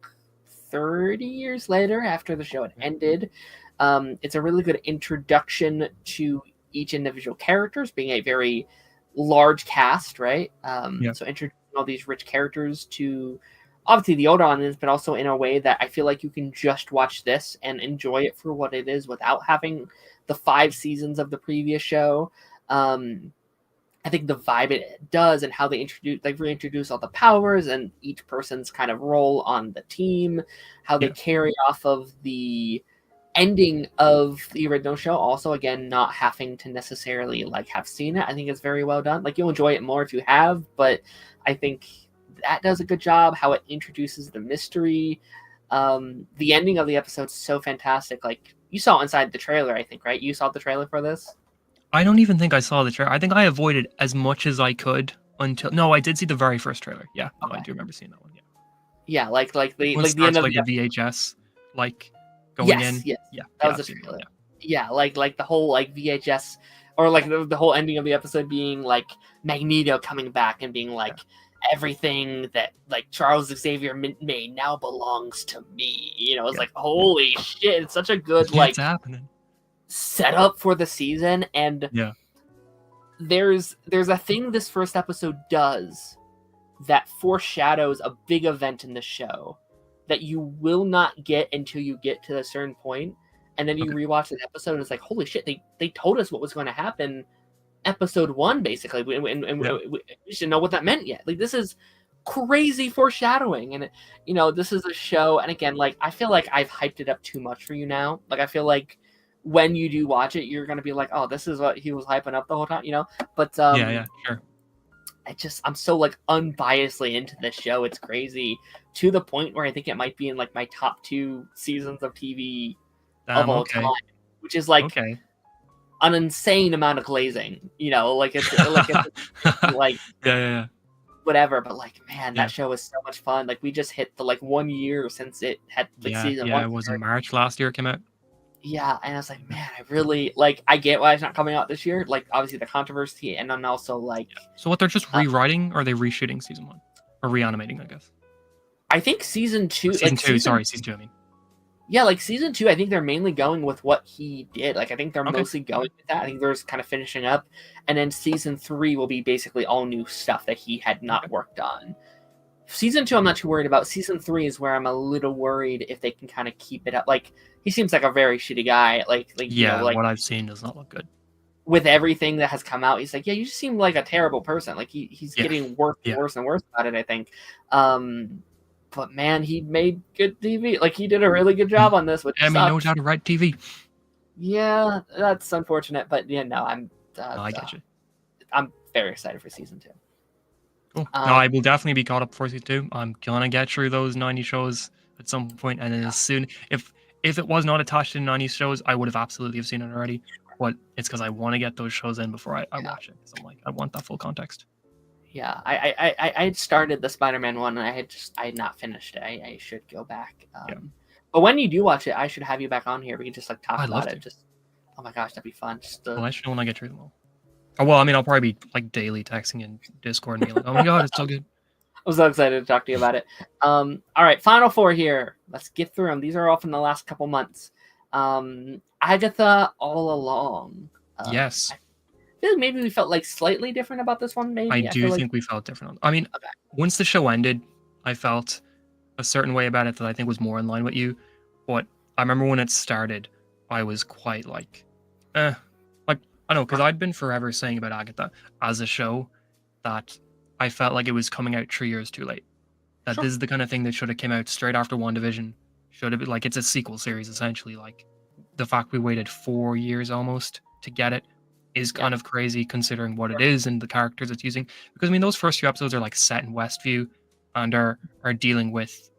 30 years later after the show had ended. It's a really good introduction to each individual characters, being a very large cast, right? So introducing all these rich characters to obviously the older audience, but also in a way that I feel like you can just watch this and enjoy it for what it is without having the 5 seasons of the previous show. I think the vibe it does and how they reintroduce all the powers and each person's kind of role on the team, how they carry off of the ending of the original show. Also, again, not having to necessarily like have seen it. I think it's very well done. Like you'll enjoy it more if you have, but I think that does a good job. How it introduces the mystery. The ending of the episode is so fantastic. Like you saw inside the trailer, I think, right? You saw the trailer for this? I don't even think I saw the trailer. I think I avoided as much as I could until... No, I did see the very first trailer. Yeah, no, I do remember seeing that one. Yeah, yeah, like the end of the VHS, like going in. Yes, yeah, that was the trailer. Yeah, like the whole like VHS, or like the whole ending of the episode being like Magneto coming back and being like everything that like Charles Xavier made now belongs to me. You know, it's like holy shit! It's such a good It's happening. Setup for the season, and there's a thing this first episode does that foreshadows a big event in the show that you will not get until you get to a certain point, and then you rewatch the episode and it's like holy shit, they told us what was going to happen episode 1 basically, and we should know what that meant yet. Like this is crazy foreshadowing, and you know this is a show, and again like I feel like I've hyped it up too much for you now. Like I feel like when you do watch it, you're gonna be like, "Oh, this is what he was hyping up the whole time," you know. But sure. I'm so like unbiasedly into this show. It's crazy to the point where I think it might be in like my top 2 seasons of TV of all time, which is like an insane amount of glazing. You know, like it's like whatever. But like, man, that show was so much fun. Like we just hit the like 1 year since it had like season 1. Yeah, it was in March last year it came out. Yeah, and I was like, man, I really like. I get why it's not coming out this year. Like, obviously the controversy, and then also like. So what? They're just rewriting, or are they reshooting season 1, or reanimating? I guess. I think season 2. Season 2. Sorry, season 2. I mean. Yeah, like season 2. I think they're mainly going with what he did. Like, I think they're mostly going with that. I think they're just kind of finishing up, and then season 3 will be basically all new stuff that he had not worked on. Season 2, I'm not too worried about. Season 3 is where I'm a little worried if they can kind of keep it up. Like, he seems like a very shitty guy. Like you know, like what I've seen does not look good. With everything that has come out, he's like, yeah, you just seem like a terrible person. Like he's getting worse and worse and worse about it, I think. But man, he made good TV. Like he did a really good job on this. Which he knows how to write TV. Yeah, that's unfortunate, but yeah, no, I get you. I'm very excited for season 2. Cool. No, I will definitely be caught up for season 2. I'm gonna get through those 90 shows at some point, and then as soon if it was not attached to 90 shows, I would have absolutely have seen it already. but it's because I want to get those shows in before I Yeah. watch it. Because I'm like, I want that full context. Yeah, I had started the Spider-Man one, and I had not finished it. I should go back. Yeah. But when you do watch it, I should have you back on here. We can just like talk I'd love about it. to. Just, oh my gosh, that'd be fun. Just I'll let you know when I get through them all. Oh, well, I mean, I'll probably be like daily texting in Discord and be like, oh my god, it's so good. I'm so excited to talk to you about it. All right, final four here. Let's get through them. These are all from the last couple months. Agatha All Along. Yes. I feel like maybe we felt like slightly different about this one. Maybe I do feel think we felt different. I mean, Okay. once the show ended, I felt a certain way about it that I think was more in line with you. But I remember when it started, I was quite like, like, I don't know, because I'd been forever saying about Agatha as a show that I felt like it was coming out 3 years too late. That Sure. this is the kind of thing that should have came out straight after WandaVision. Should have been like, it's a sequel series essentially. Like the fact we waited 4 years almost to get it is kind of crazy considering what it is and the characters it's using. Because I mean, those first few episodes are like set in Westview and are dealing with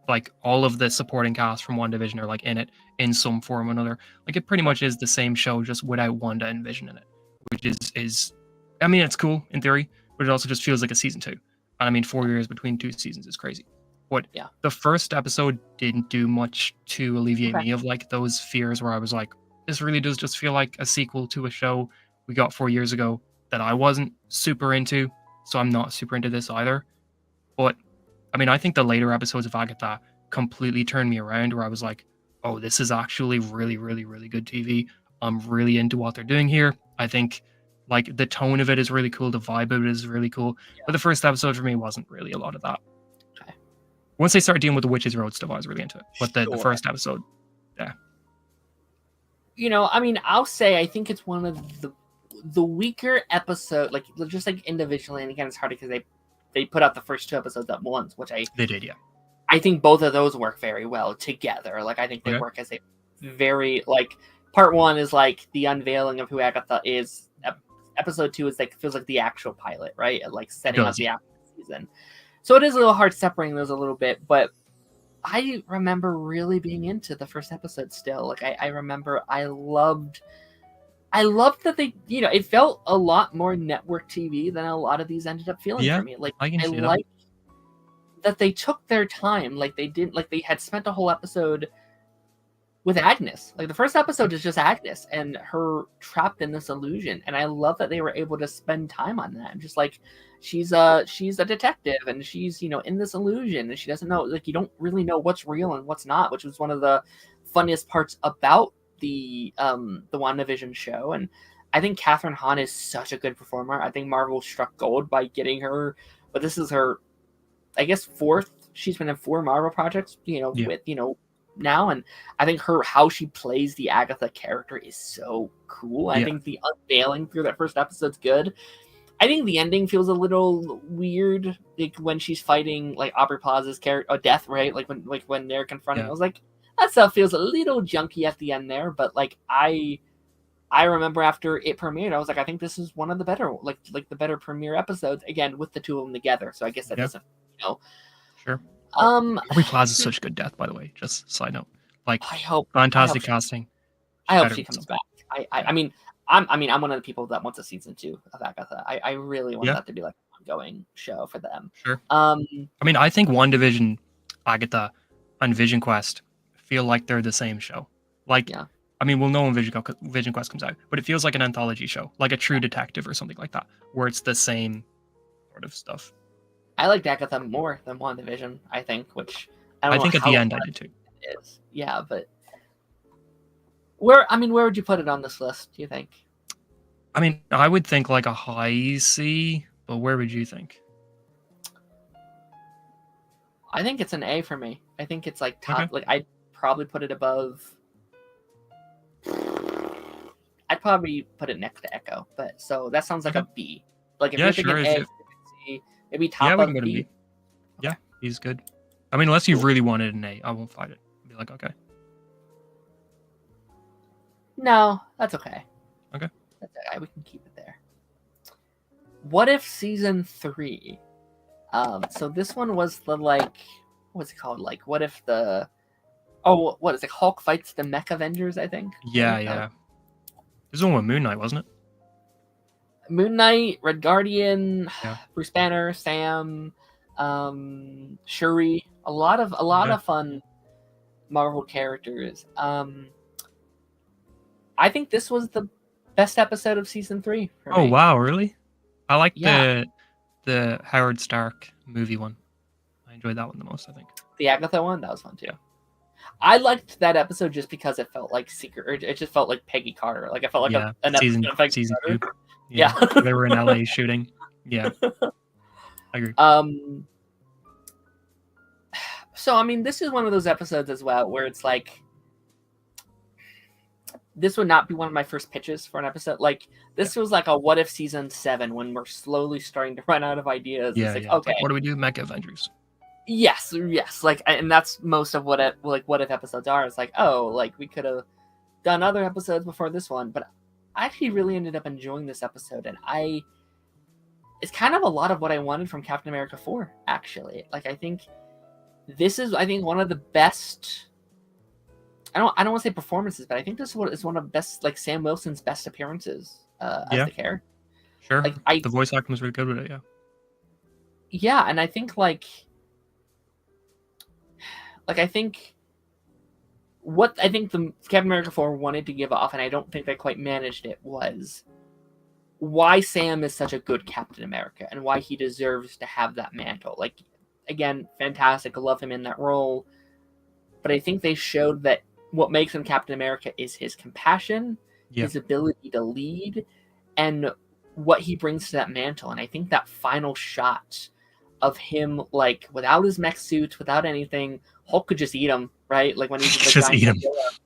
like all of the supporting cast from WandaVision are like in it in some form or another. Like it pretty much is the same show just without Wanda and Vision in it, which is I mean, it's cool in theory, but it also just feels like a season 2. And I mean, 4 years between 2 seasons is crazy. But the first episode didn't do much to alleviate me of like those fears where I was like, this really does just feel like a sequel to a show we got 4 years ago that I wasn't super into, so I'm not super into this either. But I mean, I think the later episodes of Agatha completely turned me around where I was like, oh, this is actually really, really, really good TV. I'm really into what they're doing here. I think like the tone of it is really cool. The vibe of it is really cool. But the first episode for me wasn't really a lot of that. Okay. Once they started dealing with the Witches Road stuff, I was really into it. But the first episode, you know, I mean, I'll say I think it's one of the weaker episode, like just like individually, and again, it's hard because they put out the first 2 episodes at once, which they did, yeah. I think both of those work very well together. Like I think they work as a very like part 1 is like the unveiling of who Agatha is. Episode 2 is like feels like the actual pilot, right? Like setting up the actual season. So it is a little hard separating those a little bit, but I remember really being into the first episode still. Like I remember I loved that they, you know, it felt a lot more network TV than a lot of these ended up feeling for me. Like I like that they took their time. Like they didn't, like they had spent a whole episode with Agnes. Like the first episode is just Agnes and her trapped in this illusion. And I love that they were able to spend time on that. Just like she's a detective and she's, you know, in this illusion and she doesn't know, like you don't really know what's real and what's not, which was one of the funniest parts about the WandaVision show. And I think Catherine Hahn is such a good performer. I think Marvel struck gold by getting her, but this is her, I guess, 4th. She's been in 4 Marvel projects, you know, with, you know, now, and I think how she plays the Agatha character is so cool. I think the unveiling through that first episode's good. I think the ending feels a little weird, like when she's fighting like Aubrey Plaza's character, or Death, right? Like when they're confronting, I was like, that stuff feels a little junky at the end there. But like I remember after it premiered, I was like, I think this is one of the better, like the better premiere episodes. Again, with the 2 of them together, so I guess that doesn't, you know. Sure. Aubrey Plaza's such good Death, by the way. Just side note, like fantastic casting. I hope she comes back. I mean, I'm one of the people that wants a season 2 of Agatha. I really want that to be like an ongoing show for them. Sure. I mean, I think WandaVision, Agatha, and Vision Quest feel like they're the same show. Like, I mean, we'll know when Vision Quest comes out, but it feels like an anthology show, like a True Detective or something like that, where it's the same sort of stuff. I liked Agatha more than WandaVision, I think, which I think at the end I did too. Is. Yeah, but where would you put it on this list, do you think? I mean, I would think like a high C, but where would you think? I think it's an A for me. I think it's like top, like I'd probably put it above. I'd probably put it next to Echo, but so that sounds like a B. Like if you're thinking A, C, maybe top of B. Yeah, he's good. I mean, unless you really wanted an A, I won't fight it. I'd be like, okay. No, that's okay. Okay. That's okay. We can keep it there. What if season 3? So this one was the like, what's it called? Like, what if the what is it? Hulk fights the Mech Avengers, I think. Yeah, yeah. This one with Moon Knight, wasn't it? Moon Knight, Red Guardian, Yeah. Bruce Banner, Sam, Shuri, a lot of fun Marvel characters. I think this was the best episode of season 3 for Oh me. wow, really? I like Yeah. the Howard Stark movie one. I enjoyed that one the most, I think. The Agatha one, that was fun too. I liked that episode just because it felt like secret. It just felt like Peggy Carter. Like I felt like an episode of Peggy season Carter. 2. Yeah. They were in LA shooting. Yeah. I agree. So I mean, this is one of those episodes as well where it's like, this would not be one of my first pitches for an episode. Like this was like a what if season 7 when we're slowly starting to run out of ideas. Yeah, it's like, okay, like, what do we do? Mecha Avengers. Yes. Like, and that's most of what if episodes are. It's like, oh, like we could have done other episodes before this one, but I actually really ended up enjoying this episode, and it's kind of a lot of what I wanted from Captain America 4. Actually, like I think this is one of the best. I don't want to say performances, but I think this is one of best, like Sam Wilson's best appearances as the character. Sure, like the voice acting was really good with it. Yeah, and I think I think what the Captain America 4 wanted to give off, and I don't think they quite managed it, was why Sam is such a good Captain America and why he deserves to have that mantle. Like, again, fantastic. I love him in that role. But I think they showed that what makes him Captain America is his compassion, his ability to lead, and what he brings to that mantle. And I think that final shot of him, like, without his mech suit, without anything, Hulk could just eat him, right? Like when he's just eat him.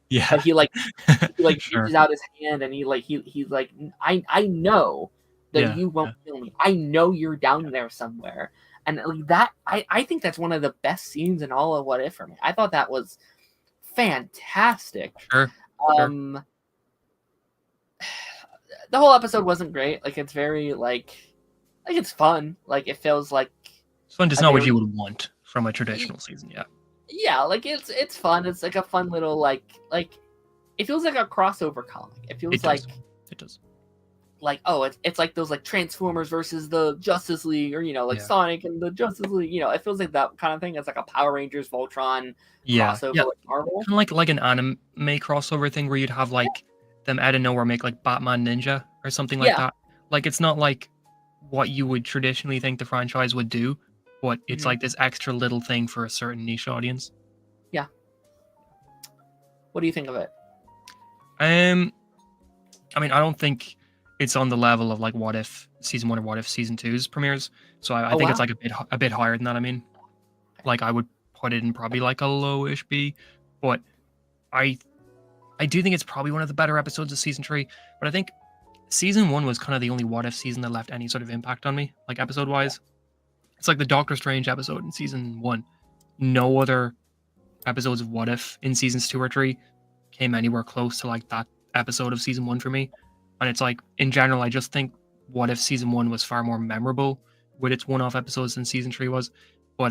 Yeah. But he Sure. reaches out his hand and he's like, I know that you won't kill me. I know you're down there somewhere. And like that, I think that's one of the best scenes in all of What If for me. I thought that was fantastic. Sure. The whole episode wasn't great. Like it's very like it's fun. Like it feels like it's fun. Just not what you would want from a traditional season. Yeah, like it's fun. It's like a fun little like it feels like a crossover comic. It feels like it does. Like, oh, it's like those like Transformers versus the Justice League, or like Sonic and the Justice League. It feels like that kind of thing. It's like a Power Rangers Voltron crossover with Marvel. Kind of like an anime crossover thing where you'd have like them out of nowhere make like Batman Ninja or something like that. Like it's not like what you would traditionally think the franchise would do, but it's like this extra little thing for a certain niche audience. Yeah. What do you think of it? I mean, I don't think it's on the level of like What If season 1 or What If season 2's premieres. So I think it's like a bit higher than that. I mean, like I would put it in probably like a lowish B, but I do think it's probably one of the better episodes of season 3. But I think season 1 was kind of the only What If season that left any sort of impact on me, like episode wise. It's like the Doctor Strange episode in season 1. No other episodes of What If in seasons 2 or 3 came anywhere close to like that episode of season 1 for me. And it's like, in general, I just think What If season 1 was far more memorable with its one-off episodes than season 3 was. But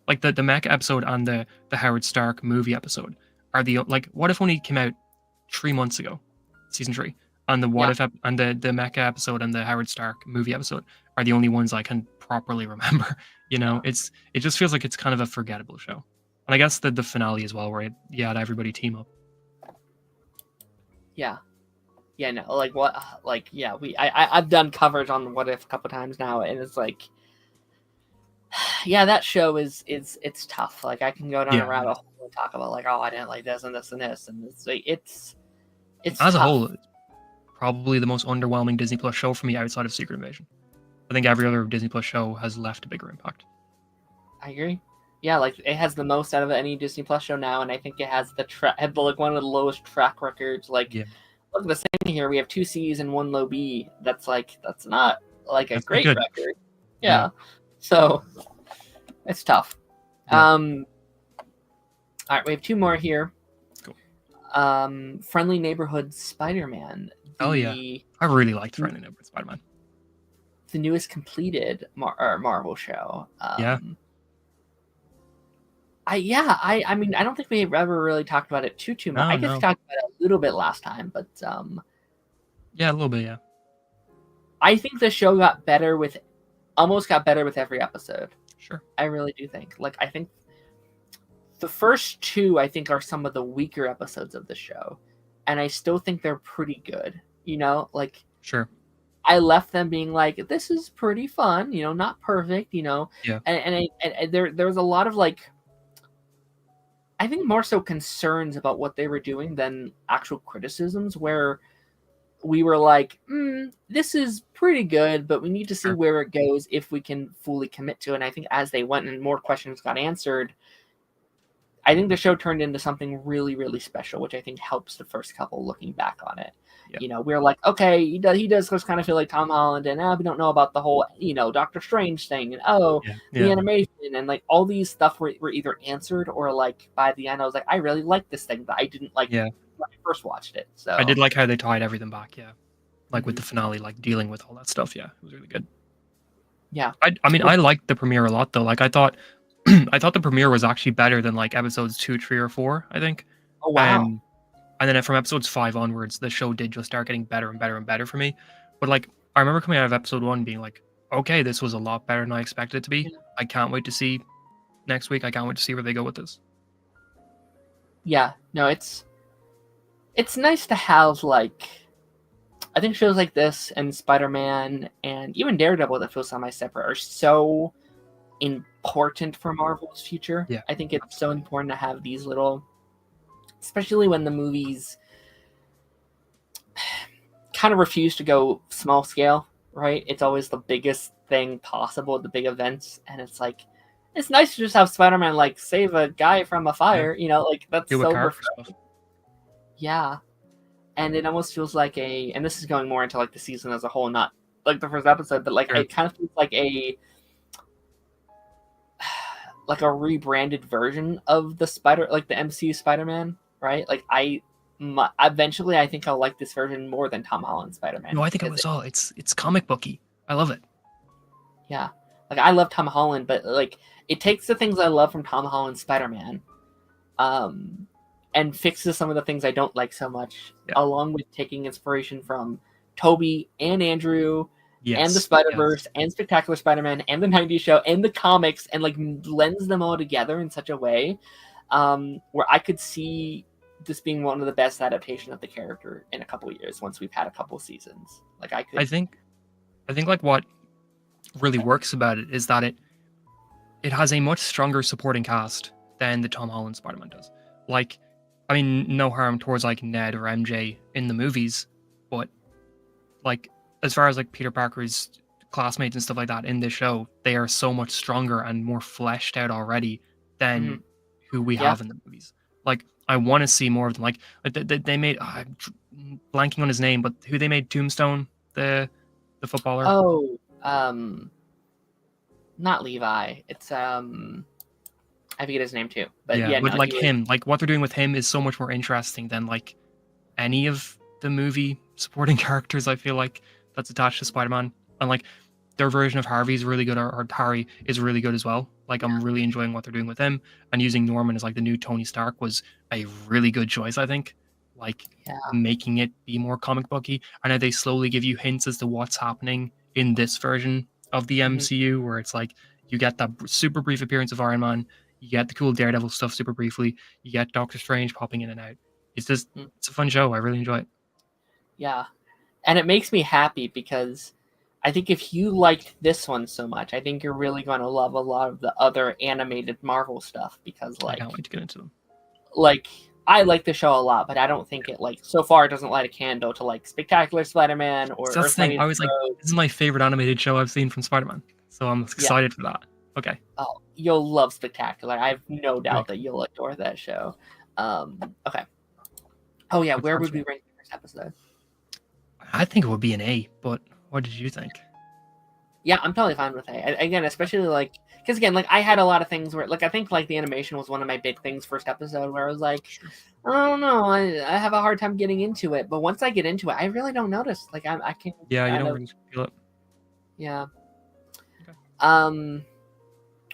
like the Mecha episode and the Howard Stark movie episode are the like What If only came out 3 months ago, season 3, and the What If and the Mecha episode and the Howard Stark movie episode are the only ones I can properly remember. It just feels like it's kind of a forgettable show. And I guess the finale as well, where you had everybody team up. Yeah, no, like what, like yeah, I've done coverage on What If a couple times now, and it's like, yeah, that show is it's tough. Like I can go down a rabbit hole and talk about like, oh, I didn't like this and this and this, and it's like it's as tough. A whole, it's probably the most underwhelming Disney Plus show for me outside of Secret Invasion. I think every other Disney Plus show has left a bigger impact. I agree. Yeah, like it has the most out of any Disney Plus show now, and I think it has like one of the lowest track records. Like. Yeah. Look at the same here. We have 2 C's and 1 low B. That's not like a great record. Yeah. So it's tough. Yeah. All right, we have 2 more here. Cool. Friendly Neighborhood Spider-Man. Oh yeah, I really liked Friendly Neighborhood Spider-Man. The newest completed Marvel show. I mean, I don't think we ever really talked about it too much. I guess we talked about it a little bit last time, but Yeah, a little bit. Yeah. I think the show almost got better with every episode. Sure. I really do think. Like, I think the first two, I think, are some of the weaker episodes of the show, and I still think they're pretty good. Like, Sure. I left them being like, this is pretty fun. Not perfect. Yeah. And there was a lot of like, I think more so concerns about what they were doing than actual criticisms, where we were like, this is pretty good, but we need to see Sure. where it goes if we can fully commit to it. And I think as they went and more questions got answered, I think the show turned into something really, really special, which I think helps the first couple looking back on it. Yeah. We're like, okay, he does just kind of feel like Tom Holland, and we don't know about the whole, Doctor Strange thing, and Yeah. the Yeah. animation, and like all these stuff were either answered or like by the end I was like, I really like this thing, but I didn't like Yeah. when I first watched it. So I did like how they tied everything back. Yeah. Like with Mhm. the finale, like dealing with all that stuff. Yeah, it was really good. Yeah. I mean, I liked the premiere a lot though. Like I thought, I thought the premiere was actually better than like episodes 2, 3, or 4. I think. Oh wow. And then from episodes 5 onwards, the show did just start getting better and better and better for me. But like, I remember coming out of episode 1 being like, okay, this was a lot better than I expected it to be. Yeah. I can't wait to see next week. I can't wait to see where they go with this. Yeah. No, it's nice to have like, I think shows like this and Spider-Man and even Daredevil that feel semi-separate are so important for Marvel's future. Yeah, I think it's so important to have these little, especially when the movies kind of refuse to go small scale, right? It's always the biggest thing possible, the big events, and it's like, it's nice to just have Spider-Man like save a guy from a fire, like that's do so a character refreshing. stuff. Yeah. And it almost feels like and this is going more into like the season as a whole, not like the first episode, but like Sure. it kind of feels like a rebranded version of the MCU Spider-Man, right? Like eventually I think I'll like this version more than Tom Holland's Spider-Man. No, I think it was all. It's comic booky. I love it. Yeah. Like I love Tom Holland, but like it takes the things I love from Tom Holland's Spider-Man, and fixes some of the things I don't like so much, along with taking inspiration from Toby and Andrew and the Spider-Verse and Spectacular Spider-Man and the 90s show and the comics, and like blends them all together in such a way where I could see this being one of the best adaptations of the character in a couple of years once we've had a couple seasons. Like I think like what really works about it is that it has a much stronger supporting cast than the Tom Holland Spider-Man does. Like, I mean, no harm towards like Ned or MJ in the movies, but like as far as like Peter Parker's classmates and stuff like that in this show, they are so much stronger and more fleshed out already than who we have in the movies. Like, I want to see more of them. Like they made, I'm blanking on his name, but who they made Tombstone, the footballer. Oh, not Levi. It's I forget his name too. But yeah, but like him, like what they're doing with him is so much more interesting than like any of the movie supporting characters. I feel like that's attached to Spider-Man, and like their version of Harvey is really good, or Harry is really good as well. Like I'm really enjoying what they're doing with him, and using Norman as like the new Tony Stark was a really good choice. I think, like making it be more comic booky. I know they slowly give you hints as to what's happening in this version of the MCU, where it's like you get that super brief appearance of Iron Man. You get the cool Daredevil stuff super briefly. You get Doctor Strange popping in and out. It's just, it's a fun show. I really enjoy it. Yeah. And it makes me happy because I think if you liked this one so much, I think you're really going to love a lot of the other animated Marvel stuff because like... I can't wait to get into them. Like, I like the show a lot, but I don't think it like, so far it doesn't light a candle to like Spectacular Spider-Man or... That's the thing. I was like, this is my favorite animated show I've seen from Spider-Man. So I'm excited for that. Okay. Oh, you'll love Spectacular. I have no doubt that you'll adore that show. Okay. Oh yeah, where would we rank the first episode? I think it would be an A, but what did you think? Yeah, I'm totally fine with A. Again, especially like, because again, like I had a lot of things where, like, I think like the animation was one of my big things first episode where I was like, I don't know, I have a hard time getting into it, but once I get into it, I really don't notice. Like I can't. Yeah, you don't really feel it. Yeah. Okay.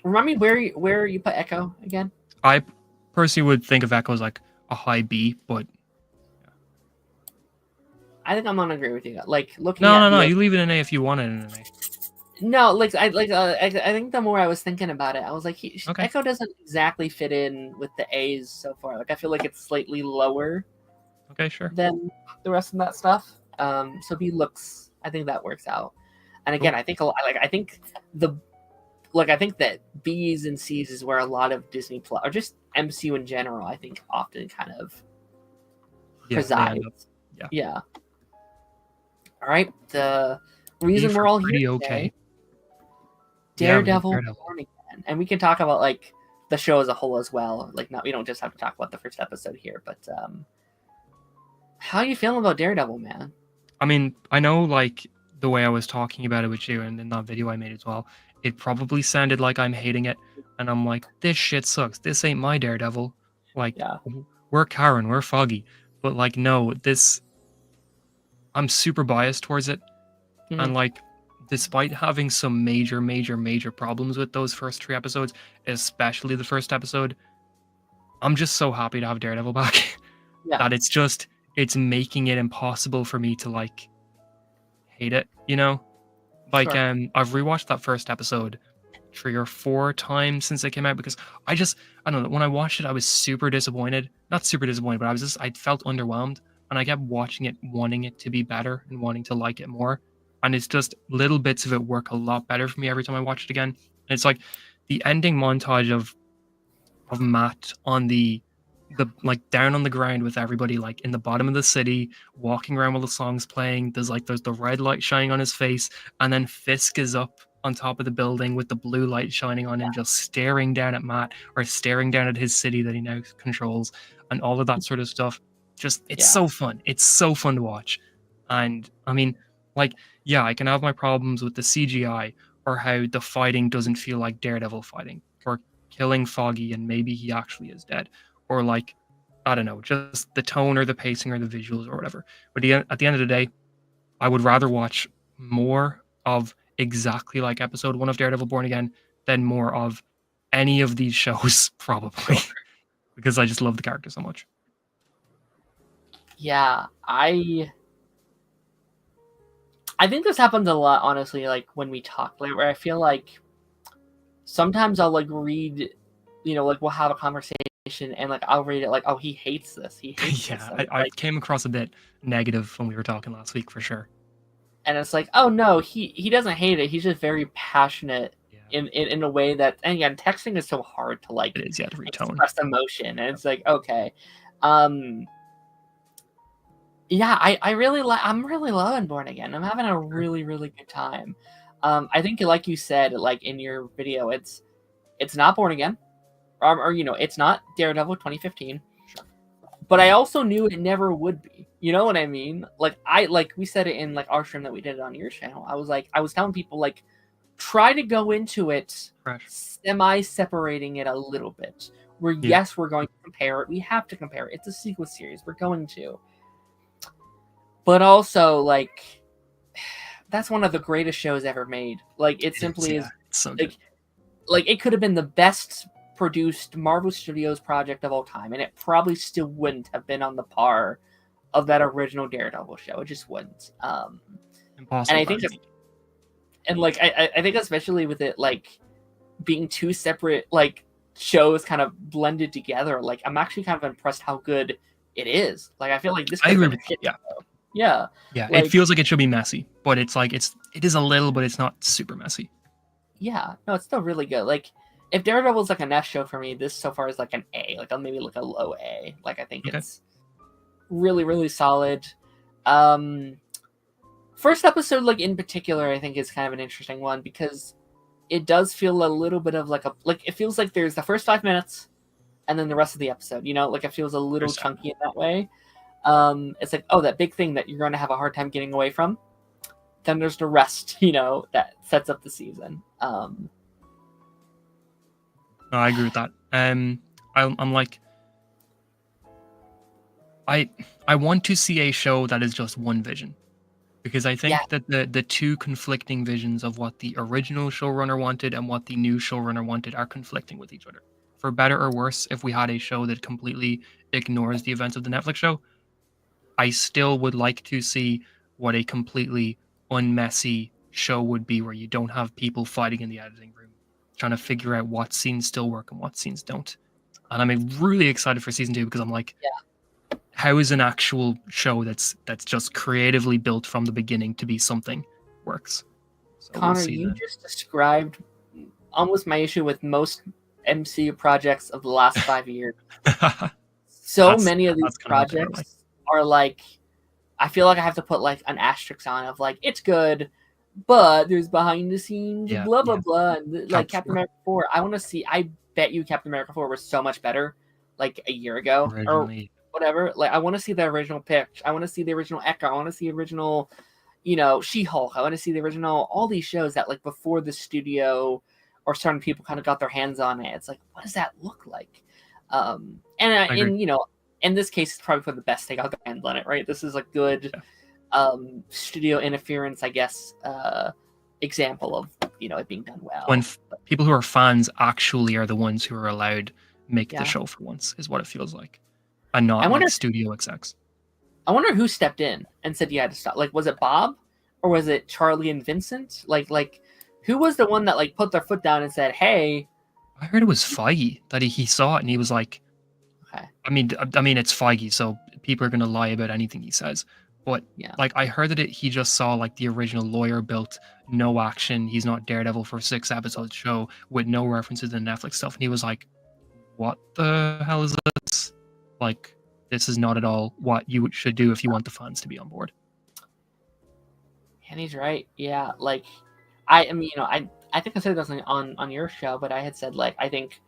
Remind me where you put Echo again? I personally would think of Echo as like a high B, but I think I'm gonna agree with you. Like looking No, at no, no. the You leave it in A if you want it in an A. no, I think the more I was thinking about it, I was like, Okay. Echo doesn't exactly fit in with the A's so far. Like I feel like it's slightly lower Okay, sure. than the rest of that stuff. So B looks, I think that works out. And again, Cool. I think I think that B's and C's is where a lot of Disney Plus or just MCU in general, I think often kind of Yeah, they end up. presides. Yeah. Yeah. All right. The B reason for we're all here pretty today, okay. Yeah, we have Daredevil Daredevil. Born Again, and we can talk about like the show as a whole as well. Like, not we don't just have to talk about the first episode here, but how are you feeling about Daredevil, man? I mean, I know like the way I was talking about it with you and in that video I made as well, it probably sounded like I'm hating it. And I'm like, this shit sucks. This ain't my Daredevil. Like, Yeah. we're Karen, we're Foggy. But like, no, I'm super biased towards it. Mhm. And like, despite having some major, major, major problems with those first 3 episodes, especially the first episode, I'm just so happy to have Daredevil back. Yeah. That it's making it impossible for me to like hate it, you know? Like Sure. I've rewatched that first episode 3 or 4 times since it came out because I don't know, when I watched it I was super disappointed. Not super disappointed, but I felt underwhelmed and I kept watching it wanting it to be better and wanting to like it more. And it's just little bits of it work a lot better for me every time I watch it again. And it's like the ending montage of Matt on the like down on the ground with everybody like in the bottom of the city walking around while the song's playing. There's the red light shining on his face, and then Fisk is up on top of the building with the blue light shining on him, just staring down at Matt or staring down at his city that he now controls, and all of that sort of stuff. Just it's so fun. It's so fun to watch. And I mean, like, yeah, I can have my problems with the CGI or how the fighting doesn't feel like Daredevil fighting or killing Foggy and maybe he actually is dead, or like, I don't know, just the tone or the pacing or the visuals or whatever. But at the end of the day, I would rather watch more of exactly like episode 1 of Daredevil Born Again than more of any of these shows, probably, because I just love the character so much. Yeah, I think this happens a lot, honestly, like when we talk, like where I feel like sometimes I'll like read, like we'll have a conversation and like I'll read it like, oh, he hates this. He hates this. Yeah, I came across a bit negative when we were talking last week for sure. And it's like, oh no, he doesn't hate it. He's just very passionate in a way that, and again, texting is so hard to like It is, yeah, to retone. express emotion, and it's like, okay, yeah, I'm really loving Born Again. I'm having a really, really good time. I think, like you said, like in your video, it's not Born Again, or it's not Daredevil 2015. Sure. But I also knew it never would be. You know what I mean? Like we said it in like our stream that we did on your channel. I was telling people like, try to go into it semi-separating it a little bit. Where yes, we're going to compare it. We have to compare it. It's a sequel series. We're going to. But also, like, that's one of the greatest shows ever made. Like, it simply is so good. Like it could have been the best produced Marvel Studios project of all time, and it probably still wouldn't have been on the par of that original Daredevil show. It just wouldn't. Impossible. And I think I think especially with it like being 2 separate like shows kind of blended together, like I'm actually kind of impressed how good it is. Like I feel like this. I agree with you. Yeah. Yeah, like, it feels like it should be messy, but it's like it is a little, but it's not super messy. Yeah, no, it's still really good. Like, if Daredevil's like an F show for me, this so far is like an A. Like, I'll maybe like a low A. Like, I think it's really, really solid. First episode, like in particular, I think is kind of an interesting one because it does feel a little bit of like it feels like there's the first 5 minutes, and then the rest of the episode. Like it feels a little chunky in that way. It's like, oh, that big thing that you're going to have a hard time getting away from. Then there's the rest, that sets up the season. No, I agree with that. I'm like, I want to see a show that is just one vision, because I think that the 2 conflicting visions of what the original showrunner wanted and what the new showrunner wanted are conflicting with each other. For better or worse, if we had a show that completely ignores the events of the Netflix show, I still would like to see what a completely unmessy show would be, where you don't have people fighting in the editing room, trying to figure out what scenes still work and what scenes don't. And I'm really excited for season 2 because I'm like, how is an actual show that's just creatively built from the beginning to be something works? So Connor, we'll see you then. just described almost my issue with most MCU projects of the last 5 years. So many of these projects are like, I feel like I have to put like an asterisk on of like, it's good, but there's behind the scenes, blah blah blah. And like Captain America 4, I want to see. I bet you Captain America 4 was so much better, like a year ago or whatever. Like I want to see the original pitch. I want to see the original Echo. I want to see the original, She-Hulk. I want to see the original. All these shows that like before the studio or certain people kind of got their hands on it. It's like, what does that look like? In this case, it's probably for the best they got their hands on it, right? This is a good studio interference, I guess, example of it being done well. When people who are fans actually are the ones who are allowed to make the show for once, is what it feels like, and not like studio execs. I wonder who stepped in and said you had to stop. Like, was it Bob, or was it Charlie and Vincent? Like, who was the one that like put their foot down and said, "Hey"? I heard it was Feige that he saw it and he was like, "Okay." I mean, it's Feige, so people are gonna lie about anything he says. But like, I heard that he just saw like the original lawyer built, no action. He's not Daredevil for 6 episodes show with no references to Netflix stuff, and he was like, "What the hell is this? Like, this is not at all what you should do if you want the fans to be on board." And he's right. Yeah, like I mean, I think I said this on your show, but I had said like I think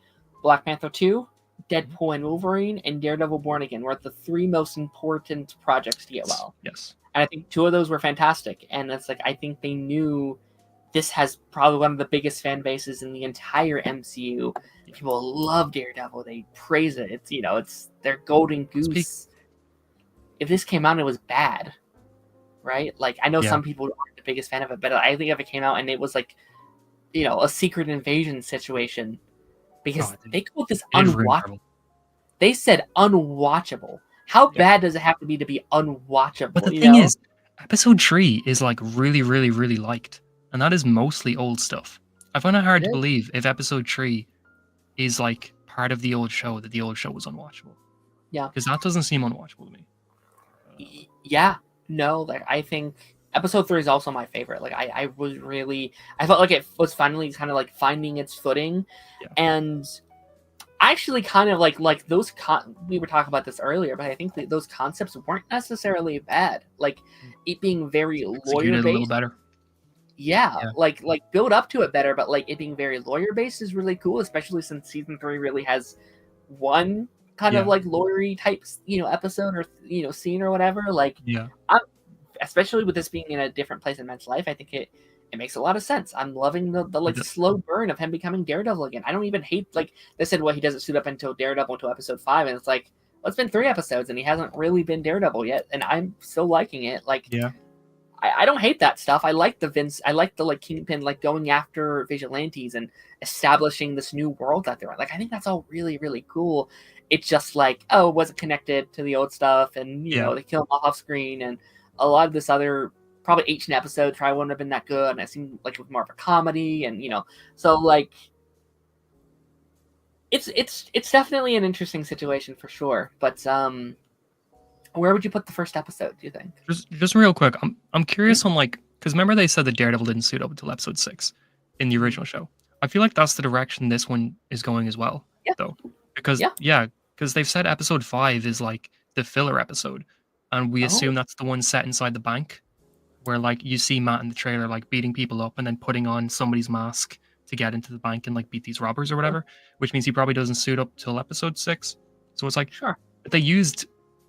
Black Panther 2, Deadpool and Wolverine, and Daredevil Born Again were the 3 most important projects to get well. Yes. And I think 2 of those were fantastic. And it's like I think they knew this has probably one of the biggest fan bases in the entire MCU. People love Daredevil. They praise it. It's it's their golden goose. If this came out and it was bad, right? Like I know some people aren't the biggest fan of it, but I think if it came out and it was like, a secret invasion situation, because they called this unwatchable. They said unwatchable. How bad does it have to be unwatchable? But the thing is, episode 3 is like really, really, really liked, and that is mostly old stuff. I find it hard to believe if episode 3 is like part of the old show that the old show was unwatchable. Yeah, because that doesn't seem unwatchable to me. Yeah, no, like I think episode 3 is also my favorite. Like I felt like it was finally kind of like finding its footing, and I actually kind of like those. We were talking about this earlier, but I think that those concepts weren't necessarily bad. Like it being very lawyer based, a little better. Yeah, like build up to it better, but like it being very lawyer based is really cool, especially since season 3 really has one kind of like lawyery type, episode or scene or whatever. Like, especially with this being in a different place in Men's life, I think it makes a lot of sense. I'm loving the like slow burn of him becoming Daredevil again. I don't even hate, like they said, he doesn't suit up until Daredevil until episode 5, and it's like, well, it's been 3 episodes and he hasn't really been Daredevil yet, and I'm still liking it. Like, I don't hate that stuff. I like the like Kingpin like going after vigilantes and establishing this new world that they're in. Like I think that's all really, really cool. It's just like, oh, was it connected to the old stuff, and they kill him off screen, and a lot of this other probably 18 episodes probably wouldn't have been that good, and it seemed like it was more of a comedy, and so like it's definitely an interesting situation for sure. But where would you put the first episode, do you think? Just real quick, I'm curious on like, because remember they said that Daredevil didn't suit up until episode 6 in the original show. I feel like that's the direction this one is going as well, though, because because they've said episode 5 is like the filler episode, and we assume that's the one set inside the bank, where like you see Matt in the trailer like beating people up and then putting on somebody's mask to get into the bank and like beat these robbers or whatever, which means he probably doesn't suit up till episode 6. So it's like, but they used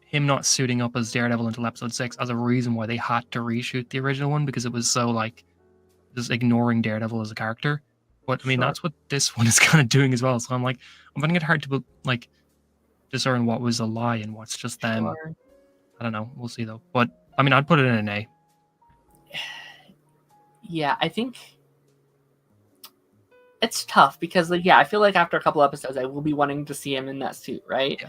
him not suiting up as Daredevil until episode 6 as a reason why they had to reshoot the original one, because it was so like just ignoring Daredevil as a character. But I mean, that's what this one is kind of doing as well. So I'm like, I'm finding it hard to like discern what was a lie and what's just them. I don't know. We'll see though. But I mean, I'd put it in an A. Yeah, I think it's tough because like, I feel like after a couple episodes, I will be wanting to see him in that suit, right?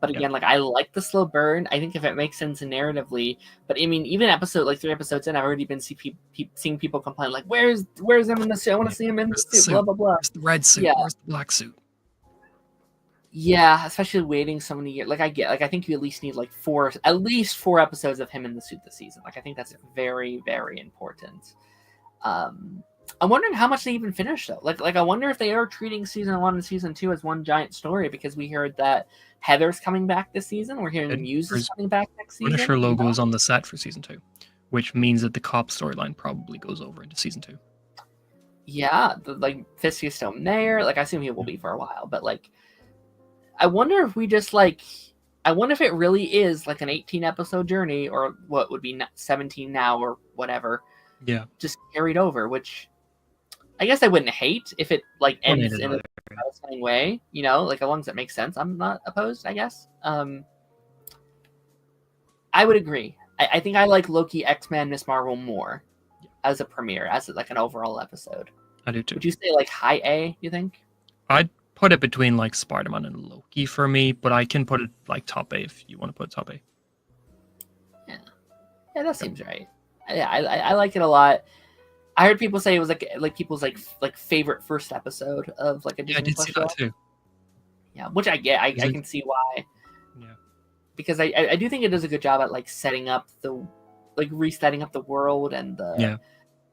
But Yeah. again, like I like the slow burn. I think if it makes sense narratively, but I mean, even episode like 3 episodes in, I've already been seeing people complain like, "Where's him in the suit? I want to see him in the Where's the suit." suit? Blah blah blah. Where's the red suit? Yeah, Where's the black suit? yeah. Especially waiting so many years. Like I get, like I think you at least need like at least 4 episodes of him in the suit this season. Like I think that's very very important. I'm wondering how much they even finished though. Like I wonder if they are treating season 1 and season 2 as one giant story, because we heard that Heather's coming back this season. We're hearing Muse is coming back next season. Punisher logo is on the set for season 2, which means that the cop storyline probably goes over into season 2. Yeah, like Fisk is still there. Like I assume he will be for a while, but like I wonder if we just like I wonder if it really is like an 18 episode journey, or what would be 17 now or whatever. Yeah, just carried over, which I guess I wouldn't hate if it like ends in a satisfying way, you know, like as long as it makes sense. I'm not opposed, I guess. I would agree. I think I like Loki, X-Men, Miss Marvel more as a premiere, as like an overall episode. I do too. Would you say like high A, you think? I'd put it between like Spider-Man and Loki for me, but I can put it like top A if you want to put top A. Yeah, that seems right. Yeah, I like it a lot. I heard people say it was like people's like favorite first episode of like a Disney I did Plus see show. that too. Yeah, which I get. I can see why. Yeah. Because I do think it does a good job at like setting up resetting up the world and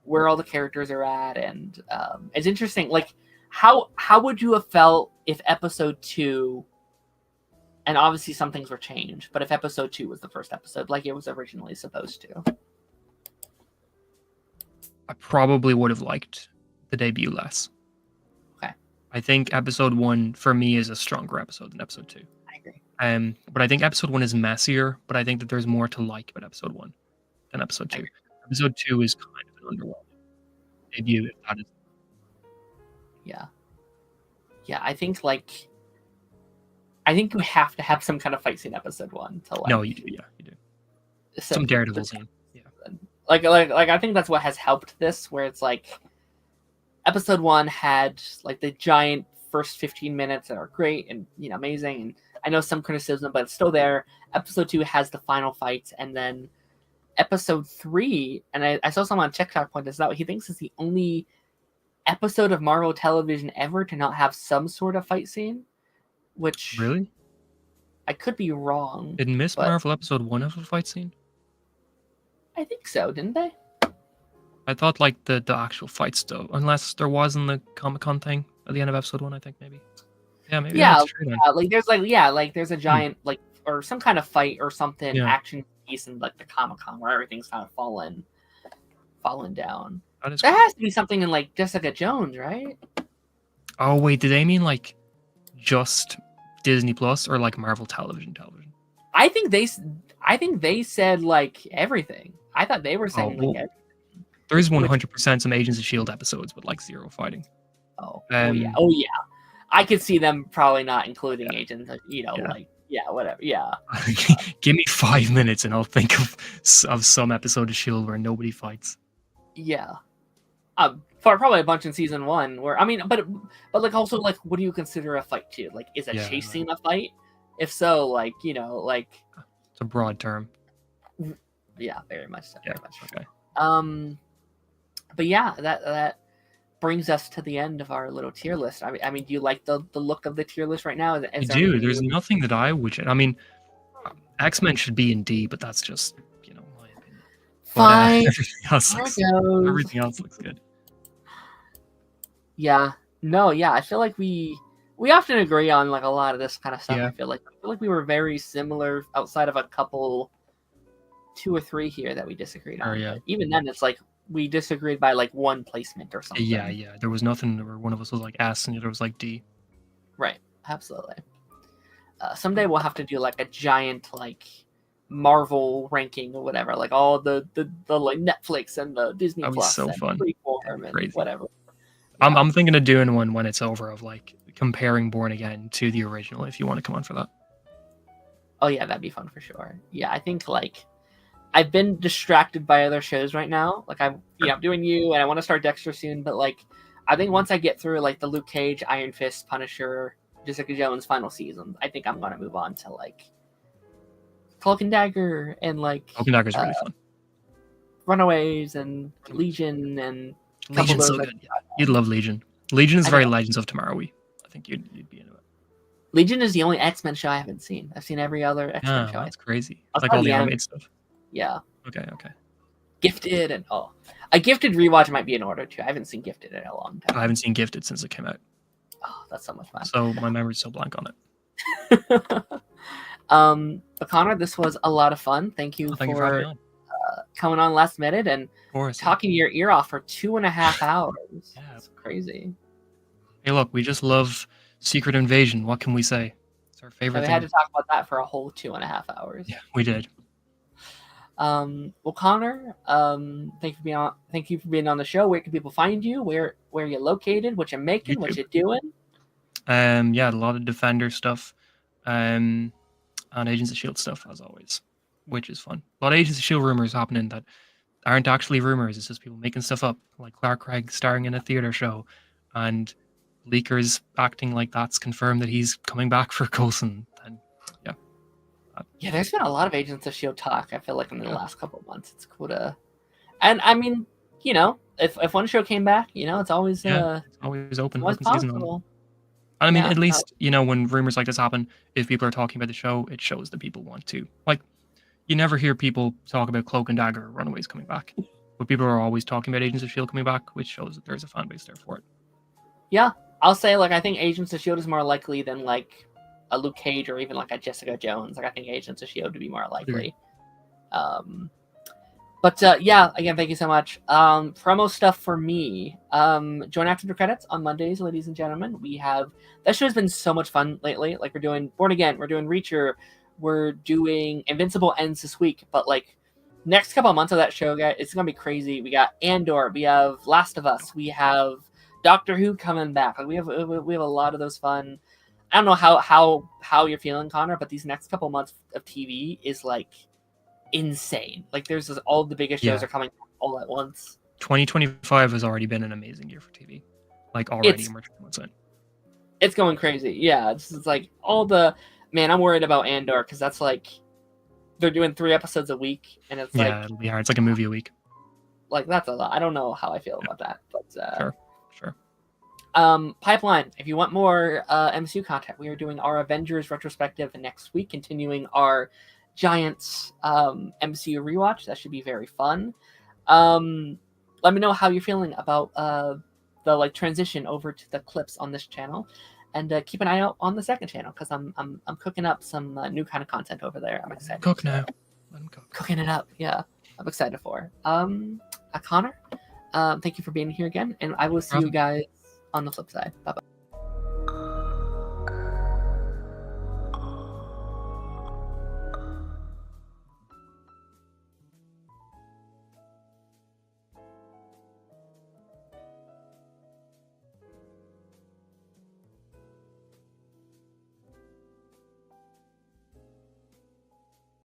where all the characters are at, and it's interesting. Like how would you have felt if episode 2, and obviously some things were changed, but if episode 2 was the first episode like it was originally supposed to? I probably would have liked the debut less. Okay. I think episode 1 for me is a stronger episode than episode 2. I agree. But I think episode 1 is messier, but I think that there's more to like about episode 1 than episode 2. Episode 2 is kind of an underwhelming debut, if that is. Yeah. Yeah, I think you have to have some kind of fight scene episode 1 to like. No, you do. Yeah, you do. Some Daredevil scene. Yeah. Like I think that's what has helped this, where it's like episode 1 had like the giant first 15 minutes that are great and amazing, and I know some criticism, but it's still there. Episode 2 has the final fights, and then episode 3, and I saw someone on TikTok point this out, he thinks it's the only episode of Marvel television ever to not have some sort of fight scene, which Really? I could be wrong. Did Miss Marvel episode 1 have a fight scene? I think so, didn't they? I thought like the actual fights though, unless there was in the Comic-Con thing at the end of episode 1, I think maybe. Yeah, maybe that's true then. There's a giant or some kind of fight or something action piece in like the Comic-Con where everything's kind of fallen down. There has to be something in like Jessica Jones, right? Oh wait, did they mean like just Disney Plus or like Marvel television? I think they said like everything. I thought they were saying like everything. There is 100% some Agents of S.H.I.E.L.D. episodes with like zero fighting. Oh yeah. I could see them probably not including Agents, whatever. Yeah. Give me 5 minutes and I'll think of some episode of S.H.I.E.L.D. where nobody fights. Yeah. For probably a bunch in season 1 where, I mean, but like also like, what do you consider a fight too? Like, is a chase scene a fight? If so, like, it's a broad term. Yeah, very much so. Yeah, very much. Okay. But yeah, that brings us to the end of our little tier list. I mean, do you like the look of the tier list right now? I do. There's nothing that I would. I mean, X-Men should be in D, but that's just my opinion. Fine. But, everything else looks good. Yeah. No. Yeah. I feel like we often agree on like a lot of this kind of stuff. Yeah. I feel like we were very similar outside of a couple, 2 or 3 here that we disagreed on. Yeah. But even then, it's like we disagreed by like one placement or something. Yeah. There was nothing where one of us was like S and the other was like D. Right. Absolutely. Someday we'll have to do like a giant like Marvel ranking or whatever, like all the like Netflix and the Disney Plus. So fun. And crazy. Whatever. Yeah. I'm thinking of doing one when it's over of like comparing Born Again to the original. If you want to come on for that. Oh yeah, that'd be fun for sure. Yeah, I think like I've been distracted by other shows right now. Like I'm doing you, and I want to start Dexter soon. But like, I think once I get through like the Luke Cage, Iron Fist, Punisher, Jessica Jones final season, I think I'm gonna move on to like Cloak and Dagger and like Cloak and Dagger is really fun. Runaways and Legion and Legion's so good. You'd love Legion. Legion is very Legends of Tomorrow-y. I think you'd be into it. Legion is the only X-Men show I haven't seen. I've seen every other X-Men show. That's crazy. Like all the animated stuff. Yeah. Okay. Gifted and a Gifted rewatch might be in order too. I haven't seen Gifted in a long time. I haven't seen Gifted since it came out. Oh, that's so much fun. So my memory's so blank on it. But Connor, this was a lot of fun. Thank you for coming on last minute and talking your ear off for 2.5 hours. Yeah, that's crazy. Hey, look, we just love Secret Invasion. What can we say? It's our favorite thing. We had to talk about that for a whole 2.5 hours. Yeah, we did. Well, Connor, thank you for being on the show. Where can people find you? Where you're located? What you're making? YouTube. What you're doing? Yeah, a lot of Defender stuff, and Agents of S.H.I.E.L.D. stuff as always, which is fun. A lot of Agents of S.H.I.E.L.D. rumors happening that aren't actually rumors. It's just people making stuff up, like Clark Gregg starring in a theater show, and leakers acting like that's confirmed that he's coming back for Coulson. And yeah, there's been a lot of Agents of S.H.I.E.L.D. talk. I feel like in the last couple of months, it's cool to, and I mean, you know, if one show came back, you know, it's always it's always open. Always possible. I mean, at least you know when rumors like this happen, if people are talking about the show, it shows that people want to. Like, you never hear people talk about Cloak and Dagger or Runaways coming back, but people are always talking about Agents of S.H.I.E.L.D. coming back, which shows that there's a fan base there for it. Yeah, I'll say like I think Agents of S.H.I.E.L.D. is more likely than like a Luke Cage or even like a Jessica Jones. Like I think Agents of S.H.I.E.L.D. to be more likely. But yeah, again, thank you so much. Promo stuff for me. Join after the credits on Mondays, ladies and gentlemen. That show has been so much fun lately. Like we're doing Born Again, we're doing Reacher, we're doing Invincible ends this week. But like next couple of months of that show, guys, it's gonna be crazy. We got Andor, we have Last of Us, we have Doctor Who coming back. Like we have a lot of those fun. I don't know how you're feeling, Connor, but these next couple months of TV is like insane. Like there's all the biggest shows are coming all at once. 2025 has already been an amazing year for TV. Like already, it's going crazy. Yeah, it's like all the I'm worried about Andor because that's like they're doing 3 episodes a week, and it's like it'll be hard. It's like a movie a week. Like that's a lot. I don't know how I feel about that, but sure. Pipeline. If you want more MCU content, we are doing our Avengers retrospective next week, continuing our Giants MCU rewatch. That should be very fun. Let me know how you're feeling about the like transition over to the clips on this channel, and keep an eye out on the second channel because I'm cooking up some new kind of content over there. I'm excited. Cook now. Let him cook. Cooking it up. Yeah, I'm excited for. Connor, thank you for being here again, and I will see you guys on the flip side. Bye bye.